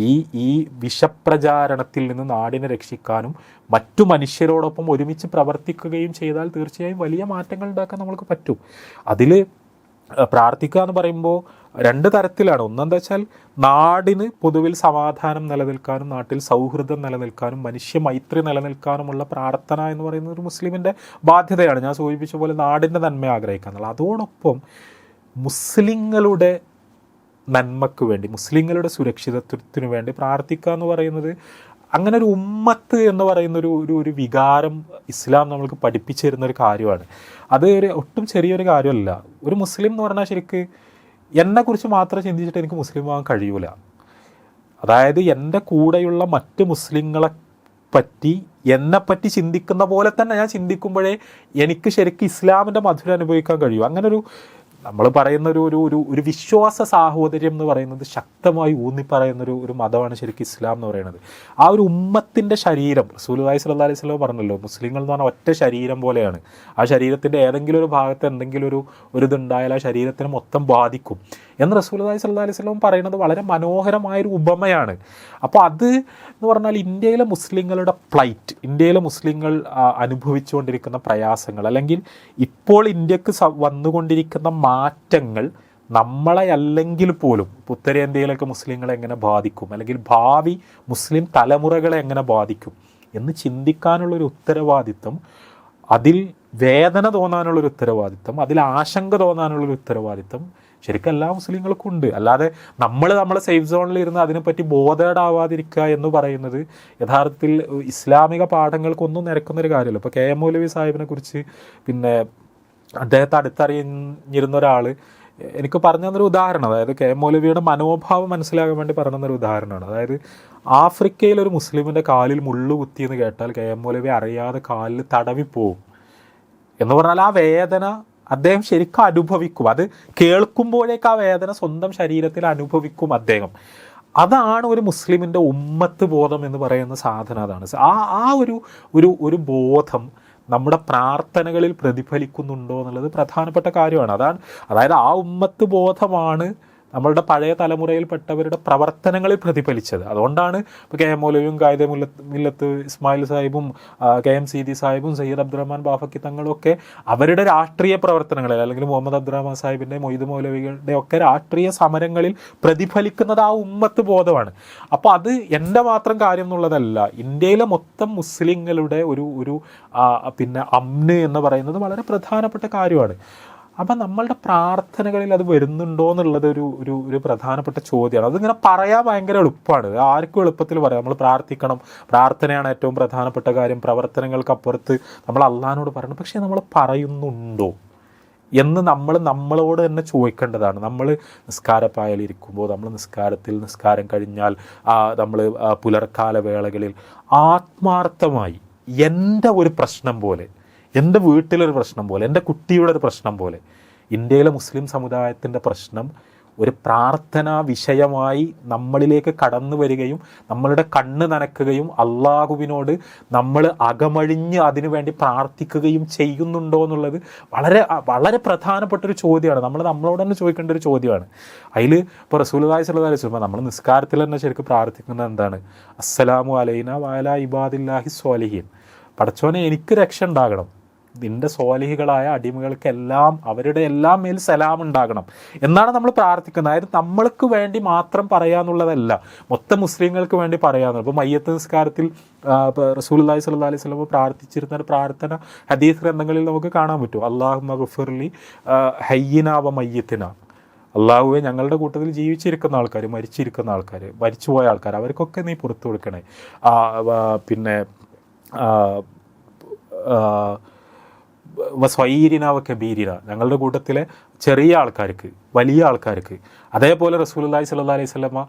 ഈ വിഷപ്രചാരണത്തിൽ നിന്ന് നാടിനെ രക്ഷിക്കാനും മറ്റു മനുഷ്യരോടൊപ്പം ഒരുമിച്ച് പ്രവർത്തിക്കുകയും ചെയ്താൽ തീർച്ചയായും വലിയ മാറ്റങ്ങൾ ഉണ്ടാക്കാൻ നമ്മൾക്ക് പറ്റും. അതിൽ പ്രാർത്ഥിക്കുക എന്ന് പറയുമ്പോൾ രണ്ട് തരത്തിലാണ്. ഒന്നെന്താ വെച്ചാൽ നാടിന് പൊതുവിൽ സമാധാനം നിലനിൽക്കാനും നാട്ടിൽ സൗഹൃദം നിലനിൽക്കാനും മനുഷ്യ മൈത്രി നിലനിൽക്കാനുമുള്ള പ്രാർത്ഥന എന്ന് പറയുന്നത് ഒരു മുസ്ലിമിൻ്റെ ബാധ്യതയാണ്. ഞാൻ സൂചിപ്പിച്ച പോലെ നാടിൻ്റെ നന്മ ആഗ്രഹിക്കുക എന്നുള്ളത്. അതോടൊപ്പം മുസ്ലിങ്ങളുടെ നന്മയ്ക്ക് വേണ്ടി, മുസ്ലിങ്ങളുടെ സുരക്ഷിതത്വത്തിന് വേണ്ടി പ്രാർത്ഥിക്കുക എന്ന് പറയുന്നത്, അങ്ങനെ ഒരു ഉമ്മത്ത് എന്ന് പറയുന്ന ഒരു വികാരം ഇസ്ലാം നമ്മൾക്ക് പഠിപ്പിച്ചു തരുന്നൊരു കാര്യമാണ്. അത് ഒട്ടും ചെറിയൊരു കാര്യമല്ല. ഒരു മുസ്ലിം എന്ന് പറഞ്ഞാൽ ശരിക്ക് എന്നെക്കുറിച്ച് മാത്രം ചിന്തിച്ചിട്ട് എനിക്ക് മുസ്ലിം ആവാൻ കഴിയൂല. അതായത് എൻ്റെ കൂടെയുള്ള മറ്റ് മുസ്ലിങ്ങളെ പറ്റി എന്നെപ്പറ്റി ചിന്തിക്കുന്ന പോലെ തന്നെ ഞാൻ ചിന്തിക്കുമ്പോഴേ എനിക്ക് ശരിക്കും ഇസ്ലാമിൻ്റെ മധുരം അനുഭവിക്കാൻ കഴിയും. അങ്ങനെ നമ്മൾ പറയുന്ന ഒരു വിശ്വാസ സാഹോദര്യം എന്ന് പറയുന്നത് ശക്തമായി ഊന്നി പറയുന്നൊരു മതമാണ് ശരിക്കും ഇസ്ലാം എന്ന് പറയുന്നത്. ആ ഒരു ഉമ്മത്തിൻ്റെ ശരീരം റസൂലുള്ളാഹി സ്വല്ലല്ലാഹി അലൈഹി വസല്ലം പറഞ്ഞല്ലോ, മുസ്ലിങ്ങൾ എന്ന് പറഞ്ഞാൽ ഒറ്റ ശരീരം പോലെയാണ്. ആ ശരീരത്തിൻ്റെ ഏതെങ്കിലും ഒരു ഭാഗത്ത് എന്തെങ്കിലും ഒരു ഇതുണ്ടായാൽ ആ ശരീരത്തിനെ മൊത്തം ബാധിക്കും എന്ന് റസൂലുള്ളാഹി സ്വല്ലല്ലാഹി അലൈഹി വസല്ലം പറയുന്നത് വളരെ മനോഹരമായൊരു ഉപമയാണ്. അപ്പോൾ അത് എന്ന് പറഞ്ഞാൽ ഇന്ത്യയിലെ മുസ്ലിങ്ങളുടെ പ്ലൈറ്റ്, ഇന്ത്യയിലെ മുസ്ലിങ്ങൾ അനുഭവിച്ചുകൊണ്ടിരിക്കുന്ന പ്രയാസങ്ങൾ, അല്ലെങ്കിൽ ഇപ്പോൾ ഇന്ത്യക്ക് വന്നുകൊണ്ടിരിക്കുന്ന മാറ്റങ്ങൾ നമ്മളെ അല്ലെങ്കിൽ പോലും ഉത്തരേന്ത്യയിലൊക്കെ മുസ്ലിങ്ങളെ എങ്ങനെ ബാധിക്കും, അല്ലെങ്കിൽ ഭാവി മുസ്ലിം തലമുറകളെ എങ്ങനെ ബാധിക്കും എന്ന് ചിന്തിക്കാനുള്ളൊരു ഉത്തരവാദിത്വം, അതിൽ വേദന തോന്നാനുള്ളൊരു ഉത്തരവാദിത്വം, അതിൽ ആശങ്ക തോന്നാനുള്ളൊരു ഉത്തരവാദിത്വം ശരിക്കും എല്ലാ മുസ്ലിങ്ങൾക്കും ഉണ്ട്. അല്ലാതെ നമ്മളെ സേഫ് സോണിൽ ഇരുന്ന് അതിനെപ്പറ്റി ബോധേഡാവാതിരിക്കുക എന്ന് പറയുന്നത് യഥാർത്ഥത്തിൽ ഇസ്ലാമിക പാഠങ്ങൾക്കൊന്നും നിരക്കുന്നൊരു കാര്യമല്ല. ഇപ്പോൾ കെ എം മൗലവി സാഹിബിനെ കുറിച്ച് പിന്നെ അദ്ദേഹത്തെ അടുത്തറിഞ്ഞിരുന്ന ഒരാൾ എനിക്ക് പറഞ്ഞു തന്നൊരു ഉദാഹരണം, അതായത് കെ എം മൗലവിയുടെ മനോഭാവം മനസ്സിലാകാൻ വേണ്ടി പറഞ്ഞു തന്നൊരു ഉദാഹരണമാണ്. അതായത് ആഫ്രിക്കയിലൊരു മുസ്ലിമിൻ്റെ കാലിൽ മുള്ളു കുത്തിയെന്ന് കേട്ടാൽ കെ എം മൗലവി അറിയാതെ കാലിൽ തടവിപ്പോവും എന്ന് പറഞ്ഞാൽ ആ വേദന അദ്ദേഹം ശരിക്കും അനുഭവിക്കും. അത് കേൾക്കുമ്പോഴേക്ക് ആ വേദന സ്വന്തം ശരീരത്തിൽ അനുഭവിക്കും അദ്ദേഹം. അതാണ് ഒരു മുസ്ലിമിൻ്റെ ഉമ്മത്ത് ബോധം എന്ന് പറയുന്ന സാധനം. അതാണ് ആ ഒരു ബോധം നമ്മുടെ പ്രാർത്ഥനകളിൽ പ്രതിഫലിക്കുന്നുണ്ടോ എന്നുള്ളത് പ്രധാനപ്പെട്ട കാര്യമാണ്. അതായത് ആ ഉമ്മത്ത് ബോധമാണ് നമ്മളുടെ പഴയ തലമുറയിൽപ്പെട്ടവരുടെ പ്രവർത്തനങ്ങളിൽ പ്രതിഫലിച്ചത്. അതുകൊണ്ടാണ് ഇപ്പോൾ കെ എം മൗലവിയും കായിദെ മില്ലത്ത് ഇസ്മായിൽ സാഹിബും കെ എം സീദി സാഹിബും സയ്യിദ് അബ്ദുറഹ്മാൻ ബാഫക്കി തങ്ങളൊക്കെ അവരുടെ രാഷ്ട്രീയ പ്രവർത്തനങ്ങളിൽ, അല്ലെങ്കിൽ മുഹമ്മദ് അബ്ദുറഹ്മാൻ സാഹിബിൻ്റെ മൊയ്ദ് മൗലവികളുടെ ഒക്കെ രാഷ്ട്രീയ സമരങ്ങളിൽ പ്രതിഫലിക്കുന്നത് ആ ഉമ്മത്ത് ബോധമാണ്. അപ്പോൾ അത് എൻ്റെ മാത്രം കാര്യം എന്നുള്ളതല്ല, ഇന്ത്യയിലെ മൊത്തം മുസ്ലിങ്ങളുടെ ഒരു പിന്നെ അമ്ന് എന്ന് പറയുന്നത് വളരെ പ്രധാനപ്പെട്ട കാര്യമാണ്. അപ്പം നമ്മളുടെ പ്രാർത്ഥനകളിൽ അത് വരുന്നുണ്ടോ എന്നുള്ളത് ഒരു പ്രധാനപ്പെട്ട ചോദ്യമാണ്. അതിങ്ങനെ പറയാൻ ഭയങ്കര എളുപ്പമാണ്, ആർക്കും എളുപ്പത്തിൽ പറയാം. നമ്മൾ പ്രാർത്ഥിക്കണം, പ്രാർത്ഥനയാണ് ഏറ്റവും പ്രധാനപ്പെട്ട കാര്യം, പ്രവർത്തനങ്ങൾക്കപ്പുറത്ത് നമ്മൾ അള്ളാഹിനോട് പറയണം. പക്ഷേ നമ്മൾ പറയുന്നുണ്ടോ എന്ന് നമ്മളോട് തന്നെ ചോദിക്കേണ്ടതാണ്. നമ്മൾ നിസ്കാരപ്പായലിരിക്കുമ്പോൾ, നമ്മൾ നിസ്കാരം കഴിഞ്ഞാൽ, നമ്മൾ പുലർക്കാല വേളകളിൽ ആത്മാർത്ഥമായി എൻ്റെ ഒരു പ്രശ്നം പോലെ, എൻ്റെ വീട്ടിലൊരു പ്രശ്നം പോലെ, എൻ്റെ കുട്ടിയുടെ ഒരു പ്രശ്നം പോലെ ഇന്ത്യയിലെ മുസ്ലിം സമുദായത്തിൻ്റെ പ്രശ്നം ഒരു പ്രാർത്ഥനാ വിഷയമായി നമ്മളിലേക്ക് കടന്നു വരികയും നമ്മളുടെ കണ്ണ് നനക്കുകയും അള്ളാഹുവിനോട് നമ്മൾ അകമഴിഞ്ഞ് അതിനുവേണ്ടി പ്രാർത്ഥിക്കുകയും ചെയ്യുന്നുണ്ടോ എന്നുള്ളത് വളരെ വളരെ പ്രധാനപ്പെട്ടൊരു ചോദ്യമാണ്. നമ്മളോട് തന്നെ ചോദിക്കേണ്ട ഒരു ചോദ്യമാണ്. അതിൽ ഇപ്പോൾ റസൂലുള്ളാഹി സ്വല്ലല്ലാഹി അലൈഹി വസല്ലം നമ്മൾ നിസ്കാരത്തിൽ തന്നെ ശരിക്കും പ്രാർത്ഥിക്കുന്നത് എന്താണ്? അസ്സലാമു അലൈനാ വഅലാ ഇബാദില്ലാഹി സ്വാലിഹീൻ, പടച്ചോനെ എനിക്ക് രക്ഷ ഉണ്ടാകണം, നിന്റെ സ്വാലിഹികളായ അടിമകൾക്കെല്ലാം അവരുടെ എല്ലാം മേൽ സലാം ഉണ്ടാകണം എന്നാണ് നമ്മൾ പ്രാർത്ഥിക്കുന്നത്. അതായത് നമ്മൾക്ക് വേണ്ടി മാത്രം പറയാന്നുള്ളതല്ല, മൊത്തം മുസ്ലിങ്ങൾക്ക് വേണ്ടി പറയാന്നുള്ളത്. ഇപ്പോൾ മയ്യത്ത് നിസ്കാരത്തിൽ റസൂലുള്ളാഹി സ്വല്ലല്ലാഹി അലൈഹി വസല്ലം പ്രാർത്ഥിച്ചിരുന്ന ഒരു പ്രാർത്ഥന ഹദീസ് ഗ്രന്ഥങ്ങളിൽ നമുക്ക് കാണാൻ പറ്റും. അല്ലാഹുമ്മ ഗഫിർലി ഹയ്യിനാ വ മയ്യിത്തിനാ, അള്ളാഹുവെ ഞങ്ങളുടെ കൂട്ടത്തിൽ ജീവിച്ചിരിക്കുന്ന ആൾക്കാർ, മരിച്ചിരിക്കുന്ന ആൾക്കാർ, മരിച്ചുപോയ ആൾക്കാർ, അവർക്കൊക്കെ നീ പുറത്തു കൊടുക്കണേ. പിന്നെ സ്വൈരിന വ കബീരിന, ഞങ്ങളുടെ കൂട്ടത്തിലെ ചെറിയ ആൾക്കാർക്ക്, വലിയ ആൾക്കാർക്ക്. അതേപോലെ റസൂലുള്ളാഹി സ്വല്ലല്ലാഹി അലൈഹി വസല്ലമ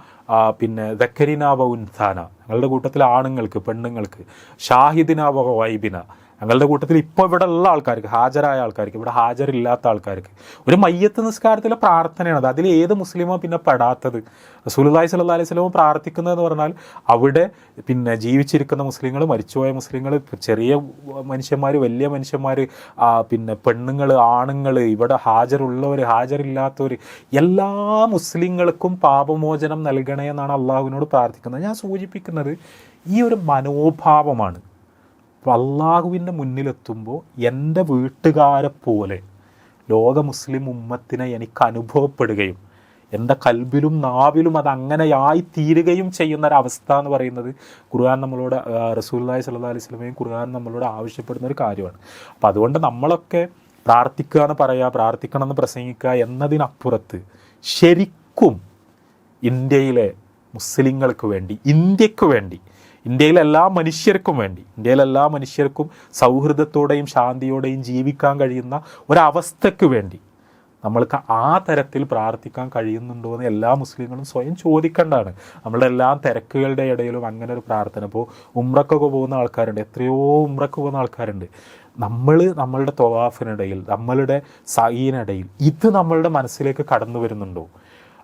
പിന്നെ ദക്കരിന വ ഉൻസാന, ഞങ്ങളുടെ കൂട്ടത്തിലെ ആണുങ്ങൾക്ക്, പെണ്ണുങ്ങൾക്ക്. ഷാഹിദിന വ വൈബിന, ഞങ്ങളുടെ കൂട്ടത്തിൽ ഇപ്പോൾ ഇവിടെ ഉള്ള ആൾക്കാർക്ക്, ഹാജരായ ആൾക്കാർക്ക്, ഇവിടെ ഹാജരില്ലാത്ത ആൾക്കാർക്ക്. ഒരു മയ്യത്ത് നിസ്കാരത്തിലെ പ്രാർത്ഥനയാണത്. അതിൽ ഏത് മുസ്ലിമോ പിന്നെ പെടാത്തത്? റസൂലുള്ളാഹി സ്വല്ലല്ലാഹി അലൈഹി വസല്ലം പ്രാർത്ഥിക്കുന്നതെന്ന് പറഞ്ഞാൽ അവിടെ പിന്നെ ജീവിച്ചിരിക്കുന്ന മുസ്ലിങ്ങൾ, മരിച്ചുപോയ മുസ്ലിങ്ങൾ, ചെറിയ മനുഷ്യന്മാർ, വലിയ മനുഷ്യന്മാർ, പിന്നെ പെണ്ണുങ്ങൾ, ആണുങ്ങൾ, ഇവിടെ ഹാജരുള്ളവർ, ഹാജരില്ലാത്തവർ, എല്ലാ മുസ്ലിങ്ങൾക്കും പാപമോചനം നൽകണേ എന്നാണ് അള്ളാഹുവിനോട് പ്രാർത്ഥിക്കുന്നത്. ഞാൻ സൂചിപ്പിക്കുന്നത് ഈ ഒരു മനോഭാവമാണ്. അപ്പോൾ അള്ളാഹുവിൻ്റെ മുന്നിലെത്തുമ്പോൾ എൻ്റെ വീട്ടുകാരെ പോലെ, ലോക മുസ്ലിം ഉമ്മത്തിനെ എനിക്ക് അനുഭവപ്പെടുകയും എൻ്റെ കൽബിലും നാവിലും അത് അങ്ങനെയായി തീരുകയും ചെയ്യുന്ന ഒരവസ്ഥ എന്ന് പറയുന്നത് ഖുർആൻ നമ്മളോട് റസൂലുള്ളാഹി സ്വല്ലല്ലാഹു അലൈഹി വസല്ലമയും ഖുർആൻ നമ്മളോട് ആവശ്യപ്പെടുന്ന ഒരു കാര്യമാണ്. അപ്പോൾ അതുകൊണ്ട് നമ്മളൊക്കെ പ്രാർത്ഥിക്കുക എന്ന് പറയുക, പ്രാർത്ഥിക്കണം എന്ന് പ്രസംഗിക്കുക എന്നതിനപ്പുറത്ത് ശരിക്കും ഇന്ത്യയിലെ മുസ്ലിങ്ങൾക്ക് വേണ്ടി, ഇന്ത്യക്ക് വേണ്ടി, ഇന്ത്യയിലെ എല്ലാ മനുഷ്യർക്കും സൗഹൃദത്തോടെയും ശാന്തിയോടെയും ജീവിക്കാൻ കഴിയുന്ന ഒരവസ്ഥയ്ക്ക് വേണ്ടി നമ്മൾക്ക് ആ തരത്തിൽ പ്രാർത്ഥിക്കാൻ കഴിയുന്നുണ്ടോ എന്ന് എല്ലാ മുസ്ലിങ്ങളും സ്വയം ചോദിക്കേണ്ടതാണ്. നമ്മളുടെ എല്ലാ തിരക്കുകളുടെ ഇടയിലും അങ്ങനെ ഒരു പ്രാർത്ഥന, ഇപ്പോൾ ഉംറക്കൊക്കെ പോകുന്ന ആൾക്കാരുണ്ട്, എത്രയോ ഉംറക്ക് പോകുന്ന ആൾക്കാരുണ്ട്. നമ്മളുടെ തൊവാഫിനിടയിൽ, നമ്മളുടെ സഈനിടയിൽ ഇത് നമ്മളുടെ മനസ്സിലേക്ക് കടന്നു വരുന്നുണ്ടോ?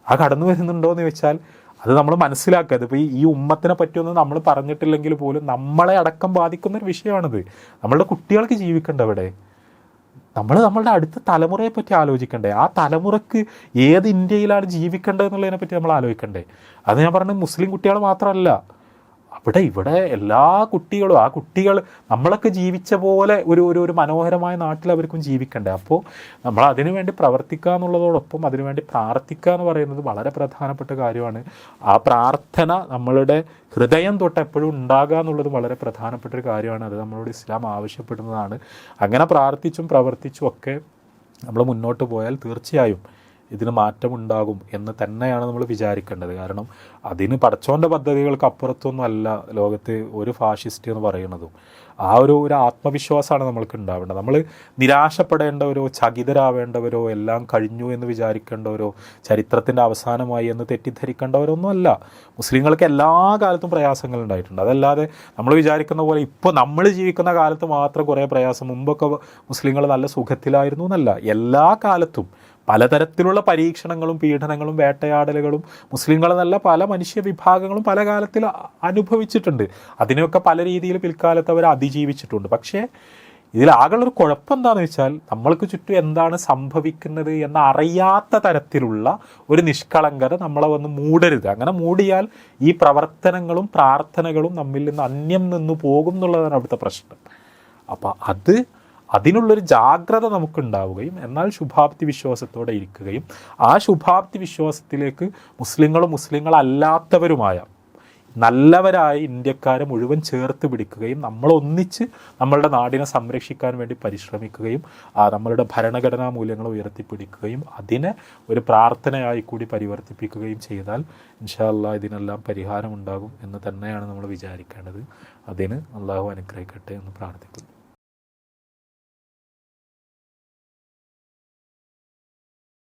ആ കടന്നു വരുന്നുണ്ടോ എന്ന് വെച്ചാൽ അത് നമ്മൾ മനസ്സിലാക്കുക. അതിപ്പോൾ ഈ ഉമ്മത്തിനെ പറ്റിയൊന്നും നമ്മൾ പറഞ്ഞിട്ടില്ലെങ്കിൽ പോലും നമ്മളെ അടക്കം ബാധിക്കുന്നൊരു വിഷയമാണിത്. നമ്മളുടെ കുട്ടികൾക്ക് ജീവിക്കേണ്ട അവിടെ, നമ്മളുടെ അടുത്ത തലമുറയെ പറ്റി ആലോചിക്കണ്ടേ? ആ തലമുറക്ക് ഏത് ഇന്ത്യയിലാണ് ജീവിക്കേണ്ടത് എന്നുള്ളതിനെ പറ്റി നമ്മൾ ആലോചിക്കണ്ടേ? അത് ഞാൻ പറഞ്ഞത് മുസ്ലിം കുട്ടികൾ മാത്രമല്ല, ഇവിടെ എല്ലാ കുട്ടികളും, ആ കുട്ടികൾ നമ്മളൊക്കെ ജീവിച്ച പോലെ ഒരു മനോഹരമായ നാട്ടിൽ അവർക്കും ജീവിക്കണ്ടേ? അപ്പോൾ നമ്മൾ അതിനു വേണ്ടി പ്രവർത്തിക്കുക എന്നുള്ളതോടൊപ്പം അതിനുവേണ്ടി പ്രാർത്ഥിക്കുക എന്ന് പറയുന്നത് വളരെ പ്രധാനപ്പെട്ട കാര്യമാണ്. ആ പ്രാർത്ഥന നമ്മളുടെ ഹൃദയം തൊട്ട് എപ്പോഴും ഉണ്ടാകുക എന്നുള്ളത് വളരെ പ്രധാനപ്പെട്ട ഒരു കാര്യമാണ്. അത് നമ്മളോട് ഇസ്ലാം ആവശ്യപ്പെടുന്നതാണ്. അങ്ങനെ പ്രാർത്ഥിച്ചും പ്രവർത്തിച്ചും ഒക്കെ നമ്മൾ മുന്നോട്ട് പോയാൽ തീർച്ചയായും ഇതിന് മാറ്റമുണ്ടാകും എന്ന് തന്നെയാണ് നമ്മൾ വിചാരിക്കേണ്ടത്. കാരണം അതിന് പടച്ചോൻ്റെ പദ്ധതികൾക്ക് അപ്പുറത്തൊന്നും അല്ല ലോകത്ത് ഒരു ഫാഷിസ്റ്റ് എന്ന് പറയുന്നതും. ആ ഒരു ആത്മവിശ്വാസമാണ് നമ്മൾക്ക് ഉണ്ടാവേണ്ടത്. നമ്മൾ നിരാശപ്പെടേണ്ടവരോ ചകിതരാവേണ്ടവരോ എല്ലാം കഴിഞ്ഞു എന്ന് വിചാരിക്കേണ്ടവരോ ചരിത്രത്തിൻ്റെ അവസാനമായി എന്ന് തെറ്റിദ്ധരിക്കേണ്ടവരൊന്നും അല്ല. മുസ്ലിങ്ങൾക്ക് എല്ലാ കാലത്തും പ്രയാസങ്ങൾ ഉണ്ടായിട്ടുണ്ട്. അതല്ലാതെ നമ്മൾ വിചാരിക്കുന്ന പോലെ ഇപ്പോൾ നമ്മൾ ജീവിക്കുന്ന കാലത്ത് മാത്രം കുറേ പ്രയാസം, മുമ്പൊക്കെ മുസ്ലിങ്ങൾ നല്ല സുഖത്തിലായിരുന്നു എന്നല്ല. എല്ലാ കാലത്തും പലതരത്തിലുള്ള പരീക്ഷണങ്ങളും പീഡനങ്ങളും വേട്ടയാടലുകളും മുസ്ലിങ്ങളെന്നല്ല പല മനുഷ്യ വിഭാഗങ്ങളും പല കാലത്തിൽ അനുഭവിച്ചിട്ടുണ്ട്. അതിനെയൊക്കെ പല രീതിയിൽ പിൽക്കാലത്ത് അവർ അതിജീവിച്ചിട്ടുണ്ട്. പക്ഷേ ഇതിലാകുള്ളൊരു കുഴപ്പം എന്താണെന്ന് വെച്ചാൽ നമ്മൾക്ക് ചുറ്റും എന്താണ് സംഭവിക്കുന്നത് എന്നറിയാത്ത തരത്തിലുള്ള ഒരു നിഷ്കളങ്കത നമ്മളെ വന്ന് മൂടരുത്. അങ്ങനെ മൂടിയാൽ ഈ പ്രവർത്തനങ്ങളും പ്രാർത്ഥനകളും നമ്മിൽ നിന്ന് അന്യം നിന്ന് പോകും എന്നുള്ളതാണ് അവിടുത്തെ പ്രശ്നം. അപ്പം അതിനുള്ളൊരു ജാഗ്രത നമുക്കുണ്ടാവുകയും എന്നാൽ ശുഭാപ്തി വിശ്വാസത്തോടെ ഇരിക്കുകയും ആ ശുഭാപ്തി വിശ്വാസത്തിലേക്ക് മുസ്ലിങ്ങളല്ലാത്തവരുമായ നല്ലവരായ ഇന്ത്യക്കാരെ മുഴുവൻ ചേർത്ത് പിടിക്കുകയും നമ്മളൊന്നിച്ച് നമ്മളുടെ നാടിനെ സംരക്ഷിക്കാൻ വേണ്ടി പരിശ്രമിക്കുകയും നമ്മളുടെ ഭരണഘടനാ മൂല്യങ്ങൾ ഉയർത്തിപ്പിടിക്കുകയും അതിനെ ഒരു പ്രാർത്ഥനയായി കൂടി പരിവർത്തിപ്പിക്കുകയും ചെയ്താൽ ഇൻഷാ അല്ലാഹ് ഇതിനെല്ലാം പരിഹാരമുണ്ടാകും എന്ന് തന്നെയാണ് നമ്മൾ വിചാരിക്കേണ്ടത്. അതിന് അള്ളാഹു അനുഗ്രഹിക്കട്ടെ എന്ന് പ്രാർത്ഥിക്കുന്നു.